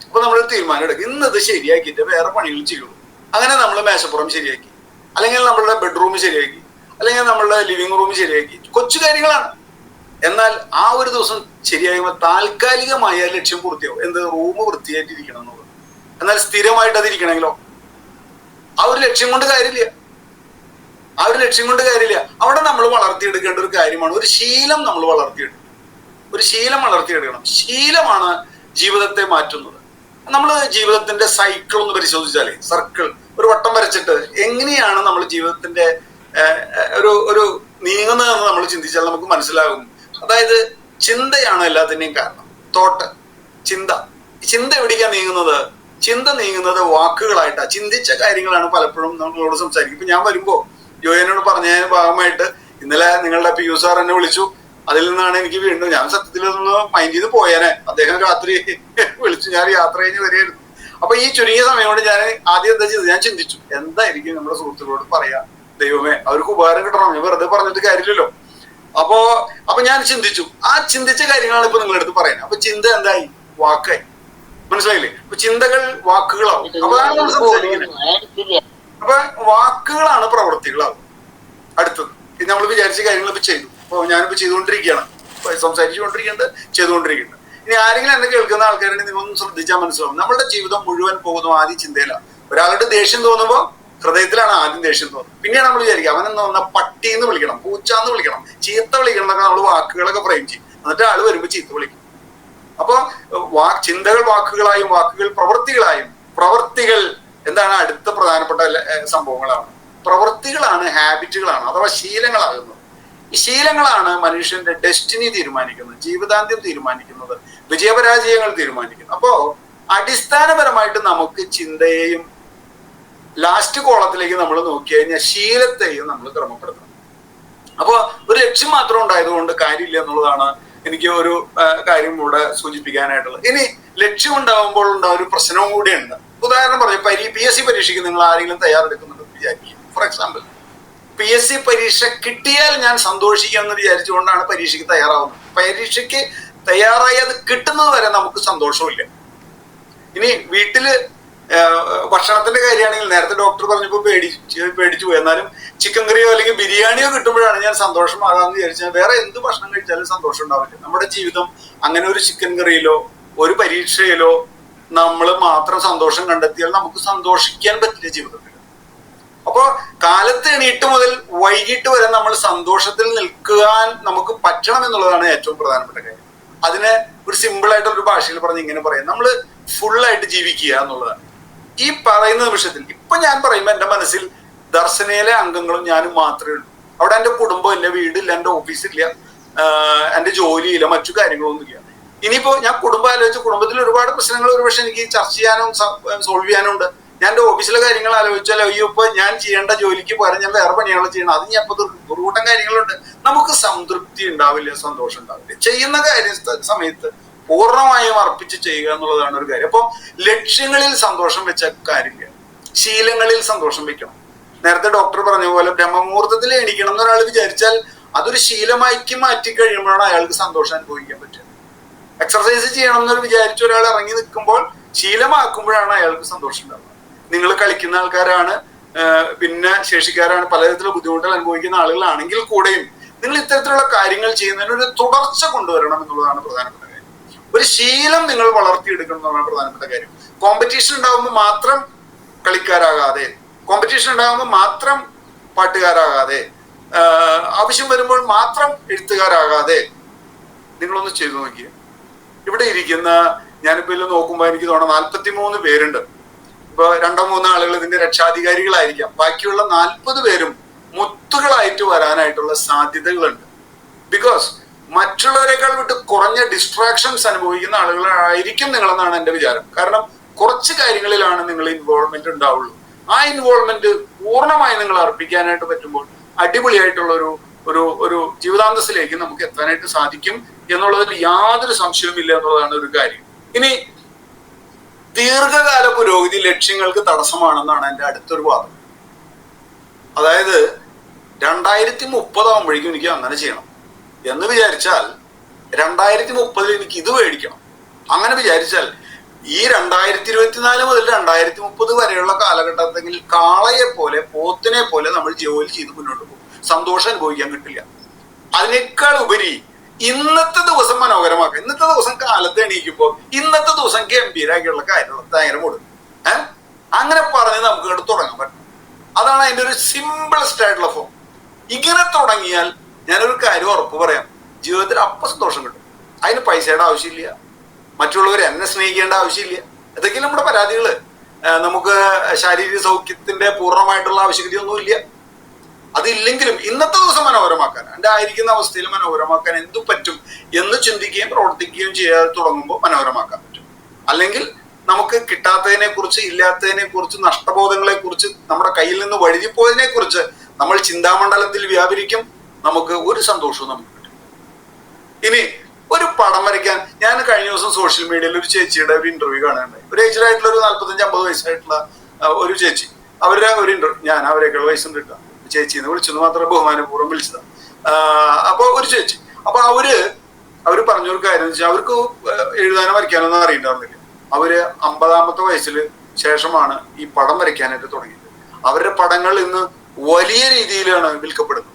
അപ്പൊ നമ്മളൊരു തീരുമാനം എടുക്കും, ഇന്നത് ശരിയാക്കിയിട്ട് വേറെ പണികൾ ചെയ്യുള്ളൂ. അങ്ങനെ നമ്മൾ മേശപ്പുറം ശരിയാക്കി, അല്ലെങ്കിൽ നമ്മളുടെ ബെഡ്റൂം ശരിയാക്കി, അല്ലെങ്കിൽ നമ്മളുടെ ലിവിങ് റൂം ശരിയാക്കി. കൊച്ചു കാര്യങ്ങളാണ്. എന്നാൽ ആ ഒരു ദിവസം ശരിയാകുമ്പോൾ താൽക്കാലികമായ ലക്ഷ്യം പൂർത്തിയാവും. എന്ത്? റൂം വൃത്തിയായിട്ടിരിക്കണം എന്നുള്ളത്. എന്നാൽ സ്ഥിരമായിട്ട് അതിരിക്കണമെങ്കിലോ ആ ഒരു ലക്ഷ്യം കൊണ്ട് കാര്യമില്ല. അവിടെ നമ്മൾ വളർത്തിയെടുക്കേണ്ട ഒരു കാര്യമാണ് ഒരു ശീലം. നമ്മൾ വളർത്തിയെടുക്കണം. ശീലമാണ് ജീവിതത്തെ മാറ്റുന്നത്. നമ്മൾ ജീവിതത്തിന്റെ സൈക്കിൾ ഒന്ന് പരിശോധിച്ചാലേ, സർക്കിൾ ഒരു വട്ടം വരച്ചിട്ട് എങ്ങനെയാണ് നമ്മൾ ജീവിതത്തിന്റെ ഒരു നീങ്ങുന്നതെന്ന് നമ്മൾ ചിന്തിച്ചാൽ നമുക്ക് മനസ്സിലാകും. അതായത് ചിന്തയാണ് എല്ലാത്തിന്റെയും കാരണം. ചിന്ത എവിടേക്കാണ് നീങ്ങുന്നത്? ചിന്ത നീങ്ങുന്നത് വാക്കുകളായിട്ടാണ്. ചിന്തിച്ച കാര്യങ്ങളാണ് പലപ്പോഴും നമ്മളോട് സംസാരിക്കും. ഇപ്പൊ ഞാൻ വരുമ്പോ ജോയനോട് പറഞ്ഞ ഭാഗമായിട്ട് ഇന്നലെ നിങ്ങളുടെ PU സാർ എന്നെ വിളിച്ചു. അതിൽ നിന്നാണ് എനിക്ക് വീണ്ടും, ഞാൻ സത്യത്തിൽ ഒന്ന് മൈൻഡ് ചെയ്ത് പോയേനെ. അദ്ദേഹം രാത്രി വിളിച്ചു, ഞാൻ യാത്ര കഴിഞ്ഞ് വരികയായിരുന്നു. അപ്പൊ ഈ ചുരുങ്ങിയ സമയം കൊണ്ട് ഞാൻ ആദ്യം എന്താ ചെയ്തത്, ഞാൻ ചിന്തിച്ചു എന്തായിരിക്കും നമ്മുടെ സുഹൃത്തുക്കളോട് പറയാ. ദൈവമേ, അവർക്ക് ഉപകാരം കിട്ടണം, ഞാൻ വെറുതെ പറഞ്ഞിട്ട് കാര്യമില്ലല്ലോ. അപ്പൊ ഞാൻ ചിന്തിച്ചു. ആ ചിന്തിച്ച കാര്യങ്ങളാണ് ഇപ്പൊ നിങ്ങളുടെ അടുത്ത് പറയുന്നത്. അപ്പൊ ചിന്ത എന്തായി? വാക്കായി. മനസ്സിലായില്ലേ? അപ്പൊ ചിന്തകൾ വാക്കുകളാവും. അതാണ് നമ്മൾ സംസാരിക്കുന്നത്. അപ്പൊ വാക്കുകളാണ് പ്രവൃത്തികളാവും. അടുത്തത് നമ്മൾ വിചാരിച്ച കാര്യങ്ങൾ ഇപ്പൊ ചെയ്തു. അപ്പൊ ഞാനിപ്പോ ചെയ്തുകൊണ്ടിരിക്കുകയാണ്, ചെയ്തുകൊണ്ടിരിക്കുന്നുണ്ട്. ഇനി ആരെങ്കിലും എന്നെ കേൾക്കുന്ന ആൾക്കാരുണ്ടെങ്കിൽ നിങ്ങളൊന്നും ശ്രദ്ധിച്ചാൽ മനസ്സിലാവും. നമ്മുടെ ജീവിതം മുഴുവൻ പോകുന്നു ആദ്യം ചിന്തയിലാണ്. ഒരാളുടെ ദേഷ്യം തോന്നുമ്പോൾ ഹൃദയത്തിലാണ് ആദ്യം ദേഷ്യം തോന്നുന്നത്. പിന്നെയാണ് നമ്മൾ വിചാരിക്കുക അവനെന്ന് പറഞ്ഞാൽ പട്ടിന്ന് വിളിക്കണം, പൂച്ചാന്ന് വിളിക്കണം, ചീത്ത വിളിക്കണം എന്നൊക്കെ നമ്മൾ വാക്കുകളൊക്കെ ഫ്രെയിം ചെയ്യും. എന്നിട്ട് ആള് വരുമ്പോൾ ചീത്ത വിളിക്കും. അപ്പൊ ചിന്തകൾ വാക്കുകളായും വാക്കുകൾ പ്രവൃത്തികളായും, പ്രവൃത്തികൾ എന്താണ് അടുത്ത പ്രധാനപ്പെട്ട സംഭവങ്ങളാണ്. പ്രവൃത്തികളാണ് ഹാബിറ്റുകളാണ് അഥവാ ശീലങ്ങളാകുന്നത്. ഈ ശീലങ്ങളാണ് മനുഷ്യന്റെ ഡെസ്റ്റിനി തീരുമാനിക്കുന്നത്, ജീവിതാന്ത്യം തീരുമാനിക്കുന്നത്, വിജയപരാജയങ്ങൾ തീരുമാനിക്കുന്നത്. അപ്പോ അടിസ്ഥാനപരമായിട്ട് നമുക്ക് ചിന്തയെയും ലാസ്റ്റ് കോളത്തിലേക്ക് നമ്മൾ നോക്കി കഴിഞ്ഞാൽ ശീലത്തെയും നമ്മൾ ക്രമപ്പെടുത്തണം. അപ്പൊ ഒരു ലക്ഷ്യം മാത്രം ഉണ്ടായതുകൊണ്ട് കാര്യമില്ല എന്നുള്ളതാണ് എനിക്ക് ഒരു കാര്യം കൂടെ സൂചിപ്പിക്കാനായിട്ടുള്ളത്. ഇനി ലക്ഷ്യം ഉണ്ടാകുമ്പോൾ ഉണ്ടാകുന്ന ഒരു പ്രശ്നവും കൂടിയുണ്ട്. ഉദാഹരണം പറഞ്ഞു, PSC പരീക്ഷയ്ക്ക് നിങ്ങൾ ആരെങ്കിലും തയ്യാറെടുക്കുന്നുണ്ടെന്ന് വിചാരിക്കും. ഫോർ എക്സാമ്പിൾ, PSC പരീക്ഷ കിട്ടിയാൽ ഞാൻ സന്തോഷിക്കാമെന്ന് വിചാരിച്ചുകൊണ്ടാണ് പരീക്ഷയ്ക്ക് തയ്യാറാവുന്നത്. പരീക്ഷയ്ക്ക് തയ്യാറായി അത് കിട്ടുന്നത് വരെ നമുക്ക് സന്തോഷമില്ല. ഇനി വീട്ടില് ഭക്ഷണത്തിന്റെ കാര്യമാണെങ്കിൽ നേരത്തെ ഡോക്ടർ പറഞ്ഞപ്പോൾ പേടിച്ചു പോയി. എന്നാലും ചിക്കൻ കറിയോ അല്ലെങ്കിൽ ബിരിയാണിയോ കിട്ടുമ്പോഴാണ് ഞാൻ സന്തോഷമാകാമെന്ന് വിചാരിച്ചാൽ വേറെ എന്ത് ഭക്ഷണം കഴിച്ചാലും സന്തോഷം ഉണ്ടാവില്ല. നമ്മുടെ ജീവിതം അങ്ങനെ ഒരു ചിക്കൻ കറിയിലോ ഒരു പരീക്ഷയിലോ നമ്മൾ മാത്രം സന്തോഷം കണ്ടെത്തിയാൽ നമുക്ക് സന്തോഷിക്കാൻ പറ്റില്ല ജീവിതത്തിൽ. അപ്പോ കാലത്ത് എണീറ്റ് മുതൽ വൈകിട്ട് വരെ നമ്മൾ സന്തോഷത്തിൽ നിൽക്കാൻ നമുക്ക് പറ്റണം എന്നുള്ളതാണ് ഏറ്റവും പ്രധാനപ്പെട്ട കാര്യം. അതിനെ ഒരു സിമ്പിൾ ആയിട്ട് ഒരു ഭാഷയിൽ പറഞ്ഞ് ഇങ്ങനെ പറയാം, നമ്മൾ ഫുള്ളായിട്ട് ജീവിക്കുക എന്നുള്ളതാണ്. ഈ പറയുന്ന നിമിഷത്തിൽ ഇപ്പൊ ഞാൻ പറയുമ്പോൾ എന്റെ മനസ്സിൽ ദർശനയിലെ അംഗങ്ങളും ഞാനും മാത്രമേ ഉള്ളൂ. അവിടെ എന്റെ കുടുംബം ഇല്ല, വീടില്ല, എന്റെ ഓഫീസില്ല, എന്റെ ജോലിയില്ല, മറ്റു കാര്യങ്ങളൊന്നുമില്ല. ഇനിയിപ്പോ ഞാൻ കുടുംബം ആലോചിച്ച് കുടുംബത്തിൽ ഒരുപാട് പ്രശ്നങ്ങൾ ഒരുപക്ഷെ എനിക്ക് ചർച്ച ചെയ്യാനും സോൾവ് ചെയ്യാനും ഉണ്ട്. ഞാൻ എന്റെ ഓഫീസിലെ കാര്യങ്ങൾ ആലോചിച്ചാൽ അയ്യോ ഇപ്പൊ ഞാൻ ചെയ്യേണ്ട ജോലിക്ക് പകരം ഞാൻ വേറെ പണികളോ ചെയ്യണം, അത് ഞാൻ ഇപ്പൊ ഒരു കൂട്ടം കാര്യങ്ങളുണ്ട്. നമുക്ക് സംതൃപ്തി ഉണ്ടാവില്ല, സന്തോഷം ഉണ്ടാവില്ല. ചെയ്യുന്ന സമയത്ത് പൂർണ്ണമായും അർപ്പിച്ച് ചെയ്യുക എന്നുള്ളതാണ് ഒരു കാര്യം. അപ്പൊ ലക്ഷ്യങ്ങളിൽ സന്തോഷം വെച്ച കാര്യമില്ല, ശീലങ്ങളിൽ സന്തോഷം വെക്കണം. നേരത്തെ ഡോക്ടർ പറഞ്ഞ പോലെ ബ്രഹ്മമുഹൂർത്തത്തിൽ എണീക്കണം എന്നൊരാൾ വിചാരിച്ചാൽ അതൊരു ശീലമാക്കി മാറ്റി കഴിയുമ്പോഴാണ് അയാൾക്ക് സന്തോഷം അനുഭവിക്കാൻ പറ്റുക. എക്സർസൈസ് ചെയ്യണം എന്നൊരു വിചാരിച്ച ഒരാൾ ഇറങ്ങി നിൽക്കുമ്പോൾ ശീലമാക്കുമ്പോഴാണ് അയാൾക്ക് സന്തോഷം ഉണ്ടാവുക. നിങ്ങൾ കളിക്കുന്ന ആൾക്കാരാണ്, പിന്നെ ശേഷിക്കാരാണ്, പലതരത്തിലുള്ള ബുദ്ധിമുട്ടുകൾ അനുഭവിക്കുന്ന ആളുകളാണെങ്കിൽ കൂടെയും നിങ്ങൾ ഇത്തരത്തിലുള്ള കാര്യങ്ങൾ ചെയ്യുന്നതിന് ഒരു തുടർച്ച കൊണ്ടുവരണം എന്നുള്ളതാണ് പ്രധാനപ്പെട്ട കാര്യം. ഒരു ശീലം നിങ്ങൾ വളർത്തിയെടുക്കണം എന്നുള്ളതാണ് പ്രധാനപ്പെട്ട കാര്യം. കോമ്പറ്റീഷൻ ഉണ്ടാകുമ്പോൾ മാത്രം കളിക്കാരാകാതെ, കോമ്പറ്റീഷൻ ഉണ്ടാകുമ്പോൾ മാത്രം പാട്ടുകാരാകാതെ, ആവശ്യം വരുമ്പോൾ മാത്രം എഴുത്തുകാരാകാതെ നിങ്ങളൊന്ന് ചെയ്തു നോക്കിയേ. ഇവിടെ ഇരിക്കുന്ന ഞാനിപ്പോ ഇതിൽ നോക്കുമ്പോൾ എനിക്ക് തോന്നുന്നു 43 പേരുണ്ട്. ഇപ്പൊ 2-3 ആളുകൾ ഇതിന്റെ രക്ഷാധികാരികളായിരിക്കാം. ബാക്കിയുള്ള 40 പേരും മുത്തുകളായിട്ട് വരാനായിട്ടുള്ള സാധ്യതകളുണ്ട്. ബിക്കോസ് മറ്റുള്ളവരെക്കാൾ വിട്ട് കുറഞ്ഞ ഡിസ്ട്രാക്ഷൻസ് അനുഭവിക്കുന്ന ആളുകളായിരിക്കും നിങ്ങളെന്നാണ് എന്റെ വിചാരം. കാരണം കുറച്ച് കാര്യങ്ങളിലാണ് നിങ്ങൾ ഇൻവോൾവ്മെന്റ് ഉണ്ടാവുള്ളൂ. ആ ഇൻവോൾവ്മെന്റ് പൂർണ്ണമായി നിങ്ങൾ അർപ്പിക്കാനായിട്ട് പറ്റുമ്പോൾ അടിപൊളിയായിട്ടുള്ള ഒരു ജീവിതാന്തസ്സിലേക്ക് നമുക്ക് എത്താനായിട്ട് സാധിക്കും എന്നുള്ളതിൽ യാതൊരു സംശയവും ഇല്ല എന്നുള്ളതാണ് ഒരു കാര്യം. ഇനി ദീർഘകാല പുരോഗതി ലക്ഷ്യങ്ങൾക്ക് തടസ്സമാണെന്നാണ് എൻ്റെ അടുത്തൊരു വാദം. അതായത് 2030 ആകുമ്പോഴേക്കും എനിക്ക് അങ്ങനെ ചെയ്യണം എന്ന് വിചാരിച്ചാൽ 2030 എനിക്ക് ഇത് മേടിക്കണം. അങ്ങനെ വിചാരിച്ചാൽ ഈ 2024 മുതൽ 2030 വരെയുള്ള കാലഘട്ടത്തിൽ കാളയെ പോലെ പോത്തിനെ പോലെ നമ്മൾ ജോലി ചെയ്ത് മുന്നോട്ട് പോകും. സന്തോഷം അനുഭവിക്കാൻ കിട്ടില്ല. അതിനേക്കാൾ ഉപരി ഇന്നത്തെ ദിവസം മനോഹരമാക്കുക. ഇന്നത്തെ ദിവസം കാലത്ത് എണീക്കുമ്പോൾ ഇന്നത്തെ ദിവസം ഗംഭീരമാക്കിയുള്ള കാര്യങ്ങൾ കൊടുക്കും. അങ്ങനെ പറഞ്ഞ് നമുക്ക് ഇങ്ങോട്ട് തുടങ്ങാൻ പറ്റും. അതാണ് അതിന്റെ ഒരു സിമ്പിളസ്റ്റ് ആയിട്ടുള്ള ഫോം. ഇങ്ങനെ തുടങ്ങിയാൽ ഞാനൊരു കാര്യം ഉറപ്പ് പറയാം, ജീവിതത്തിൽ അപ്പം സന്തോഷം കിട്ടും. അതിന് പൈസയുടെ ആവശ്യമില്ല, മറ്റുള്ളവർ എന്നെ സ്നേഹിക്കേണ്ട ആവശ്യമില്ല. ഇതൊക്കെ നമ്മുടെ പരാതികള്. നമുക്ക് ശാരീരിക സൗഖ്യത്തിന്റെ പൂർണ്ണമായിട്ടുള്ള ആവശ്യകതയൊന്നുമില്ല. അതില്ലെങ്കിലും ഇന്നത്തെ ദിവസം മനോഹരമാക്കാൻ, എൻ്റെ ആയിരിക്കുന്ന അവസ്ഥയിൽ മനോഹരമാക്കാൻ എന്തു പറ്റും എന്ന് ചിന്തിക്കുകയും പ്രവർത്തിക്കുകയും ചെയ്യാതെ തുടങ്ങുമ്പോൾ മനോഹരമാക്കാൻ പറ്റും. അല്ലെങ്കിൽ നമുക്ക് കിട്ടാത്തതിനെ കുറിച്ച്, ഇല്ലാത്തതിനെ കുറിച്ച്, നഷ്ടബോധങ്ങളെ കുറിച്ച്, നമ്മുടെ കയ്യിൽ നിന്ന് വഴുതിപ്പോയതിനെ കുറിച്ച് നമ്മൾ ചിന്താമണ്ഡലത്തിൽ വ്യാപരിക്കും. നമുക്ക് ഒരു സന്തോഷവും നമുക്ക് കിട്ടും. ഇനി ഒരു പടം വരയ്ക്കാൻ, ഞാൻ കഴിഞ്ഞ ദിവസം സോഷ്യൽ മീഡിയയിൽ ഒരു ചേച്ചിയുടെ ഒരു ഇന്റർവ്യൂ കാണുന്നുണ്ടായി. ഒരു ഏജിലായിട്ടുള്ള ഒരു 45-50 വയസ്സായിട്ടുള്ള ഒരു ചേച്ചി. അവരുടെ ഒരു ഇന്റർവ്യൂ, ഞാൻ അവരെക്കാൾ വയസ്സും കിട്ടാം, ചേച്ചിന്ന് വിളിച്ചെന്ന് മാത്രമേ ബഹുമാനപൂർവ്വം വിളിച്ചതാണ്. അപ്പൊ ഒരു ചേച്ചി, അപ്പൊ അവര് പറഞ്ഞൊരു കാര്യം എന്ന് വെച്ചാൽ അവർക്ക് എഴുതാനോ വരയ്ക്കാനൊന്നും അറിയണ്ടായിരുന്നില്ല. അവര് 50-ാമത്തെ വയസ്സിൽ ശേഷമാണ് ഈ പടം വരയ്ക്കാനായിട്ട് തുടങ്ങിയത്. അവരുടെ പടങ്ങൾ ഇന്ന് വലിയ രീതിയിലാണ് വിൽക്കപ്പെടുന്നത്.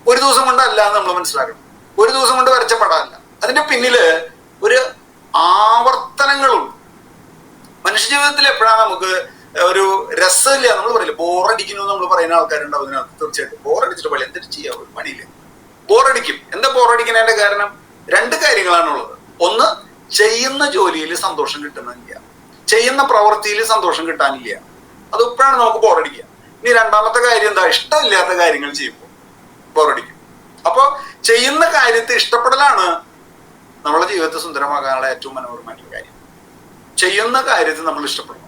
ഒരു ദിവസം കൊണ്ടല്ല എന്ന് നമ്മൾ മനസ്സിലാക്കണം. ഒരു ദിവസം കൊണ്ട് വരച്ച പടമല്ല, അതിന്റെ പിന്നില് ഒരു ആവർത്തനങ്ങളുണ്ട്. മനുഷ്യ ജീവിതത്തിൽ എപ്പോഴാണ് നമുക്ക് ഒരു രസമില്ല, നമ്മൾ പറയില്ല ബോറടിക്കുന്നു നമ്മൾ പറയുന്ന ആൾക്കാരുണ്ടാവും. അതിനകത്ത് തീർച്ചയായിട്ടും ബോറടിച്ചിട്ട് പള്ളി എന്തൊരു ചെയ്യാം, ഒരു പണിയില്ല, ബോറടിക്കും. എന്താ ബോറടിക്കുന്നതിന്റെ കാരണം? 2 കാര്യങ്ങളാണുള്ളത്. ഒന്ന്, ചെയ്യുന്ന ജോലിയിൽ സന്തോഷം കിട്ടുന്നില്ല, ചെയ്യുന്ന പ്രവൃത്തിയിൽ സന്തോഷം കിട്ടാനില്ല. അത് ഇപ്പോഴാണ് നമുക്ക് ബോറടിക്കുക. ഇനി രണ്ടാമത്തെ കാര്യം എന്താ? ഇഷ്ടമില്ലാത്ത കാര്യങ്ങൾ ചെയ്യുമ്പോൾ ബോറടിക്കും. അപ്പൊ ചെയ്യുന്ന കാര്യത്തെ ഇഷ്ടപ്പെടലാണ് നമ്മുടെ ജീവിതത്തെ സുന്ദരമാക്കാനുള്ള ഏറ്റവും മനോഹരമായിട്ടുള്ള കാര്യം. ചെയ്യുന്ന കാര്യത്തെ നമ്മൾ ഇഷ്ടപ്പെടണം.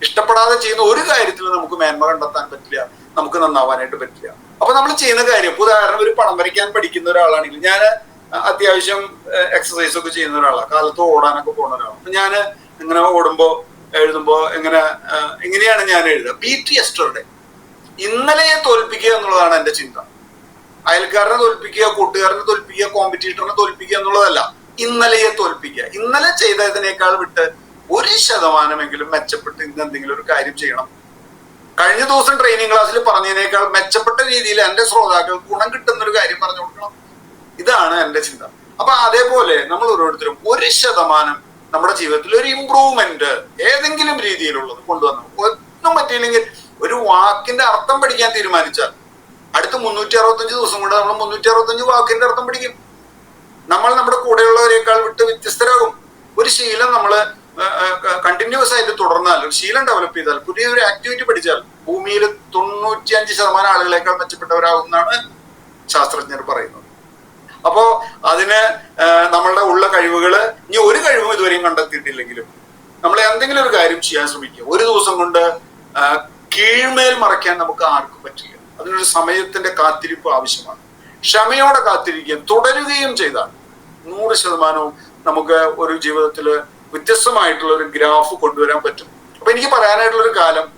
ഇഷ്ടപ്പെടാതെ ചെയ്യുന്ന ഒരു കാര്യത്തിൽ നമുക്ക് മേന്മ കണ്ടെത്താൻ പറ്റില്ല, നമുക്ക് നന്നാവാനായിട്ട് പറ്റില്ല. അപ്പൊ നമ്മൾ ചെയ്യുന്ന കാര്യം, ഉദാഹരണം ഒരു പടം വരയ്ക്കാൻ പഠിക്കുന്ന ഒരാളാണെങ്കിൽ, ഞാൻ അത്യാവശ്യം എക്സസൈസ് ഒക്കെ ചെയ്യുന്ന ഒരാളാണ്, കാലത്ത് ഓടാനൊക്കെ പോകുന്ന ഒരാളാണ്. അപ്പൊ ഞാൻ ഇങ്ങനെ എഴുതുമ്പോ എങ്ങനെയാണ് ഞാൻ എഴുതുക? ബീറ്റ് യെസ്റ്റർഡേ, ഇന്നലെയെ തോൽപ്പിക്കുക എന്നുള്ളതാണ് എന്റെ ചിന്ത. അയൽക്കാരനെ തോൽപ്പിക്കുക, കൂട്ടുകാരനെ തോൽപ്പിക്കുക, കോമ്പറ്റീറ്ററിനെ തോൽപ്പിക്കുക എന്നുള്ളതല്ല, ഇന്നലെയെ തോൽപ്പിക്കുക. ഇന്നലെ ചെയ്തതിനേക്കാൾ വിട്ട് 1% മെച്ചപ്പെട്ട് ഇന്ന് എന്തെങ്കിലും ഒരു കാര്യം ചെയ്യണം. കഴിഞ്ഞ ദിവസം ട്രെയിനിങ് ക്ലാസ്സിൽ പറഞ്ഞതിനേക്കാൾ മെച്ചപ്പെട്ട രീതിയിൽ എന്റെ ശ്രോതാക്കൾ ഗുണം കിട്ടുന്ന ഒരു കാര്യം പറഞ്ഞു കൊടുക്കണം. ഇതാണ് എന്റെ ചിന്ത. അപ്പൊ അതേപോലെ നമ്മൾ ഓരോരുത്തരും 1% നമ്മുടെ ജീവിതത്തിൽ ഒരു ഇംപ്രൂവ്മെന്റ് ഏതെങ്കിലും രീതിയിലുള്ളത് കൊണ്ടുവന്നു. ഒന്നും പറ്റിയില്ലെങ്കിൽ ഒരു വാക്കിന്റെ അർത്ഥം പഠിക്കാൻ തീരുമാനിച്ചാൽ അടുത്ത 365 ദിവസം കൊണ്ട് നമ്മൾ 365 വാക്കിന്റെ അർത്ഥം പഠിക്കും. നമ്മൾ നമ്മുടെ കൂടെയുള്ളവരെക്കാൾ വിട്ട് വ്യത്യസ്തരാകും. ഒരു ശീലം നമ്മൾ കണ്ടിന്യൂസ് ആയിട്ട് തുടർന്നാൽ, ഒരു ശീലം ഡെവലപ്പ് ചെയ്താൽ, പുതിയൊരു ആക്ടിവിറ്റി പഠിച്ചാൽ ഭൂമിയിൽ 95% ആളുകളെക്കാൾ മെച്ചപ്പെട്ടവരാകുമെന്നാണ് ശാസ്ത്രജ്ഞർ പറയുന്നത്. അപ്പോ അതിന് നമ്മളുടെ ഉള്ള കഴിവുകള്, ഇനി ഒരു കഴിവും ഇതുവരെയും കണ്ടെത്തിയിട്ടില്ലെങ്കിലും നമ്മൾ എന്തെങ്കിലും ഒരു കാര്യം ചെയ്യാൻ ശ്രമിക്കുക. ഒരു ദിവസം കൊണ്ട് കീഴ്മേൽ മറയ്ക്കാൻ നമുക്ക് ആർക്കും പറ്റില്ല. അതിനൊരു സമയത്തിന്റെ കാത്തിരിപ്പ് ആവശ്യമാണ്. ക്ഷമയോടെ കാത്തിരിക്കുകയും തുടരുകയും ചെയ്താൽ 100% നമുക്ക് ഒരു ജീവിതത്തില് വ്യത്യസ്തമായിട്ടുള്ള ഒരു ഗ്രാഫ് കൊണ്ടുവരാൻ പറ്റും. അപ്പൊ എനിക്ക് പറയാനായിട്ടുള്ള ഒരു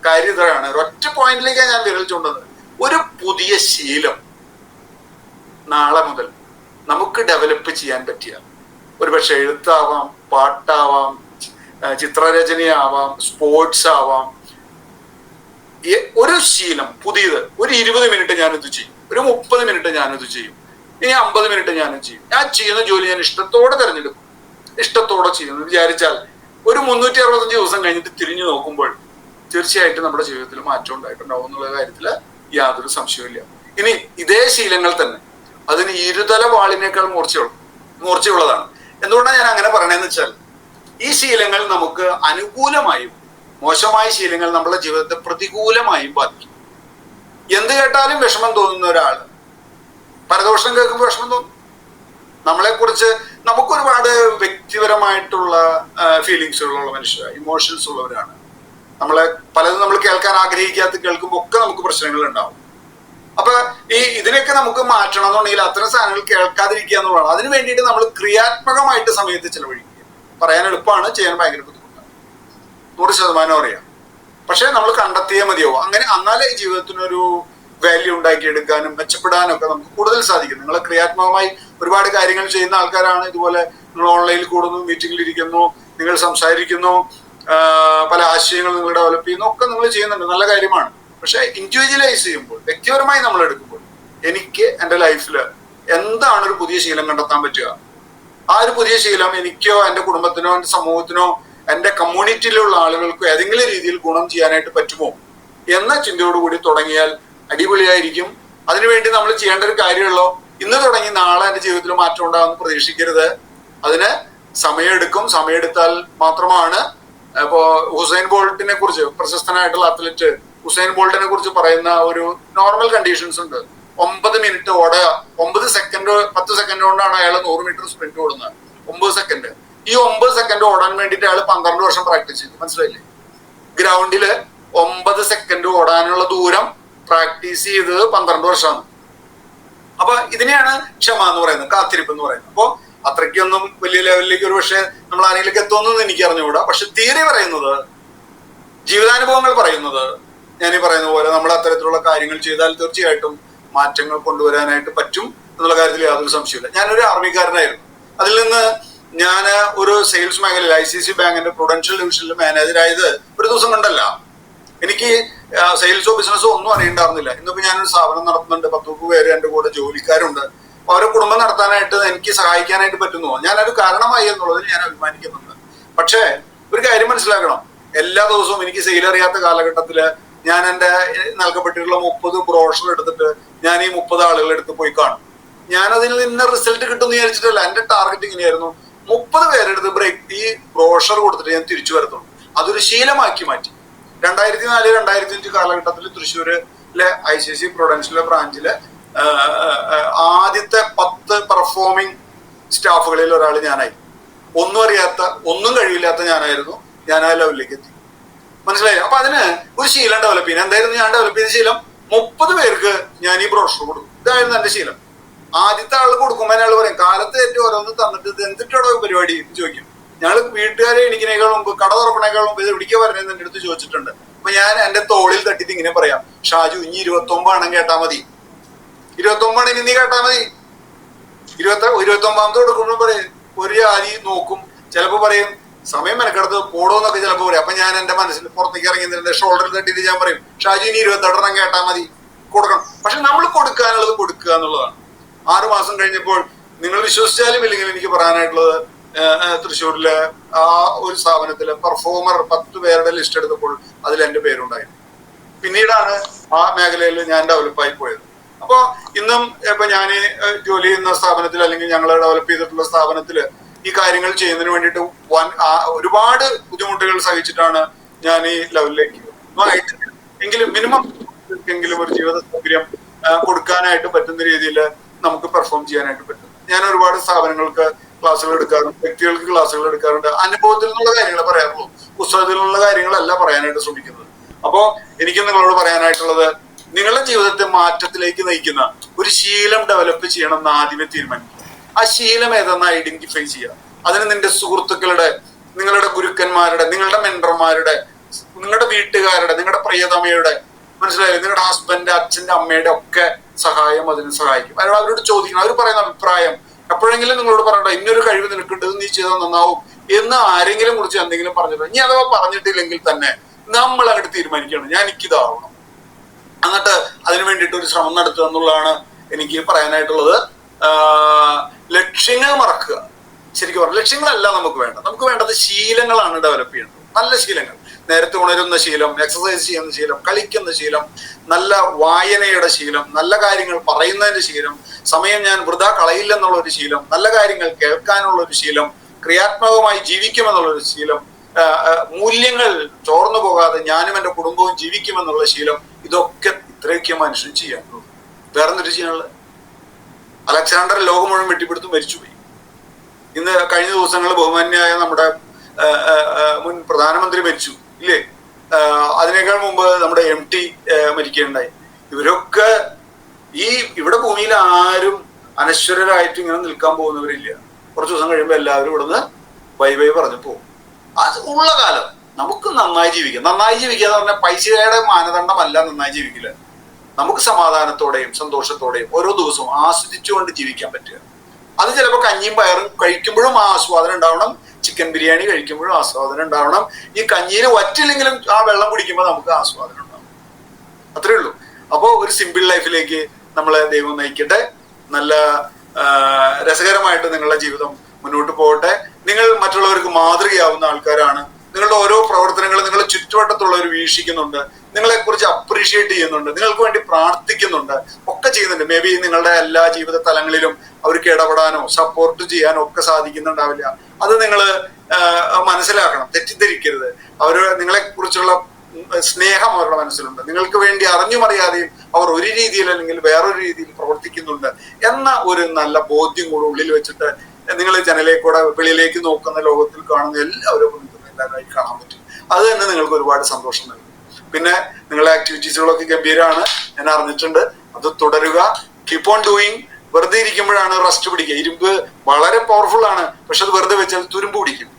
കാര്യം ഇതാണ്. ഒറ്റ പോയിന്റിലേക്കാണ് ഞാൻ വിരൽ ചൂണ്ടുന്നത്. ഒരു പുതിയ ശീലം നാളെ മുതൽ നമുക്ക് ഡെവലപ്പ് ചെയ്യാൻ പറ്റിയാൽ, ഒരുപക്ഷെ എഴുത്താവാം, പാട്ടാവാം, ചിത്രരചനയാവാം, സ്പോർട്സ് ആവാം, ഒരു ശീലം പുതിയത്, ഒരു 20 മിനിറ്റ് ഞാനിത് ചെയ്യും, ഒരു 30 മിനിറ്റ് ഞാനിത് ചെയ്യും, ഇനി 50 മിനിറ്റ് ഞാനിത് ചെയ്യും. ഞാൻ ചെയ്യുന്ന ജോലി ഞാൻ ഇഷ്ടത്തോടെ തിരഞ്ഞെടുക്കും, ഇഷ്ടത്തോടെ ചെയ്യുന്നു വിചാരിച്ചാൽ ഒരു 365 ദിവസം കഴിഞ്ഞിട്ട് തിരിഞ്ഞു നോക്കുമ്പോൾ തീർച്ചയായിട്ടും നമ്മുടെ ജീവിതത്തിൽ മാറ്റം ഉണ്ടായിട്ടുണ്ടാവും എന്നുള്ള കാര്യത്തിൽ യാതൊരു സംശയവുമില്ല. ഇനി ഇതേ ശീലങ്ങൾ തന്നെ അതിന് ഇരുതല വാളിനേക്കാൾ മൂർച്ചയുള്ളതാണ്. എന്തുകൊണ്ടാണ് ഞാൻ അങ്ങനെ പറയണതെന്ന് വെച്ചാൽ, ഈ ശീലങ്ങൾ നമുക്ക് അനുകൂലമായും മോശമായ ശീലങ്ങൾ നമ്മുടെ ജീവിതത്തെ പ്രതികൂലമായും ബാധിക്കും. എന്ത് കേട്ടാലും വിഷമം തോന്നുന്ന ഒരാള്, പരദോഷം കേൾക്കുമ്പോൾ വിഷമം തോന്നും. നമ്മളെക്കുറിച്ച് നമുക്കൊരുപാട് വ്യക്തിപരമായിട്ടുള്ള ഫീലിങ്സ് ഉള്ള മനുഷ്യരാണ്, ഇമോഷൻസ് ഉള്ളവരാണ്. പലതും നമ്മൾ കേൾക്കാൻ ആഗ്രഹിക്കാത്ത കേൾക്കുമ്പോൾ ഒക്കെ നമുക്ക് പ്രശ്നങ്ങൾ ഉണ്ടാവും. അപ്പൊ ഇതിനൊക്കെ നമുക്ക് മാറ്റണം എന്നുണ്ടെങ്കിൽ അത്തരം സാധനങ്ങൾ കേൾക്കാതിരിക്കുക എന്നുള്ളതാണ്. അതിനു വേണ്ടിയിട്ട് നമ്മൾ ക്രിയാത്മകമായിട്ട് സമയത്ത് ചെലവഴിക്കുക. പറയാൻ എളുപ്പമാണ്, ചെയ്യാൻ ഭയങ്കര ബുദ്ധിമുട്ടാണ്, 100% അറിയാം. പക്ഷെ നമ്മൾ കണ്ടെത്തിയേ മതിയാവും. എന്നാലേ ഈ ജീവിതത്തിനൊരു വാല്യൂ ഉണ്ടാക്കിയെടുക്കാനും മെച്ചപ്പെടാനും ഒക്കെ നമുക്ക് കൂടുതൽ സാധിക്കും. നിങ്ങൾ ക്രിയാത്മകമായി ഒരുപാട് കാര്യങ്ങൾ ചെയ്യുന്ന ആൾക്കാരാണ്. ഇതുപോലെ നിങ്ങൾ ഓൺലൈനിൽ കൂടുന്നു, മീറ്റിംഗിൽ ഇരിക്കുന്നു, നിങ്ങൾ സംസാരിക്കുന്നു, പല ആശയങ്ങൾ നിങ്ങൾ ഡെവലപ്പ് ചെയ്യുന്നു, ഒക്കെ നിങ്ങൾ ചെയ്യുന്നുണ്ട്, നല്ല കാര്യമാണ്. പക്ഷെ ഇൻഡിവിജ്വലൈസ് ചെയ്യുമ്പോൾ, വ്യക്തിപരമായി നമ്മൾ എടുക്കുമ്പോൾ, എനിക്ക് എൻ്റെ ലൈഫിൽ എന്താണ് ഒരു പുതിയ ശീലം കണ്ടെത്താൻ പറ്റുക, ആ ഒരു പുതിയ ശീലം എനിക്കോ എൻ്റെ കുടുംബത്തിനോ എൻ്റെ സമൂഹത്തിനോ എൻ്റെ കമ്മ്യൂണിറ്റിയിലുള്ള ആളുകൾക്കോ ഏതെങ്കിലും രീതിയിൽ ഗുണം ചെയ്യാനായിട്ട് പറ്റുമോ എന്ന ചിന്തയോടുകൂടി തുടങ്ങിയാൽ അടിപൊളിയായിരിക്കും. അതിനുവേണ്ടി നമ്മൾ ചെയ്യേണ്ട ഒരു കാര്യമുള്ളൂ, ഇന്ന് തുടങ്ങി നാളെ എൻ്റെ ജീവിതത്തിൽ മാറ്റം ഉണ്ടാകുമെന്ന് പ്രതീക്ഷിക്കരുത്. അതിന് സമയമെടുക്കും. സമയമെടുത്താൽ മാത്രമാണ്. ഇപ്പോ ഹുസൈൻ ബോൾട്ടിനെ കുറിച്ച്, പ്രശസ്തനായിട്ടുള്ള അത്ലറ്റ് ഹുസൈൻ ബോൾട്ടിനെ കുറിച്ച് പറയുന്ന ഒരു നോർമൽ കണ്ടീഷൻസ് ഉണ്ട്. 9 മിനിറ്റ് ഓടുക, 9 സെക്കൻഡ് 10 സെക്കൻഡ് കൊണ്ടാണ് അയാൾ 100 മീറ്റർ സ്പ്രിന്റ് ഓടുന്നത്. 9 സെക്കൻഡ്. ഈ 9 സെക്കൻഡ് ഓടാൻ വേണ്ടിയിട്ട് അയാൾ 12 വർഷം പ്രാക്ടീസ് ചെയ്തു. മനസ്സിലായില്ലേ? ഗ്രൗണ്ടില് 9 സെക്കൻഡ് ഓടാനുള്ള ദൂരം പ്രാക്ടീസ് ചെയ്തത് 12 വർഷമാണ്. അപ്പൊ ഇതിനെയാണ് ക്ഷമ എന്ന് പറയുന്നത്, കാത്തിരിപ്പ് എന്ന് പറയുന്നത്. അപ്പോ അത്രയ്ക്കൊന്നും വലിയ ലെവലിലേക്ക് ഒരു പക്ഷേ നമ്മൾ ആരെങ്കിലും എത്തുമെന്നൊന്നും എനിക്ക് അറിഞ്ഞുകൂടാ. പക്ഷെ തിയറി പറയുന്നത്, ജീവിതാനുഭവങ്ങൾ പറയുന്നത്, ഞാൻ ഈ പറയുന്ന പോലെ നമ്മൾ അത്തരത്തിലുള്ള കാര്യങ്ങൾ ചെയ്താൽ തീർച്ചയായിട്ടും മാറ്റങ്ങൾ കൊണ്ടുവരാനായിട്ട് പറ്റും എന്നുള്ള കാര്യത്തിൽ യാതൊരു സംശയമില്ല. ഞാനൊരു ആർമിക്കാരനായിരുന്നു. അതിൽ നിന്ന് ഞാൻ ഒരു സെയിൽസ് മേഖലയിൽ ICICI ബാങ്കിന്റെ പ്രൊഡൻഷ്യൽ ഡിവിഷനിൽ മാനേജറായത് ഒരു ദിവസം കൊണ്ടല്ല. എനിക്ക് സെയിൽസോ ബിസിനസ്സോ ഒന്നും അറിയണ്ടായിരുന്നില്ല. ഇന്നിപ്പോ ഞാനൊരു സ്ഥാപനം നടത്തുന്നുണ്ട്, 10 പേര് എൻ്റെ കൂടെ ജോലിക്കാരുണ്ട്. അവരെ കുടുംബം നടത്താനായിട്ട് എനിക്ക് സഹായിക്കാനായിട്ട് പറ്റുന്നു. ഞാനൊരു കാരണമായി എന്നുള്ളതിൽ ഞാൻ അഭിമാനിക്കുന്നുണ്ട്. പക്ഷേ ഒരു കാര്യം മനസ്സിലാക്കണം, എല്ലാ ദിവസവും എനിക്ക് സെയിൽ അറിയാത്ത കാലഘട്ടത്തില് ഞാൻ എൻ്റെ നൽകപ്പെട്ടിട്ടുള്ള 30 ബ്രോഷർ എടുത്തിട്ട് ഞാൻ ഈ 30 ആളുകളെ എടുത്ത് പോയി കാണും. ഞാൻ അതിൽ നിന്ന് റിസൾട്ട് കിട്ടുമെന്ന് വിചാരിച്ചിട്ടല്ല. എൻ്റെ ടാർഗറ്റ് ഇങ്ങനെയായിരുന്നു, 30 പേരെടുത്ത് ഈ ബ്രോഷർ കൊടുത്തിട്ട് ഞാൻ തിരിച്ചു വരത്തുള്ളൂ. അതൊരു ശീലമാക്കി മാറ്റി. 2004-2005 കാലഘട്ടത്തിൽ തൃശ്ശൂരിലെ ICICI പ്രൊഡൻഷ്യൽ ബ്രാഞ്ചിലെ ആദ്യത്തെ 10 പെർഫോമിംഗ് സ്റ്റാഫുകളിൽ ഒരാൾ ഞാനായി. ഒന്നും അറിയാത്ത, ഒന്നും കഴിവില്ലാത്ത ഞാനായിരുന്നു. ഞാൻ ആ ലെവലിലേക്ക് എത്തി. മനസ്സിലായി? അപ്പൊ അതിന് ഒരു ശീലം ഡെവലപ്പ് ചെയ്യുന്നത് എന്തായിരുന്നു? ഞാൻ ഡെവലപ്പ് ചെയ്ത ശീലം 30 പേർക്ക് ഞാൻ ഈ ബ്രോഷർ കൊടുക്കും. ഇതായിരുന്നു എന്റെ ശീലം. ആദ്യത്തെ ആൾ കൊടുക്കുമ്പോൾ അയാൾ പറയും, കാലത്ത് ഏറ്റവും ഓരോന്ന് തന്നിട്ട് ഇത് എന്തിട്ടോടോ പരിപാടി ചോദിക്കും. ഞങ്ങൾ വീട്ടുകാരെ എനിക്കിനേക്കാൾ മുമ്പ്, കട തുറക്കണേക്കാൾ മുമ്പ് ഇത് എവിടേക്ക് പറഞ്ഞതെന്ന് എൻ്റെ അടുത്ത് ചോദിച്ചിട്ടുണ്ട്. അപ്പൊ ഞാൻ എൻ്റെ തോളിൽ തട്ടിട്ട് ഇങ്ങനെ പറയാം, ഷാജു ഇനി 29 ആണെങ്കിൽ കേട്ടാ മതി, 29 ആണെങ്കിൽ നീ കേട്ടാ മതി. 29ാമത്തെ കൊടുക്കുമ്പോൾ പറയും, ഒരു ആരി നോക്കും, ചിലപ്പോ പറയും സമയം മെനക്കെടുത്ത് പോടോന്നൊക്കെ ചിലപ്പോ പറയും. അപ്പൊ ഞാൻ എന്റെ മനസ്സിൽ പുറത്തേക്ക് ഇറങ്ങി എന്റെ ഷോൾഡറിൽ തട്ടിട്ട് ഞാൻ പറയും, ഷാജു ഇനി 28 കേട്ടാ മതി, കൊടുക്കണം. പക്ഷെ നമ്മൾ കൊടുക്കാനുള്ളത് കൊടുക്കുക എന്നുള്ളതാണ്. 6 മാസം കഴിഞ്ഞപ്പോൾ നിങ്ങൾ വിശ്വസിച്ചാലും ഇല്ലെങ്കിൽ എനിക്ക് പറയാനായിട്ടുള്ളത്, തൃശ്ശൂരിലെ ആ ഒരു സ്ഥാപനത്തിലെ പെർഫോമർ 10 പേരുടെ ലിസ്റ്റ് എടുത്തപ്പോൾ അതിൽ എന്റെ പേരുണ്ടായിരുന്നു. പിന്നീടാണ് ആ മേഖലയിൽ ഞാൻ ഡെവലപ്പായി പോയത്. അപ്പോ ഇന്നും ഇപ്പൊ ഞാൻ ജോലി ചെയ്യുന്ന സ്ഥാപനത്തിൽ അല്ലെങ്കിൽ ഞങ്ങൾ ഡെവലപ്പ് ചെയ്തിട്ടുള്ള സ്ഥാപനത്തിൽ ഈ കാര്യങ്ങൾ ചെയ്യുന്നതിന് വേണ്ടിയിട്ട് ഒരുപാട് ബുദ്ധിമുട്ടുകൾ സഹിച്ചിട്ടാണ് ഞാൻ ഈ ലെവലിലേക്ക് എങ്കിലും മിനിമം എങ്കിലും ഒരു ജീവിത സൗകര്യം കൊടുക്കാനായിട്ട് പറ്റുന്ന രീതിയിൽ നമുക്ക് പെർഫോം ചെയ്യാനായിട്ട് പറ്റും. ഞാൻ ഒരുപാട് സ്ഥാപനങ്ങൾക്ക് ക്ലാസ്സുകൾ എടുക്കാറുണ്ട്, വ്യക്തികൾക്ക് ക്ലാസ്സുകൾ എടുക്കാറുണ്ട്. അനുഭവത്തിൽ നിന്നുള്ള കാര്യങ്ങൾ പറയാറുള്ളൂ, പുസ്തകത്തിൽ നിന്നുള്ള കാര്യങ്ങളല്ല പറയാനായിട്ട് ശ്രമിക്കുന്നത്. അപ്പോ എനിക്ക് നിങ്ങളോട് പറയാനായിട്ടുള്ളത്, നിങ്ങളുടെ ജീവിതത്തെ മാറ്റത്തിലേക്ക് നയിക്കുന്ന ഒരു ശീലം ഡെവലപ്പ് ചെയ്യണം എന്ന് ആദ്യമേ തീരുമാനിക്കുക. ആ ശീലം ഏതെന്ന് ഐഡന്റിഫൈ ചെയ്യുക. അതിന് നിന്റെ സുഹൃത്തുക്കളുടെ, നിങ്ങളുടെ ഗുരുക്കന്മാരുടെ, നിങ്ങളുടെ മെന്റർമാരുടെ, നിങ്ങളുടെ വീട്ടുകാരുടെ, നിങ്ങളുടെ പ്രിയതമയുടെ, മനസ്സിലായില്ലേ, നിങ്ങളുടെ ഹസ്ബൻഡ്, അച്ഛന്റെ, അമ്മയുടെ ഒക്കെ സഹായം അതിന് സഹായിക്കും. അവരോട് ചോദിക്കണം, അവർ പറയുന്ന അഭിപ്രായം എപ്പോഴെങ്കിലും നിങ്ങളോട് പറയണ്ട, ഇന്നൊരു കഴിവ് നിനക്കുണ്ട്, നീ ചെയ്താൽ നന്നാവും എന്ന് ആരെങ്കിലും കുറിച്ച് എന്തെങ്കിലും പറഞ്ഞിട്ടുണ്ട്. ഇനി അഥവാ പറഞ്ഞിട്ടില്ലെങ്കിൽ തന്നെ നമ്മൾ അങ്ങോട്ട് തീരുമാനിക്കണം, ഞാൻ എനിക്കിതാവണം, എന്നിട്ട് അതിനു വേണ്ടിയിട്ട് ഒരു ശ്രമം നടത്തുക എന്നുള്ളതാണ് എനിക്ക് പറയാനായിട്ടുള്ളത്. ലക്ഷ്യങ്ങൾ മറക്കുക. ശരിക്കും പറഞ്ഞാൽ ലക്ഷ്യങ്ങളല്ല നമുക്ക് വേണ്ടത്. നമുക്ക് വേണ്ടത് ശീലങ്ങളാണ് ഡെവലപ്പ് ചെയ്യേണ്ടത്. നല്ല ശീലങ്ങൾ, നേരത്തെ ഉണരുന്ന ശീലം, എക്സസൈസ് ചെയ്യുന്ന ശീലം, കളിക്കുന്ന ശീലം, നല്ല വായനയുടെ ശീലം, നല്ല കാര്യങ്ങൾ പറയുന്നതിന്റെ ശീലം, സമയം ഞാൻ വൃഥാ കളയില്ലെന്നുള്ള ഒരു ശീലം, നല്ല കാര്യങ്ങൾ കേൾക്കാനുള്ള ഒരു ശീലം, ക്രിയാത്മകമായി ജീവിക്കുമെന്നുള്ളൊരു ശീലം, മൂല്യങ്ങൾ ചോർന്നു പോകാതെ ഞാനും എൻ്റെ കുടുംബവും ജീവിക്കുമെന്നുള്ള ശീലം, ഇതൊക്കെ ഇത്രയൊക്കെ മനുഷ്യൻ ചെയ്യാനുള്ളൂ. വേറെന്തൊരു ചെയ്യാനുള്ളത്? അലക്സാണ്ടർ ലോകം മുഴുവൻ വെട്ടിപ്പിടുത്തും മരിച്ചുപോയി. ഇന്ന് കഴിഞ്ഞ ദിവസങ്ങളിൽ ബഹുമാന്യായ നമ്മുടെ മുൻ പ്രധാനമന്ത്രി മരിച്ചു, ഇല്ലേ? അതിനേക്കാൾ മുമ്പ് നമ്മുടെ MT മരിക്കുകയുണ്ടായി. ഇവരൊക്കെ ഇവിടെ ഭൂമിയിൽ ആരും അനശ്വരരായിട്ട് ഇങ്ങനെ നിൽക്കാൻ പോകുന്നവരില്ല. കുറച്ച് ദിവസം കഴിയുമ്പോൾ എല്ലാവരും ഇവിടുന്ന് ബൈ ബൈ പറഞ്ഞു പോകും. അത് ഉള്ള കാലം നമുക്ക് നന്നായി ജീവിക്കാം. നന്നായി ജീവിക്കുക എന്ന് പറഞ്ഞാൽ പൈസയുടെ മാനദണ്ഡമല്ല നന്നായി ജീവിക്കില്ല. നമുക്ക് സമാധാനത്തോടെയും സന്തോഷത്തോടെയും ഓരോ ദിവസവും ആസ്വദിച്ചുകൊണ്ട് ജീവിക്കാൻ പറ്റുക. അത് ചിലപ്പോൾ കഞ്ഞിയും പയറും കഴിക്കുമ്പോഴും ആ ആസ്വാദനം ഉണ്ടാവണം, ചിക്കൻ ബിരിയാണി കഴിക്കുമ്പോഴും ആസ്വാദനം ഉണ്ടാവണം, ഈ കഞ്ഞിയിൽ വറ്റില്ലെങ്കിലും ആ വെള്ളം കുടിക്കുമ്പോൾ നമുക്ക് ആസ്വാദനം ഉണ്ടാവും. അത്രേ ഉള്ളൂ. അപ്പോൾ ഒരു സിമ്പിൾ ലൈഫിലേക്ക് നമ്മളെ ദൈവം നയിക്കട്ടെ. നല്ല രസകരമായിട്ട് നിങ്ങളുടെ ജീവിതം മുന്നോട്ട് പോകട്ടെ. നിങ്ങൾ മറ്റുള്ളവർക്ക് മാതൃകയാവുന്ന ആൾക്കാരാണ്. നിങ്ങളുടെ ഓരോ പ്രവർത്തനങ്ങളും നിങ്ങളുടെ ചുറ്റുവട്ടത്തുള്ളവർ വീക്ഷിക്കുന്നുണ്ട്, നിങ്ങളെക്കുറിച്ച് അപ്രീഷിയേറ്റ് ചെയ്യുന്നുണ്ട്, നിങ്ങൾക്ക് വേണ്ടി പ്രാർത്ഥിക്കുന്നുണ്ട്, ഒക്കെ ചെയ്യുന്നുണ്ട്. മേ ബി നിങ്ങളുടെ എല്ലാ ജീവിത തലങ്ങളിലും അവർക്ക് ഇടപെടാനോ സപ്പോർട്ട് ചെയ്യാനോ ഒക്കെ സാധിക്കുന്നുണ്ടാവില്ല. അത് നിങ്ങൾ മനസ്സിലാക്കണം, തെറ്റിദ്ധരിക്കരുത്. നിങ്ങളെ കുറിച്ചുള്ള സ്നേഹം അവരുടെ മനസ്സിലുണ്ട്. നിങ്ങൾക്ക് വേണ്ടി അറിഞ്ഞുമറിയാതെയും അവർ ഒരു രീതിയിൽ അല്ലെങ്കിൽ വേറൊരു രീതിയിൽ പ്രവർത്തിക്കുന്നുണ്ട് എന്ന ഒരു നല്ല ബോധ്യം കൂടെ ഉള്ളിൽ വെച്ചിട്ട് നിങ്ങൾ ജനലേക്കൂടെ വെളിയിലേക്ക് നോക്കുന്ന ലോകത്തിൽ കാണുന്ന എല്ലാവരും എല്ലാവരായി കാണാൻ പറ്റും. അത് തന്നെ നിങ്ങൾക്ക് ഒരുപാട് സന്തോഷം നൽകും. പിന്നെ നിങ്ങളുടെ ആക്ടിവിറ്റീസുകളൊക്കെ ഗംഭീരമാണ്, ഞാൻ അറിഞ്ഞിട്ടുണ്ട്. അത് തുടരുക, കീപ്പ് ഓൺ ഡൂയിങ്. വെറുതെ ഇരിക്കുമ്പോഴാണ് റസ്റ്റ് പിടിക്കുക. ഇരുമ്പ് വളരെ പവർഫുൾ ആണ്, പക്ഷെ അത് വെറുതെ വെച്ചാൽ തുരുമ്പ് പിടിക്കും,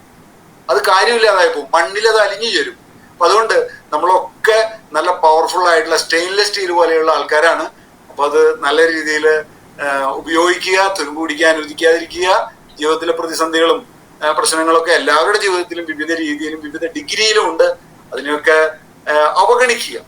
അത് കാര്യമില്ലാതായി പോകും, മണ്ണിൽ അത് അലിഞ്ഞു ചേരും. അപ്പൊ അതുകൊണ്ട് നമ്മളൊക്കെ നല്ല പവർഫുൾ ആയിട്ടുള്ള സ്റ്റെയിൻലെസ് സ്റ്റീൽ പോലെയുള്ള ആൾക്കാരാണ്. അപ്പൊ അത് നല്ല രീതിയിൽ ഉപയോഗിക്കുക, തുരുമ്പ് പിടിക്കാൻ അനുവദിക്കാതിരിക്കുക. ജീവിതത്തിലെ പ്രതിസന്ധികളും പ്രശ്നങ്ങളൊക്കെ എല്ലാവരുടെ ജീവിതത്തിലും വിവിധ രീതിയിലും വിവിധ ഡിഗ്രിയിലും ഉണ്ട്. അതിനെയൊക്കെ അവഗണിക്കുക.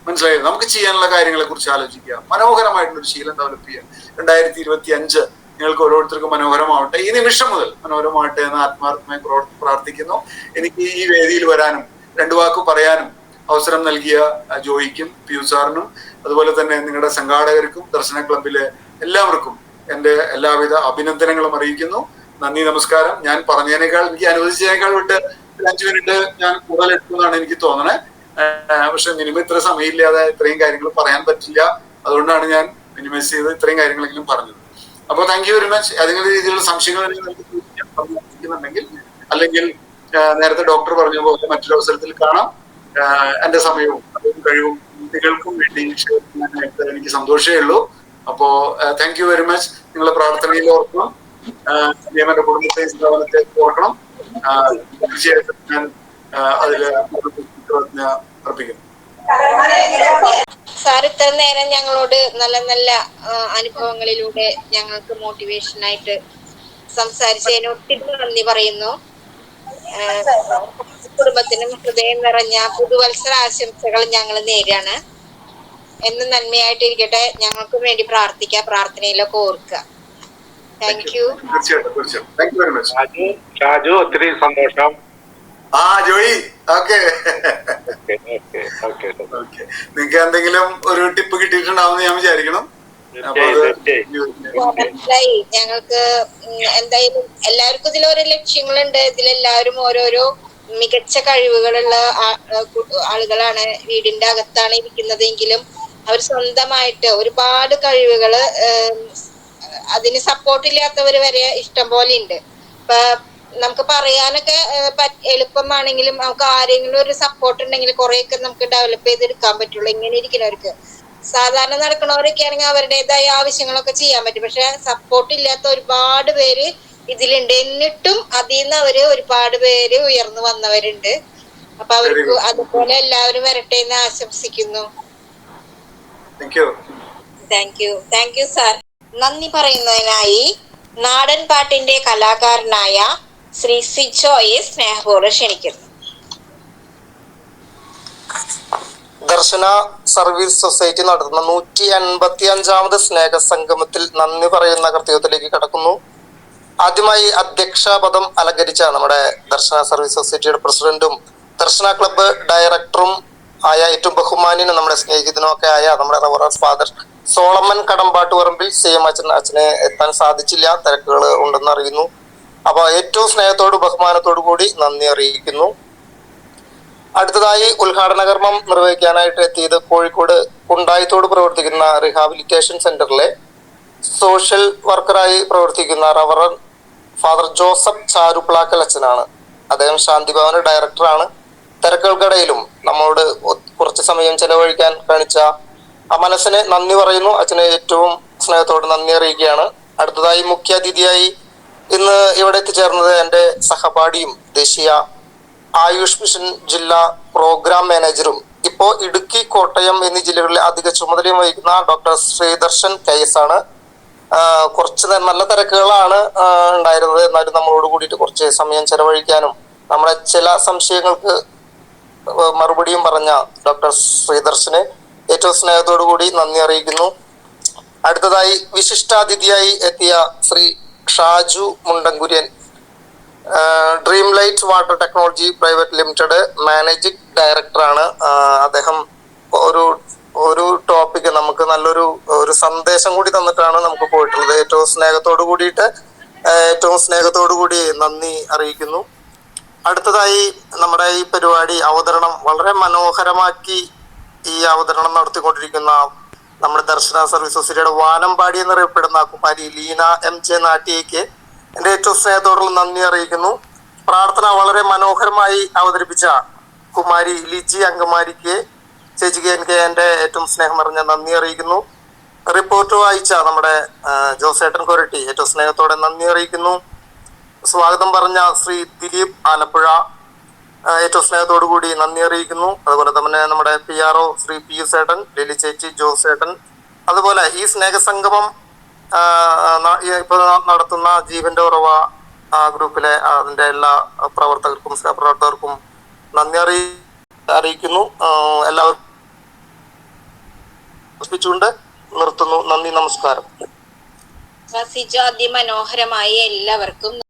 മനസ്സിലായത്? നമുക്ക് ചെയ്യാനുള്ള കാര്യങ്ങളെ കുറിച്ച് ആലോചിക്കുക, മനോഹരമായിട്ടുള്ളൊരു ശീലം ഡെവലപ്പ് ചെയ്യുക. 2025 നിങ്ങൾക്ക് ഓരോരുത്തർക്കും മനോഹരമാവട്ടെ. ഈ നിമിഷം മുതൽ മനോഹരമാവട്ടെ എന്ന് ആത്മാർത്ഥമായി പ്രാർത്ഥിക്കുന്നു. എനിക്ക് ഈ വേദിയിൽ വരാനും 2 വാക്ക് പറയാനും അവസരം നൽകിയ ജോയിക്കും പിയൂഷ് സാറിനും അതുപോലെ തന്നെ നിങ്ങളുടെ സംഘാടകർക്കും ദർശന ക്ലബിലെ എല്ലാവർക്കും എൻ്റെ എല്ലാവിധ അഭിനന്ദനങ്ങളും അറിയിക്കുന്നു. നന്ദി, നമസ്കാരം. ഞാൻ പറഞ്ഞതിനേക്കാൾ, എനിക്ക് അനുവദിച്ചതിനേക്കാൾ വിട്ട് 5 മിനിറ്റ് ഞാൻ കൂടുതൽ എടുക്കുമെന്നാണ് എനിക്ക് തോന്നണേ. പക്ഷെ മിനിമം ഇത്ര സമയമില്ലാതെ ഇത്രയും കാര്യങ്ങൾ പറയാൻ പറ്റില്ല. അതുകൊണ്ടാണ് ഞാൻ മിനിമൈസ് ചെയ്ത് ഇത്രയും കാര്യങ്ങളെങ്കിലും പറഞ്ഞത്. അപ്പോൾ താങ്ക് യു വെരി മച്ച്. ഏതെങ്കിലും രീതിയിലുള്ള സംശയങ്ങൾ നിങ്ങൾക്ക് അല്ലെങ്കിൽ നേരത്തെ ഡോക്ടർ പറഞ്ഞ പോലെ മറ്റൊരു അവസരത്തിൽ കാണാം. എന്റെ സമയവും അതും കഴിവും കുട്ടികൾക്കും വേണ്ടി ഷെയർ ചെയ്യാനായിട്ട് എനിക്ക് സന്തോഷമേ ഉള്ളൂ. അപ്പോ താങ്ക് യു വെരി മച്ച്. നിങ്ങളെ പ്രാർത്ഥനയിൽ ഓർക്കണം, എന്റെ കുടുംബത്തെയും സ്ഥാപനത്തെ ഓർക്കണം. തീർച്ചയായിട്ടും ഞാൻ അതില് അർപ്പിക്കുന്നു. സാർ ഇത്ര നേരം ഞങ്ങളോട് നല്ല നല്ല അനുഭവങ്ങളിലൂടെ ഞങ്ങൾക്ക് മോട്ടിവേഷനായിട്ട് സംസാരിച്ചതിന് ഒത്തിരി നന്ദി പറയുന്നു. കുടുംബത്തിനും ഹൃദയം നിറഞ്ഞ പുതുവത്സര ആശംസകൾ ഞങ്ങൾ നേരാണ്. എന്നും നന്മയായിട്ടിരിക്കട്ടെ. ഞങ്ങൾക്ക് വേണ്ടി പ്രാർത്ഥിക്കുക, പ്രാർത്ഥനയിലൊക്കെ ഓർക്കുക. Thank you. ഷാജു, ഒത്തിരി സന്തോഷം. ജോയി, ഓക്കെ. നിങ്ങൾക്ക് എന്തെങ്കിലും ഒരു ടിപ്പ് കിട്ടിയിട്ടുണ്ടാവും ഞാൻ വിചാരിക്കണം. മനസ്സിലായി. ഞങ്ങൾക്ക് എന്തായാലും എല്ലാവർക്കും ഇതിലോരോ ലക്ഷ്യങ്ങളുണ്ട്. ഇതിലെല്ലാവരും ഓരോരോ മികച്ച കഴിവുകളുള്ള ആളുകളാണ്. വീടിന്റെ അകത്താണ് ഇരിക്കുന്നതെങ്കിലും അവർ സ്വന്തമായിട്ട് ഒരുപാട് കഴിവുകള്, അതിന് സപ്പോർട്ട് ഇല്ലാത്തവര് വരെ ഇഷ്ടം പോലെ ഉണ്ട്. ഇപ്പൊ നമുക്ക് പറയാനൊക്കെ എളുപ്പമാണെങ്കിലും നമുക്ക് ആരെങ്കിലും ഒരു സപ്പോർട്ട് ഉണ്ടെങ്കിൽ കുറെയൊക്കെ നമുക്ക് ഡെവലപ്പ് ചെയ്തെടുക്കാൻ പറ്റുള്ളൂ. ഇങ്ങനെ ഇരിക്കുന്നവർക്ക്, സാധാരണ നടക്കുന്നവരൊക്കെ ആണെങ്കിൽ അവരുടേതായ ആവശ്യങ്ങളൊക്കെ ചെയ്യാൻ പറ്റും. പക്ഷെ സപ്പോർട്ട് ഇല്ലാത്ത ഒരുപാട് പേര് ഇതിലുണ്ട്. എന്നിട്ടും അതിൽ നിന്ന് അവര് ഒരുപാട് പേര് ഉയർന്നു വന്നവരുണ്ട്. അപ്പൊ അവർക്ക് അതുപോലെ എല്ലാവരും വരട്ടെ എന്ന് ആശംസിക്കുന്നു. Thank you sir. നന്ദി പറയുന്നതിനായി നാടൻ പാട്ടിന്റെ കലാകാരനായ ശ്രീ സിജോയെ സ്നേഹപൂർവ്വം ക്ഷണിക്കുന്നു. ദർശന സർവീസ് സൊസൈറ്റി നടത്തുന്ന 155ാമത് സ്നേഹസംഗമത്തിൽ നന്ദി പറയുന്ന കർത്തവ്യത്തിലേക്ക് കടക്കുന്നു. ആദ്യമായി അധ്യക്ഷപദം അലങ്കരിച്ച നമ്മുടെ ദർശന സർവീസ് സൊസൈറ്റിയുടെ പ്രസിഡന്റും ദർശന ക്ലബ്ബ് ഡയറക്ടറും ആയ ഏറ്റവും ബഹുമാന്യനും നമ്മുടെ സ്നേഹിതനും ഒക്കെ ആയ നമ്മുടെ reverence father Solomon Kadambattuparambil same അച്ഛനെ എത്താൻ സാധിച്ചില്ല, തിരക്കുകൾ ഉണ്ടെന്ന് അറിയുന്നു. അപ്പൊ ഏറ്റവും സ്നേഹത്തോട് ബഹുമാനത്തോടു കൂടി നന്ദി അറിയിക്കുന്നു. അടുത്തതായി ഉദ്ഘാടന കർമ്മം നിർവഹിക്കാനായിട്ട് എത്തിയത് കോഴിക്കോട് കുണ്ടായത്തോട് പ്രവർത്തിക്കുന്ന റീഹാബിലിറ്റേഷൻ സെന്ററിലെ സോഷ്യൽ വർക്കറായി പ്രവർത്തിക്കുന്ന റവറൻ ഫാദർ ജോസഫ് ചാരുപ്ലാക്കൽ അച്ഛനാണ്. അദ്ദേഹം ശാന്തിഭവന്റെ ഡയറക്ടറാണ്. തിരക്കുകൾക്കിടയിലും നമ്മോട് കുറച്ച് സമയം ചെലവഴിക്കാൻ കാണിച്ച ആ മനസ്സിന് നന്ദി പറയുന്നു. അച്ഛനെ ഏറ്റവും സ്നേഹത്തോട് നന്ദി അറിയിക്കുകയാണ്. അടുത്തതായി മുഖ്യാതിഥിയായി ഇന്ന് ഇവിടെ എത്തിച്ചേർന്നത് എൻ്റെ സഹപാഠിയും ദേശീയ ആയുഷ് മിഷൻ ജില്ലാ പ്രോഗ്രാം മാനേജറും ഇപ്പോ ഇടുക്കി, കോട്ടയം എന്നീ ജില്ലകളിലെ അധിക ചുമതലയും വഹിക്കുന്ന ഡോക്ടർ ശ്രീദർശൻ KS ആണ്. കുറച്ച് നല്ല തിരക്കുകളാണ് ഉണ്ടായിരുന്നത്. എന്നാലും നമ്മളോട് കൂടിയിട്ട് കുറച്ച് സമയം ചെലവഴിക്കാനും നമ്മുടെ ചില സംശയങ്ങൾക്ക് മറുപടിയും പറഞ്ഞ ഡോക്ടർ ശ്രീദർശന് ഏറ്റവും സ്നേഹത്തോടു കൂടി നന്ദി അറിയിക്കുന്നു. അടുത്തതായി വിശിഷ്ടാതിഥിയായി എത്തിയ Shri Shaju Mundankurian, dream light water technology private limited managing ഡയറക്ടറാണ്. അദ്ദേഹം ഒരു ടോപ്പിക്ക് നമുക്ക് നല്ലൊരു സന്ദേശം കൂടി തന്നിട്ടാണ് നമുക്ക് പോയിട്ടുള്ളത്. ഏറ്റവും സ്നേഹത്തോടു കൂടി നന്ദി അറിയിക്കുന്നു. അടുത്തതായി നമ്മുടെ ഈ പരിപാടി അവതരണം വളരെ മനോഹരമാക്കി ഈ അവതരണം നടത്തിക്കൊണ്ടിരിക്കുന്ന നമ്മുടെ ദർശന സർവീസ് സൊസൈറ്റിയുടെ വാനമ്പാടി എന്നറിയപ്പെടുന്ന കുമാരി ലീന MJ നാട്ടിയേക്ക് എൻ്റെ ഏറ്റവും സ്നേഹത്തോടുള്ള നന്ദി അറിയിക്കുന്നു. പ്രാർത്ഥന വളരെ മനോഹരമായി അവതരിപ്പിച്ച കുമാരി ലിജി അങ്കമാരിക്ക് ചേച്ചിക്ക് എനിക്ക് എൻ്റെ ഏറ്റവും സ്നേഹം നിറഞ്ഞ നന്ദി അറിയിക്കുന്നു. റിപ്പോർട്ട് വായിച്ച നമ്മുടെ ജോസേട്ടൻ കൊരട്ടി ഏറ്റവും സ്നേഹത്തോടെ നന്ദി അറിയിക്കുന്നു. സ്വാഗതം പറഞ്ഞ ശ്രീ ദിലീപ് ആലപ്പുഴ ഏറ്റവും സ്നേഹത്തോടു കൂടി നന്ദി അറിയിക്കുന്നു. അതുപോലെ തന്നെ നമ്മുടെ PRO ശ്രീ PU സേട്ടൻ, ലിലി ചേച്ചി, ജോസേട്ടൻ, അതുപോലെ ഈ സ്നേഹസംഗമം ഇപ്പോൾ നടത്തുന്ന ജീവന്റെ ഉറവ ഗ്രൂപ്പിലെ അതിന്റെ എല്ലാ പ്രവർത്തകർക്കും സഹപ്രവർത്തകർക്കും നന്ദി അറിയിക്കുന്നു. എല്ലാവർക്കും നിർത്തുന്നു. നന്ദി, നമസ്കാരം. സിജോ അതിമനോഹരമായി എല്ലാവർക്കും